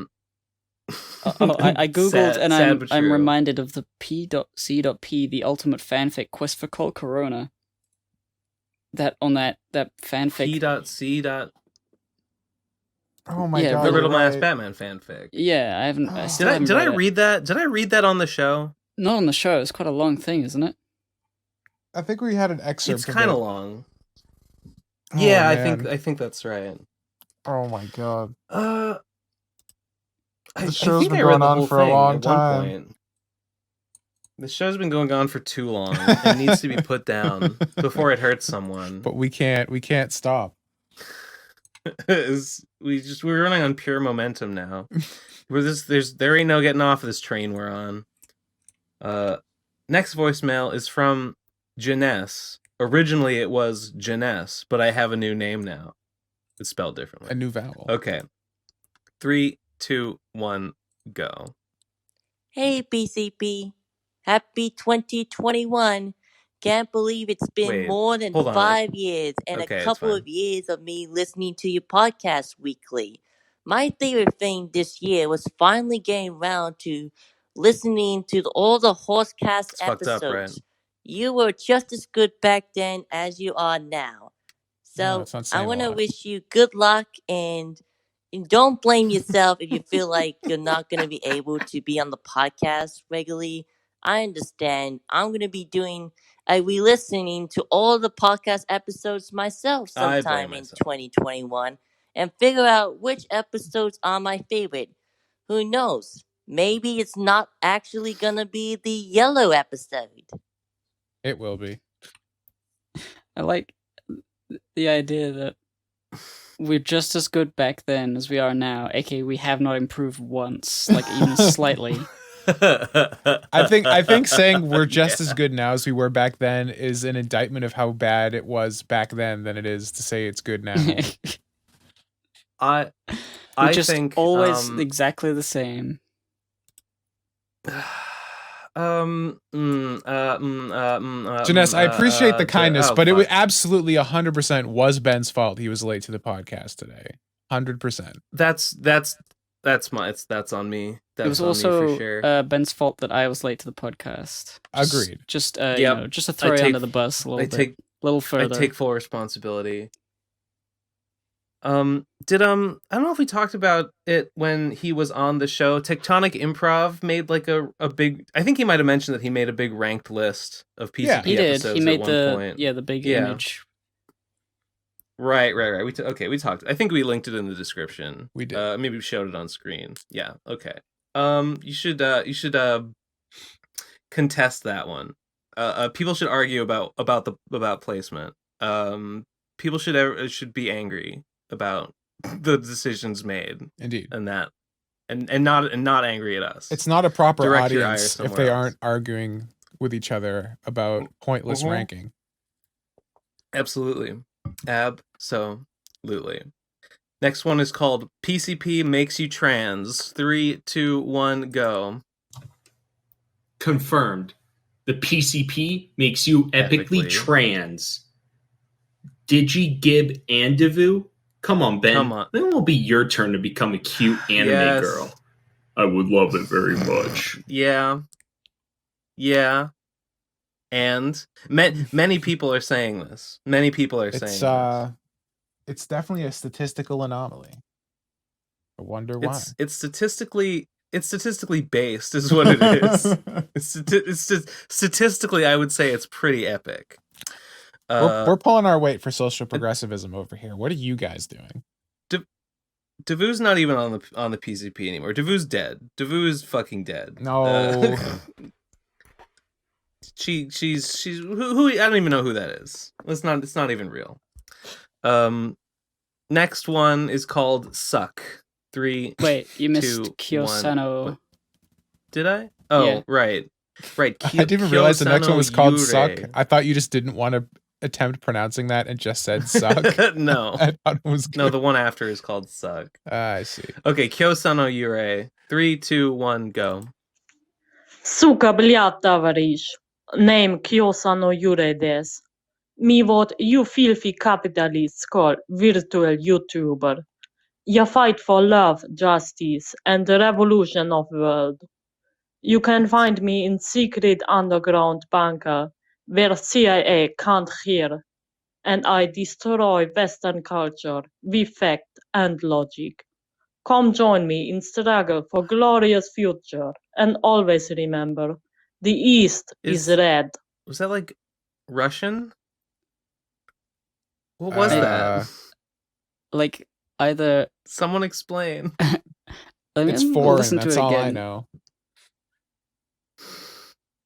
googled Sad- and sad but I'm true. reminded of the P.C.P, the ultimate fanfic quest for Colt Corona. That fanfic. P.C. Oh my Yeah, god. The you're Riddle My Ass right. Batman fanfic. Yeah, I haven't. I still Did haven't I read it. read that? Did I read that on the show? Not on the show. It's quite a long thing, isn't it? I think we had an excerpt. It's kind of it. long. Oh, Yeah, man. I think that's right. Oh my god. The show's been going on for a long time. The show's been going on for too long. It needs to be put down before it hurts someone. But we can't stop. We're running on pure momentum now. There ain't no getting off of this train we're on. Next voicemail is from Janess. Originally it was Janess, but I have a new name now. It's spelled differently. A new vowel. Okay. 3, 2, 1, go. Hey, BCP. Happy 2021. Can't believe it's been Wait, more than hold on. 5 years and Okay, a it's couple fine. of years of me listening to your podcast weekly. My favorite thing this year was finally getting around to listening to all the Horsecast It's fucked up, episodes. right? You were just as good back then as you are now. No, So that's not I saying a want to lot. wish you good luck and don't blame yourself if you feel like you're not going to be able to be on the podcast regularly. I understand. I'm going to be doing a re-listening to all the podcast episodes myself I blame sometime in myself. 2021 and figure out which episodes are my favorite. Who knows? Maybe it's not actually going to be the yellow episode. It will be. I like the idea that we're just as good back then as we are now, aka we have not improved once, like even slightly. I think saying we're just as good now as we were back then is an indictment of how bad it was back then than it is to say it's good now. I We're just think always exactly the same. Janess, I appreciate the kindness, but it was absolutely 100% was Ben's fault. He was late to the podcast today. 100%. That's on me. That's It was on also me for sure. Ben's fault that I was late to the podcast. Agreed. Just you know, just to throw you under the bus a little further. I take full responsibility. I don't know if we talked about it when he was on the show. Tectonic Improv made like a big. I think he might have mentioned that he made a big ranked list of PCP he did. episodes He made at one point. the big image. Right. We talked. I think we linked it in the description. We did. Maybe we showed it on screen. Yeah. Okay. You should contest that one. People should argue about placement. People should be angry about the decisions made. Indeed. And not angry at us. It's not a proper Direct your audience ire if they somewhere aren't arguing with each other about pointless ranking. Absolutely. Absolutely. Next one is called PCP Makes You Trans. 3, 2, 1, go. Confirmed. The PCP makes you epically trans. Digi, Gib, and Devu? Come on, Ben. Come on. Then it will be your turn to become a cute anime girl. I would love it very much. Yeah. And many people are saying this. Many people are saying this. It's definitely a statistical anomaly. I wonder why. It's statistically based, is what it is. Statistically, I would say it's pretty epic. We're pulling our weight for social progressivism over here. What are you guys doing? Devu's not even on the PCP anymore. Devu's dead. Devu is fucking dead. No. She's who I don't even know who that is. It's not even real. Next one is called Suck. 3. Wait, you missed 2, Kiyosano. 1. Did I? Oh, yeah. Right. I didn't even realize the next one was called Suck. I thought you just didn't want to attempt pronouncing that and just said Suck. No. I thought it was good. No, the one after is called Suck. I see. Okay, Kiyosano Yurei. 3, 2, 1, go. Suka blia tavarish. Name Kiyosano Yurei des. Me what you filthy capitalists call virtual YouTuber. You fight for love, justice, and the revolution of the world. You can find me in secret underground bunker where CIA can't hear, and I destroy Western culture with fact and logic. Come join me in struggle for glorious future, and always remember, the East is red. Was that like Russian? What was that? Like either someone explain. It's foreign. That's all I know.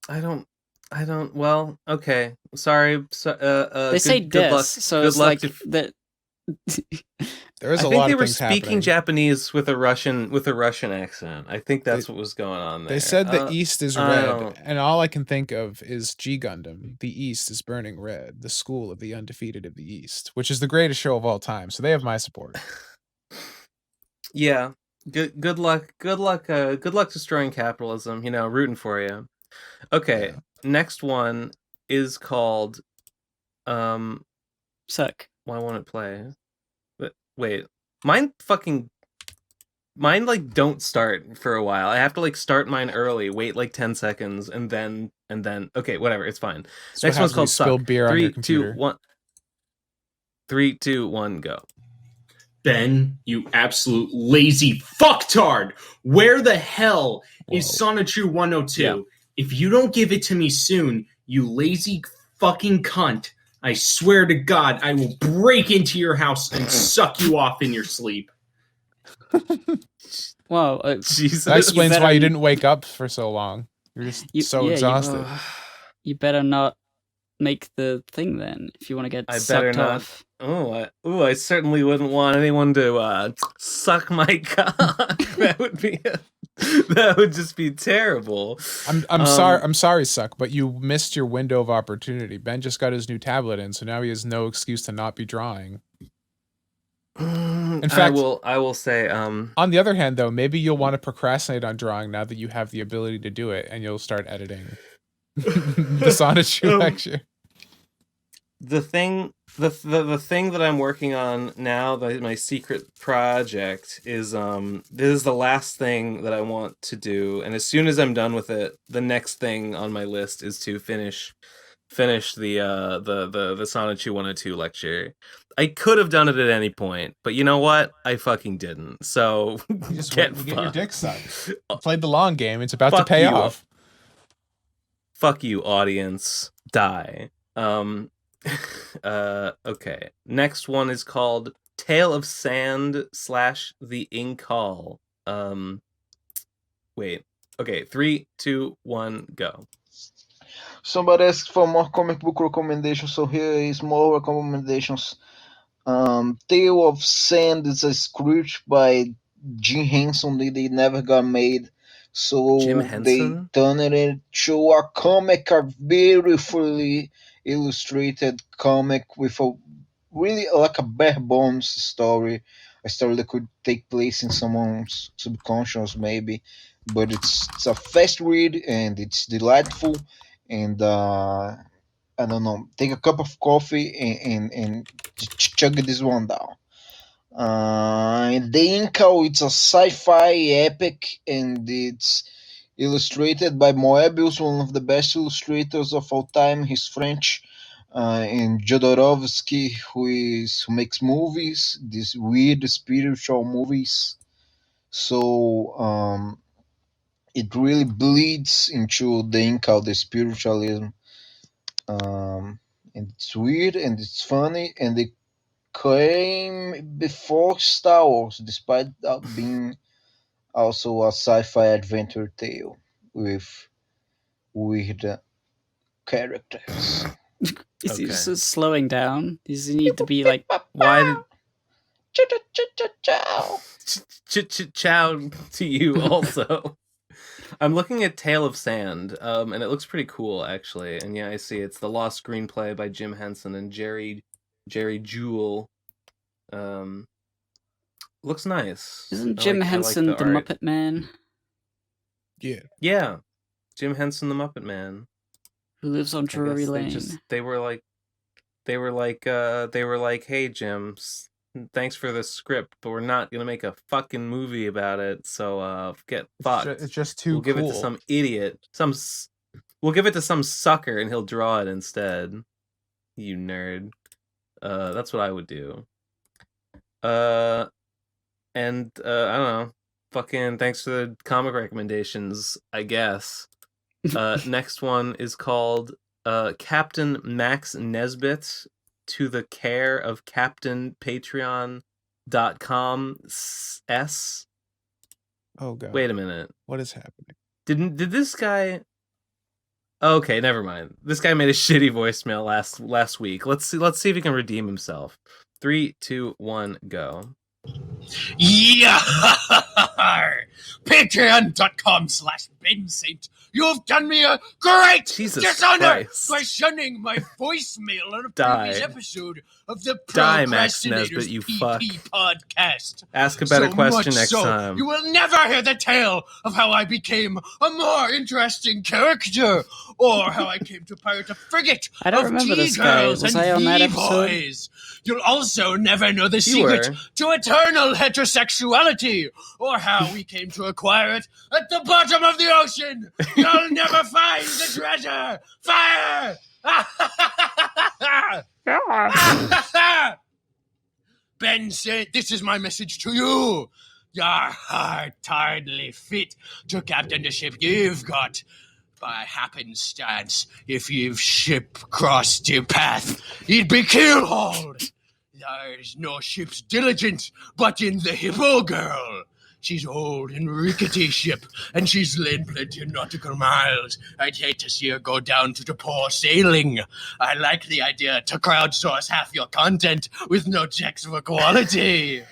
I don't. Well, okay. Sorry. They say good luck. So good it's luck like that. There's a lot of things happening. I think they were speaking Japanese with a Russian accent. I think that's what was going on there. They said the East is red, and all I can think of is G Gundam. The East is burning red. The school of the undefeated of the East, which is the greatest show of all time. So they have my support. Yeah. Good luck. Good luck destroying capitalism. Rooting for you. Okay. Yeah. Next one is called Suck. Why won't it play? Wait, mine like don't start for a while. I have to like start mine early, wait like 10 seconds, and then okay, whatever, it's fine. So next one's called Suck. Beer 3, on your 2, 1. 3, 2, 1, go. Ben, you absolute lazy fucktard! Where the hell is Sonatru 102? Yeah. If you don't give it to me soon, you lazy fucking cunt, I swear to God, I will break into your house and suck you off in your sleep. Well, Jesus. That explains why you better- didn't wake up for so long. You're just so exhausted. You better not make the thing then if you want to get I sucked better not. off. I certainly wouldn't want anyone to suck my cock. That would just be terrible. I'm sorry, Suck, but you missed your window of opportunity. Ben just got his new tablet in, so now he has no excuse to not be drawing. In fact, I will say. On the other hand, though, maybe you'll want to procrastinate on drawing now that you have the ability to do it, and you'll start editing the Sonatru lecture. The thing that I'm working on now, my secret project, is this is the last thing that I want to do, and as soon as I'm done with it, the next thing on my list is to finish the Sonatru 102 lecture. I could have done it at any point, but you know what? I fucking didn't. So You just get your dick sucked. You played the long game. It's about to Fuck pay you. off. Fuck you, audience. Die. Okay. Next one is called Tale of Sand / The Inkall. Wait. Okay, 3, 2, 1, go. Somebody asked for more comic book recommendations, so here is more recommendations. Tale of Sand is a script by Jim Henson that they never got made, so Jim they Henson? turned it into a comic, a beautifully illustrated comic with a really like a bare bones story, a story that could take place in someone's subconscious maybe, but it's a fast read and it's delightful, and I don't know, take a cup of coffee and chug this one down. The Inkall, it's a sci-fi epic, and it's illustrated by Moebius, one of the best illustrators of all time. He's French, and Jodorowsky, who makes movies, these weird spiritual movies. So it really bleeds into the Inkall, the spiritualism. And it's weird and it's funny, and it came before Star Wars, despite that being also a sci-fi adventure tale with weird characters. Is he Okay. just slowing down? Does he need to be like... Why did Ciao. Ciao to you also. I'm looking at Tale of Sand, and it looks pretty cool actually. And yeah, I see it's the lost screenplay by Jim Henson and Jerry Jewell. Looks nice. Isn't I Jim like Henson the art. Muppet Man Yeah, Jim Henson, the Muppet Man. who lives on I guess Drury Lane? they were like, hey Jim, thanks for the script, but we're not gonna make a fucking movie about it. So get fucked. It's just too We'll give it to cool. some idiot. We'll give it to some sucker, and he'll draw it instead. You nerd. That's what I would do. And I don't know. Fucking thanks for the comic recommendations, I guess. Next one is called Captain Max Nesbitt, to the care of Captain Patreon.com s. Oh god. Wait a minute. What is happening? Did this guy? Okay, never mind. This guy made a shitty voicemail last week. Let's see if he can redeem himself. 3, 2, 1, go. Yeah! Patreon.com/Ben Saint. You've done me a great Jesus dishonor Christ. by shunning my voicemail on a Die. previous episode of the Pro Die, Max Crastinators Nesbitt, you PP fuck. podcast. Ask a better So question much next so, time. You will never hear the tale of how I became a more interesting character, or how I came to pirate a frigate I don't of remember this guy. T-girls Was and I on that episode? V-boys. You'll also never know the You secret were. to eternal heterosexuality, or how we came to acquire it at the bottom of the ocean. You'll never find the treasure. Fire! Benson, this is my message to you. You're hardly fit to captain the ship you've got. By happenstance, if you've ship crossed your path, you'd be keelhauled. There's no ship's diligent, but in the Hippo Girl. She's old and rickety ship, and she's laid plenty of nautical miles. I'd hate to see her go down to the poor sailing. I like the idea to crowdsource half your content with no checks for quality.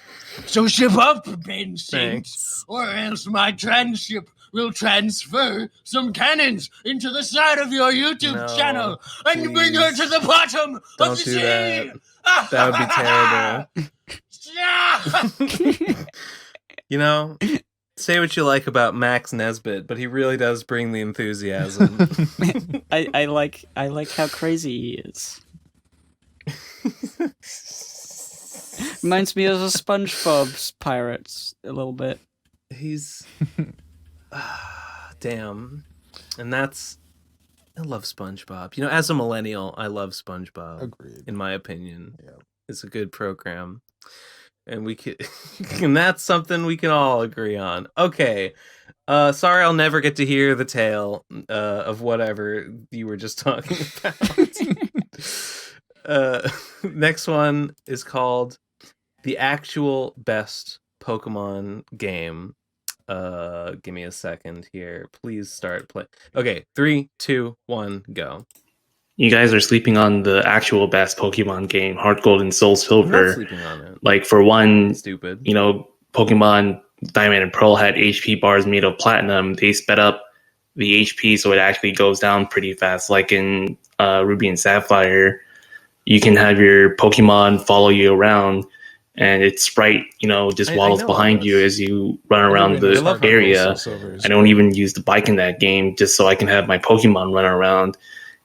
So ship up, Ben Saints, or else my transship will transfer some cannons into the side of your YouTube channel and bring her to the bottom of the sea. That would be terrible. You know, say what you like about Max Nesbitt, but he really does bring the enthusiasm. I like how crazy he is. Reminds me of the SpongeBob's Pirates a little bit. He's damn. And that's, I love SpongeBob. You know, as a millennial, I love SpongeBob. Agreed. In my opinion. Yeah. It's a good program. And we could and that's something we can all agree on. Okay. Sorry I'll never get to hear the tale of whatever you were just talking about. Next one is called The Actual Best Pokemon Game. Give me a second here. Please start play. Okay, 3, 2, 1, go. You guys are sleeping on the actual best Pokemon game, Heart Gold and Soul Silver. I'm not sleeping on it. Like, for one, stupid. You know, Pokemon Diamond and Pearl had HP bars made of platinum. They sped up the HP so it actually goes down pretty fast. Like in Ruby and Sapphire, you can have your Pokemon follow you around, and its sprite, you know, just waddles behind you as you run around the area. I don't even use the bike in that game just so I can have my Pokemon run around.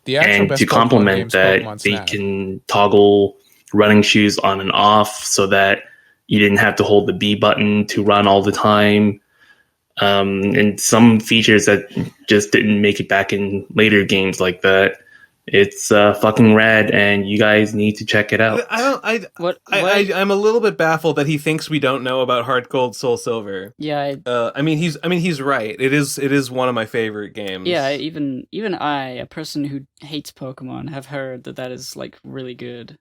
And to complement that, they can toggle running shoes on and off so that you didn't have to hold the B button to run all the time. And some features that just didn't make it back in later games like that. It's fucking rad, and you guys need to check it out. I'm a little bit baffled that he thinks we don't know about Heart Gold, Soul Silver. Yeah, I mean he's right. It is one of my favorite games. Yeah, even I, a person who hates Pokemon, have heard that is like really good.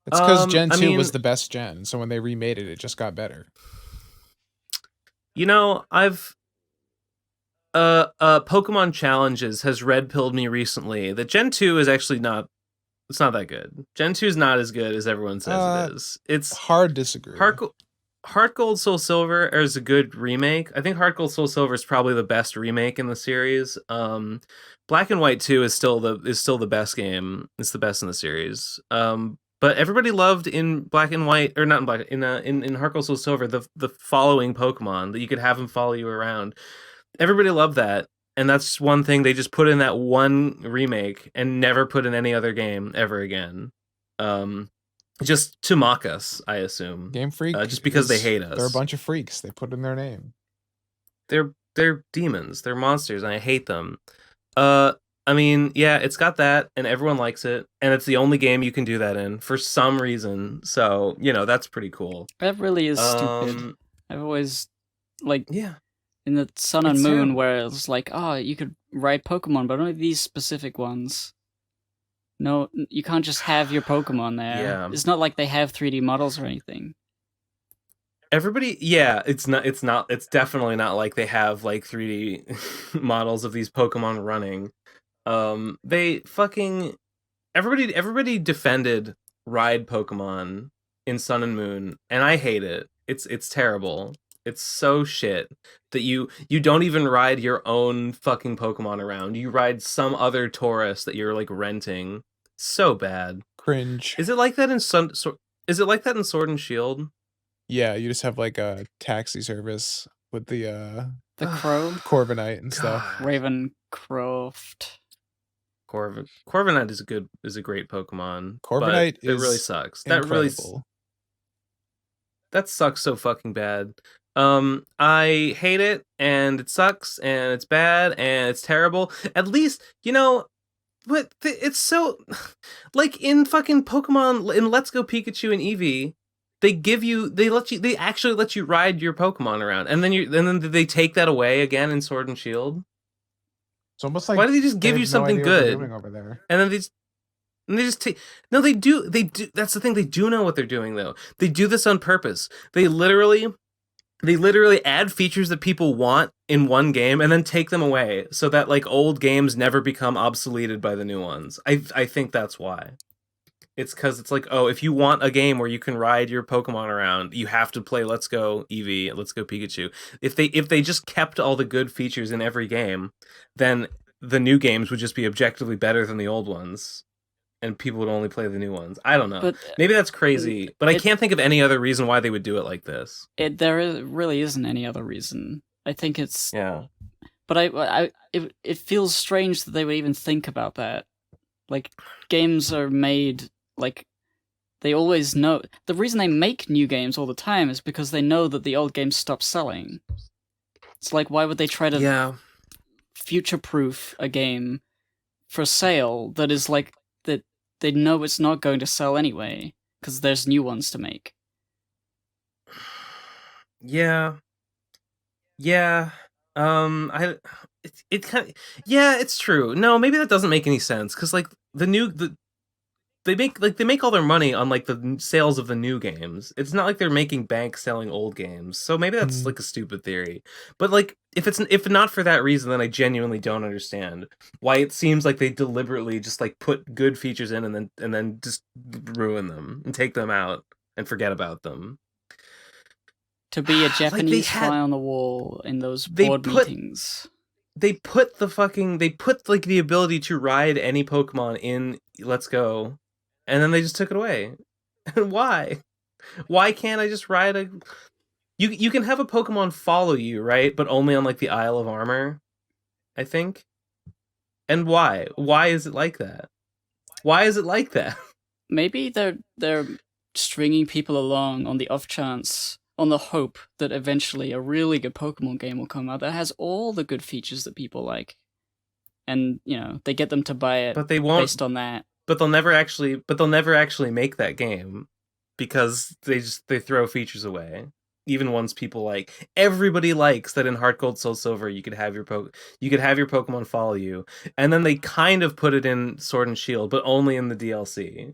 It's because Gen 2 was the best gen, so when they remade it, it just got better. You know, Pokemon Challenges has red pilled me recently that Gen 2 is actually it's not that good. Gen 2 is not as good as everyone says it is. It's hard disagree. Heart Gold Soul Silver is a good remake. I think Heart Gold Soul Silver is probably the best remake in the series. Black and White 2 is still the best game. It's the best in the series. But everybody loved in Black and White, or not in Black, in Heart Gold Soul Silver, the following Pokemon that you could have them follow you around. Everybody loved that, and that's one thing they just put in that one remake and never put in any other game ever again. Just to mock us, I assume. Game Freak, just because they hate us. They're a bunch of freaks. They put in their name. They're demons. They're monsters, and I hate them. I mean, yeah, it's got that, and everyone likes it, and it's the only game you can do that in for some reason. So, you know, that's pretty cool. That really is stupid. I've always yeah. In the Sun and Moon, where it's like, oh, you could ride Pokemon, but only these specific ones. No, you can't just have your Pokemon there. Yeah. It's not like they have 3D models or anything. Everybody, yeah, it's definitely not like they have like 3D models of these Pokemon running. Everybody defended ride Pokemon in Sun and Moon, and I hate it. It's terrible. It's so shit that you don't even ride your own fucking Pokemon around. You ride some other tourist that you're like renting. So bad. Cringe. Is it like that in Sword and Shield? Yeah, you just have like a taxi service with the crow, Corviknight and stuff. Ravencroft. Corviknight is a great Pokemon. Corviknight it really sucks. That sucks so fucking bad. I hate it, and it sucks, and it's bad, and it's terrible. At least, you know, But it's so like in fucking Pokemon in Let's Go Pikachu and Eevee, they actually let you ride your Pokemon around, and then they take that away again in Sword and Shield. It's almost like why do they just give have you no something idea what they're good doing over there. and then they just take? No, they do. That's the thing. They do know what they're doing though. They do this on purpose. They literally add features that people want in one game and then take them away so that like old games never become obsoleted by the new ones. I think that's why. It's because it's like, oh, if you want a game where you can ride your Pokemon around, you have to play Let's Go Eevee, Let's Go Pikachu. If they just kept all the good features in every game, then the new games would just be objectively better than the old ones, and people would only play the new ones. I don't know. But maybe that's crazy, but I can't think of any other reason why they would do it like this. Really isn't any other reason. I think it's Yeah. But it feels strange that they would even think about that. Like, games are made, like, they always know. The reason they make new games all the time is because they know that the old games stop selling. It's like, why would they try to future-proof a game for sale that is like, that they know it's not going to sell anyway, because there's new ones to make? Yeah. It kind of, yeah, it's true. No, maybe that doesn't make any sense because like they make all their money on like the sales of the new games. It's not like they're making bank selling old games. So maybe that's like a stupid theory. But like if not for that reason, then I genuinely don't understand why it seems like they deliberately just like put good features in and then just ruin them and take them out and forget about them. To be a Japanese fly on the wall in those board meetings. They put like the ability to ride any Pokemon in Let's Go, and then they just took it away. And why? Why can't I just ride a? You can have a Pokemon follow you, right? But only on like the Isle of Armor, I think. And why? Why is it like that? Why is it like that? Maybe they're stringing people along on the off chance, on the hope that eventually a really good Pokemon game will come out that has all the good features that people like. And, you know, they get them to buy it but they won't, based on that. But they'll never actually make that game because they throw features away. Even ones people like. Everybody likes that in Heart Gold Soul Silver you could have your Pokemon follow you. And then they kind of put it in Sword and Shield, but only in the DLC.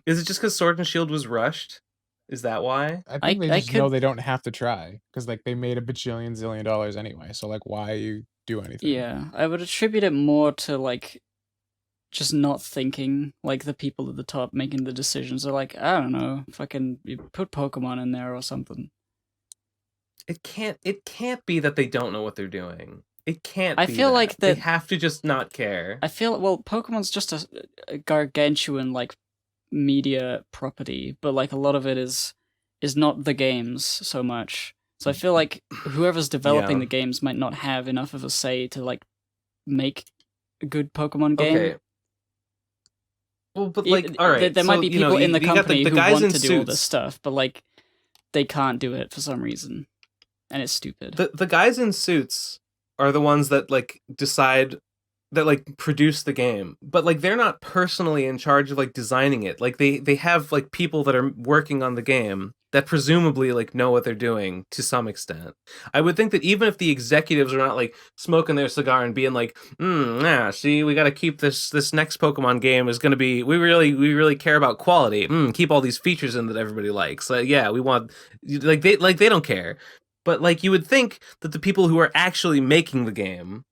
Is it just because Sword and Shield was rushed? Is that why? I think they just know they don't have to try because like they made a zillion dollars anyway. So like, why you do anything? Yeah, I would attribute it more to like just not thinking. Like the people at the top making the decisions are like, I don't know, fucking you put Pokemon in there or something. It can't be that they don't know what they're doing. It can't. I feel like they have to just not care. I feel Pokemon's just a gargantuan like media property, but like a lot of it is not the games so much. So I feel like whoever's developing the games might not have enough of a say to like make a good Pokemon game. Okay. Well, but like, all right, there might be people in the company the who guys want in to do all suits. this stuff, but like they can't do it for some reason, and it's stupid. The guys in suits are the ones that like decide, that like produce the game, but like they're not personally in charge of like designing it. Like they have like people that are working on the game that presumably like know what they're doing to some extent. I would think that even if the executives are not like smoking their cigar and being like, yeah, see, we got to keep this next Pokemon game is going to be, we really care about quality. Keep all these features in that everybody likes. Yeah, we want they don't care. But like you would think that the people who are actually making the game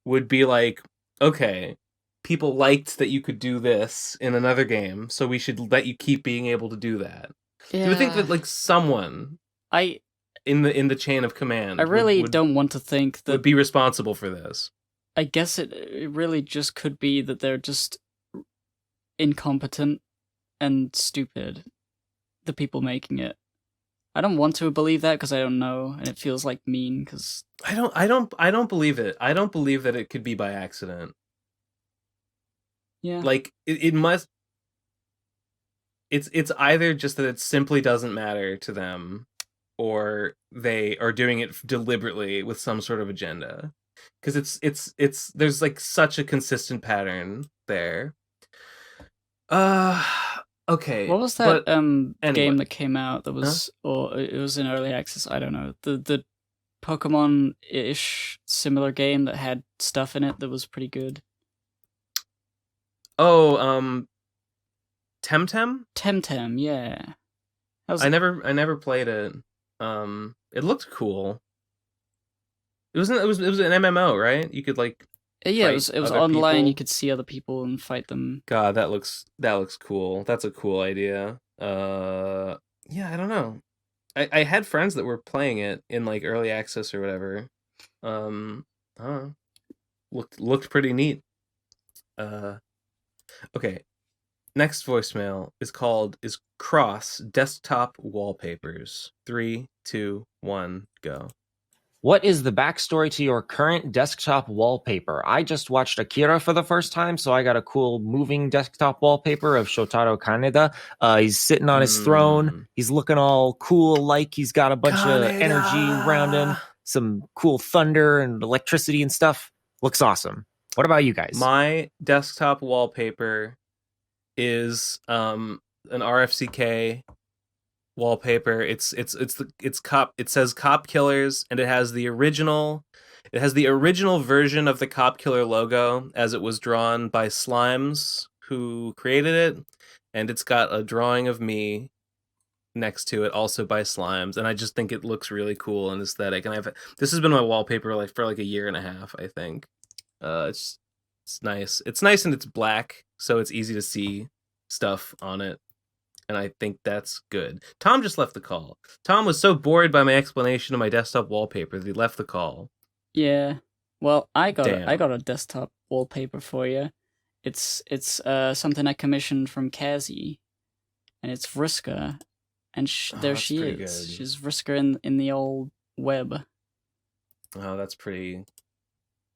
would be like, okay, people liked that you could do this in another game, so we should let you keep being able to do that. Yeah. You would think that like someone in the chain of command I really don't want to think that would be responsible for this. I guess it really just could be that they're just incompetent and stupid, the people making it. I don't want to believe that because I don't know, and it feels like mean because I don't believe it. I don't believe that it could be by accident. Yeah. Like it must. It's either just that it simply doesn't matter to them, or they are doing it deliberately with some sort of agenda. because it's there's like such a consistent pattern there. Okay. What was that anyway. game that came out that was, or it was in early access? I don't know. The Pokemon-ish similar game that had stuff in it that was pretty good. Oh, Temtem? Temtem, yeah. I never played it. It looked cool. It was an MMO, right? You could like yeah, it was online. people. You could see other people and fight them. God, that looks cool. That's a cool idea. Yeah, I don't know. I had friends that were playing it in like early access or whatever. I don't know. Looked pretty neat. Okay. Next voicemail is Cross Desktop Wallpapers. 3, 2, 1, go. What is the backstory to your current desktop wallpaper? I just watched Akira for the first time, so I got a cool moving desktop wallpaper of Shotaro Kaneda. He's sitting on his throne. He's looking all cool, like he's got a bunch of energy around him, some cool thunder and electricity and stuff. Looks awesome. What about you guys? My desktop wallpaper is an RFCK wallpaper. It says Cop Killers, and it has the original version of the Cop Killer logo as it was drawn by Slimes, who created it, and it's got a drawing of me next to it, also by Slimes, and I just think it looks really cool and aesthetic. And this has been my wallpaper for a year and a half, I think. It's nice. It's nice, and it's black, so it's easy to see stuff on it. And I think that's good. Tom just left the call. Tom was so bored by my explanation of my desktop wallpaper that he left the call. Yeah. Well, I got a desktop wallpaper for you. It's something I commissioned from Kazee, and it's Vriska, and there she is. Good. She's Vriska in the old web. Oh, that's pretty.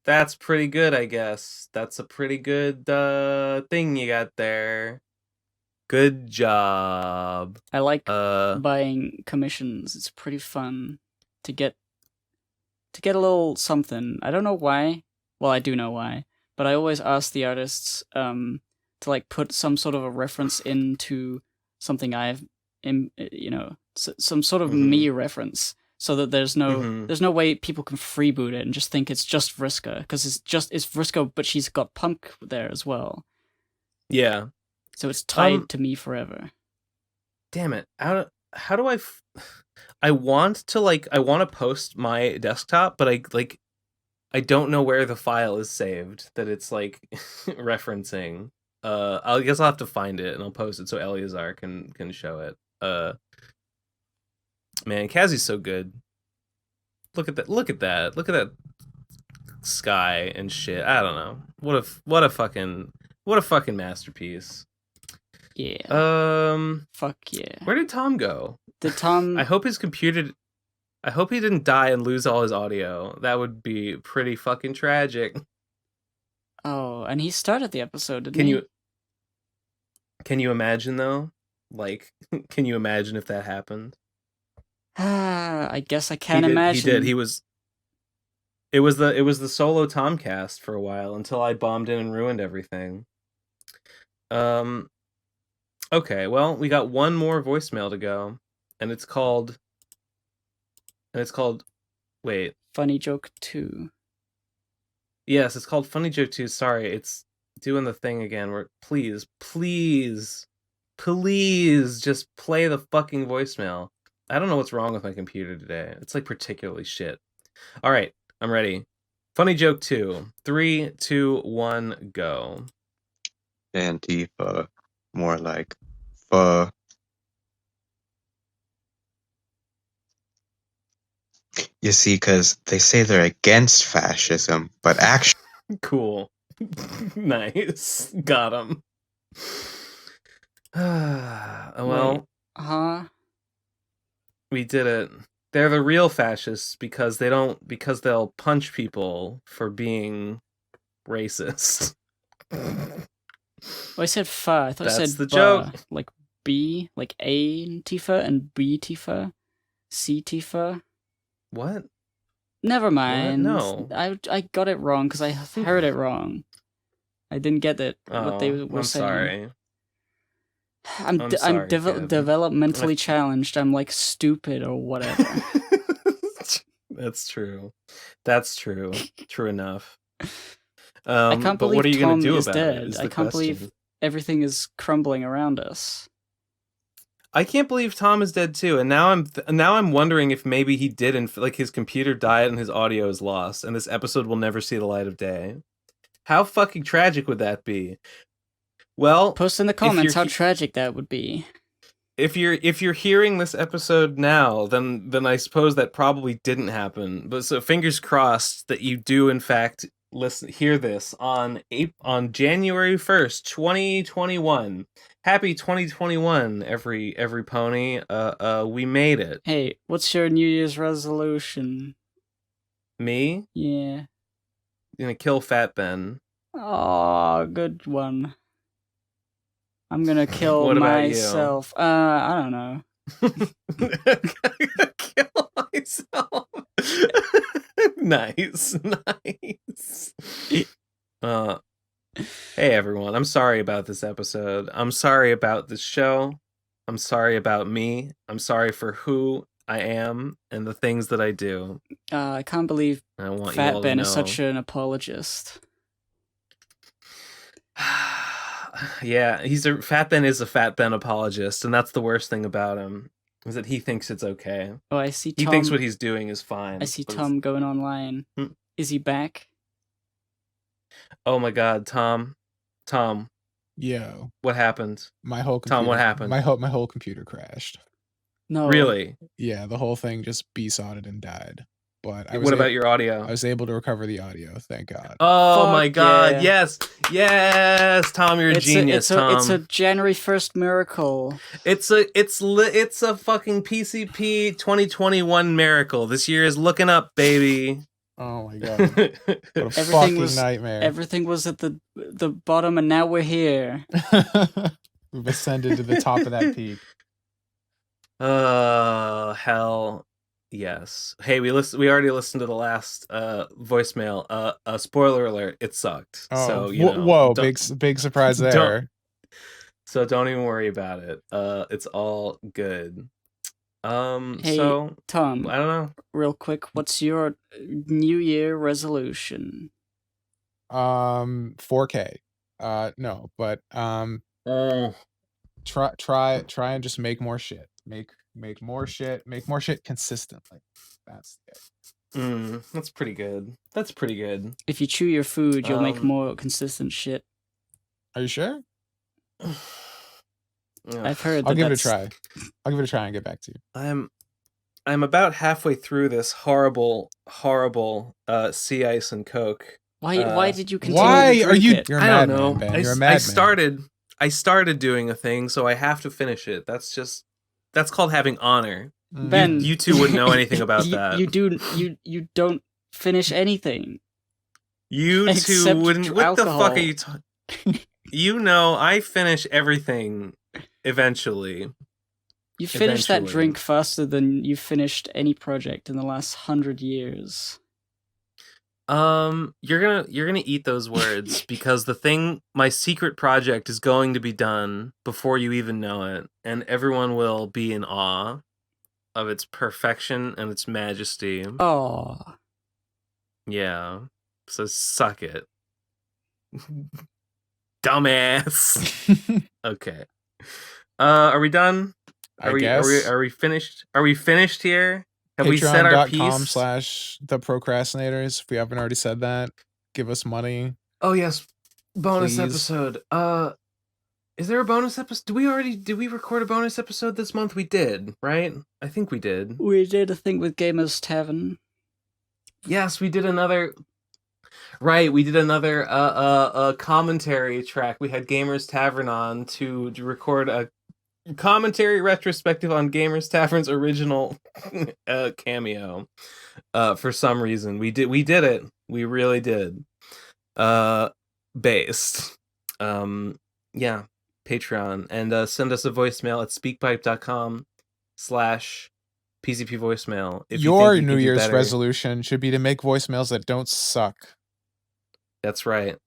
That's pretty good, I guess. That's a pretty good thing you got there. Good job. I like buying commissions. It's pretty fun to get a little something. I don't know why. Well, I do know why, but I always ask the artists to like put some sort of a reference into something I've some sort of me reference, so that there's no way people can freeboot it and just think it's just Vriska, because it's Vriska, but she's got Punk there as well. Yeah. So it's tied to me forever. Damn it! How do I? I want to post my desktop, but I don't know where the file is saved that it's like referencing. I guess I'll have to find it and I'll post it so Eleazar can show it. Man, Kazee's so good. Look at that! Look at that sky and shit. I don't know. What a fucking masterpiece. Yeah. Fuck yeah. Where did Tom go? Did Tom? I hope he didn't die and lose all his audio. That would be pretty fucking tragic. Oh, and he started the episode, didn't he? Can you imagine though? Like, can you imagine if that happened? I guess I can imagine. He did. It was the solo TOMCAST for a while until I bombed in and ruined everything. Okay, well, we got one more voicemail to go, and it's called wait. Funny Joke 2. Yes, it's called Funny Joke 2. Sorry, it's doing the thing again where please just play the fucking voicemail. I don't know what's wrong with my computer today. It's like particularly shit. All right, I'm ready. Funny Joke 2. 3, 2, 1, go. Antifa. More like pho. You see, because they say they're against fascism, but actually... Cool. Nice. Got him. Well... We did it. They're the real fascists because they'll punch people for being racist. Oh, I said fa. I thought I said the ba. joke. Like B, like A Tifa and B Tifa, C Tifa. What? Never mind. No. I got it wrong because I heard it wrong. I didn't get it. What they were I'm saying. sorry. I'm sorry, kid. developmentally challenged. I'm like stupid or whatever. That's true. That's true. True enough. I can't but believe what are you Tom gonna do is about dead. it? Is I the can't question. believe everything is crumbling around us. I can't believe Tom is dead too, and now I'm wondering if maybe he did, and like his computer died and his audio is lost, and this episode will never see the light of day. How fucking tragic would that be? Well, Post in the comments how tragic that would be. If you're hearing this episode now, then I suppose that probably didn't happen. But so fingers crossed that you do in fact hear this on January 1st, 2021. Happy 2021, every pony. We made it. Hey, what's your New Year's resolution? Me? Yeah. Gonna kill Fat Ben. Oh, good one. I'm gonna kill What about you? myself. I don't know. Kill myself. Nice. Hey everyone, I'm sorry about this episode. I'm sorry about this show. I'm sorry about me. I'm sorry for who I am and the things that I do. I can't believe I want you Fat all Ben to is know. such an apologist. Yeah, Fat Ben is a Fat Ben apologist, and that's the worst thing about him, is that he thinks it's okay. Oh, I see He Tom. thinks what he's doing is fine. I see but Tom going online. Is he back? Oh my god, Tom. Yo. What happened? My whole computer, Tom, what happened? My whole computer crashed. No. Really? Yeah, the whole thing just besotted and died. But What about your audio? I was able to recover the audio, thank God. Oh Fuck my god, yeah. yes, Tom, you're a genius, Tom. It's a January 1st miracle. It's a fucking PCP 2021 miracle. This year is looking up, baby. Oh my god. What a fucking nightmare. Everything was at the bottom and now we're here. We've ascended to the top of that peak. Hell yes. Hey, we already listened to the last voicemail. Spoiler alert, it sucked. Oh, so you know, whoa, big surprise there. So don't even worry about it. It's all good. Hey, so Tom, I don't know. Real quick, what's your New Year resolution? 4K. No, but try and just make more shit. Make more shit. Make more shit consistently. That's it. That's pretty good. That's pretty good. If you chew your food, you'll make more consistent shit. Are you sure? I've heard. I'll give it a try. I'll give it a try and get back to you. I'm about halfway through this horrible sea ice and Coke. Why did you continue? Why to are drink you? it? You're a I don't madman, know. Ben. You're a madman. I started doing a thing, so I have to finish it. That's called having honor. Ben, you two wouldn't know anything about that. You don't finish anything. You two Except wouldn't. What alcohol. the fuck are you talking? You know, I finish everything eventually. You finished that drink faster than you finished any project in the last 100 years. You're gonna eat those words because my secret project is going to be done before you even know it, and everyone will be in awe of its perfection and its majesty. Oh. Yeah. So suck it. Dumbass. Okay. Are we done? I guess. Are we finished? Are we finished here? Have we said our piece? Patreon.com/the Procrastinators. If we haven't already said that, give us money. Oh yes, bonus Please. episode. Is there a bonus episode? Did we record a bonus episode this month? We did, right? I think we did. We did a thing with Gamers Tavern. Yes, we did another. Right, we did another commentary track. We had Gamers Tavern on to record a commentary retrospective on Gamers Tavern's original cameo. For some reason, we did it. We really did. Based. Yeah, Patreon, and send us a voicemail at speakpipe.com/. PCP voicemail. If you Your think you New can do Year's better. resolution should be to make voicemails that don't suck. That's right.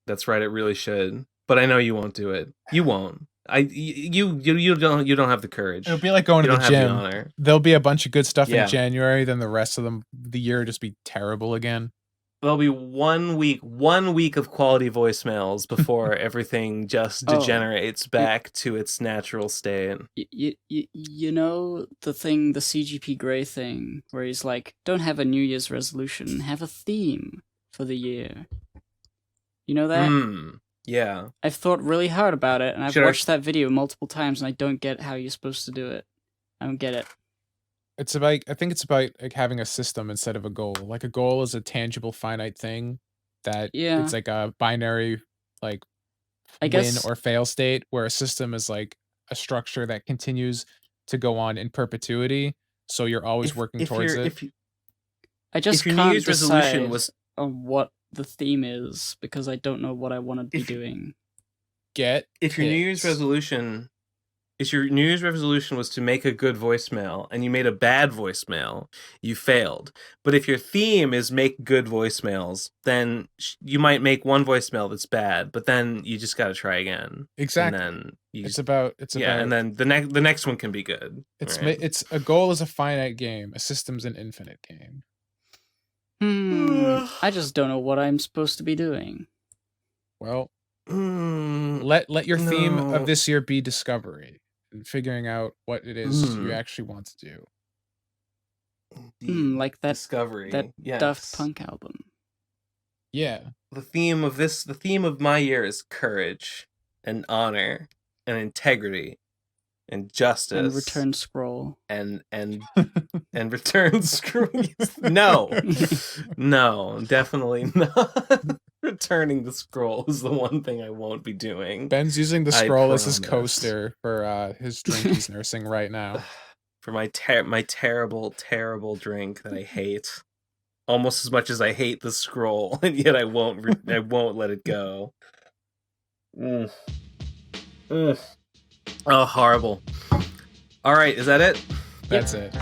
That's right. It really should. But I know you won't do it. You won't. You don't have the courage. It'll be like going You to don't the have the gym. honor. There'll be a bunch of good stuff Yeah. in January, then the rest of the year just be terrible again. There'll be 1 week of quality voicemails before everything just Oh. degenerates back to its natural state. You know the thing, the CGP Grey thing, where he's like, don't have a New Year's resolution, have a theme for the year. You know that? Yeah. I've thought really hard about it, and I've Should I- watched that video multiple times, and I don't get how you're supposed to do it. I don't get it. I think it's about like having a system instead of a goal. Like a goal is a tangible, finite thing that Yeah. it's like a binary, like I guess- win or fail state, where a system is like a structure that continues to go on in perpetuity. So you're always working towards it. I just if your New can't Year's resolution decide was- on what the theme is because I don't know what I want to be doing. If your New Year's resolution was to make a good voicemail and you made a bad voicemail, you failed. But if your theme is make good voicemails, then you might make one voicemail that's bad, but then you just got to try again. Exactly. And then It's about and then the next one can be good. It's right? it's a goal is a finite game. A system's an infinite game. I just don't know what I'm supposed to be doing. Well, let your theme no. of this year be discovery and figuring out what it is you Mm. actually want to do. Like that discovery. that Yes. Daft Punk album. Yeah. The theme of my year is courage and honor and integrity and justice And Return Scroll. and return screws. No, definitely not. Returning the scroll is the one thing I won't be doing. Ben's using the I scroll as his promise. coaster for his drink he's nursing right now. For my terrible drink that I hate, almost as much as I hate the scroll, and yet I won't let it go. Oh, horrible. All right, is that it? That's it.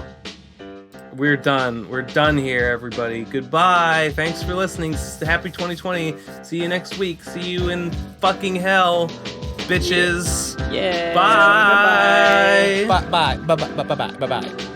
We're done. We're done here, everybody. Goodbye. Thanks for listening. Happy 2020. See you next week. See you in fucking hell, bitches. Yeah. Bye. Bye bye bye bye bye bye bye bye.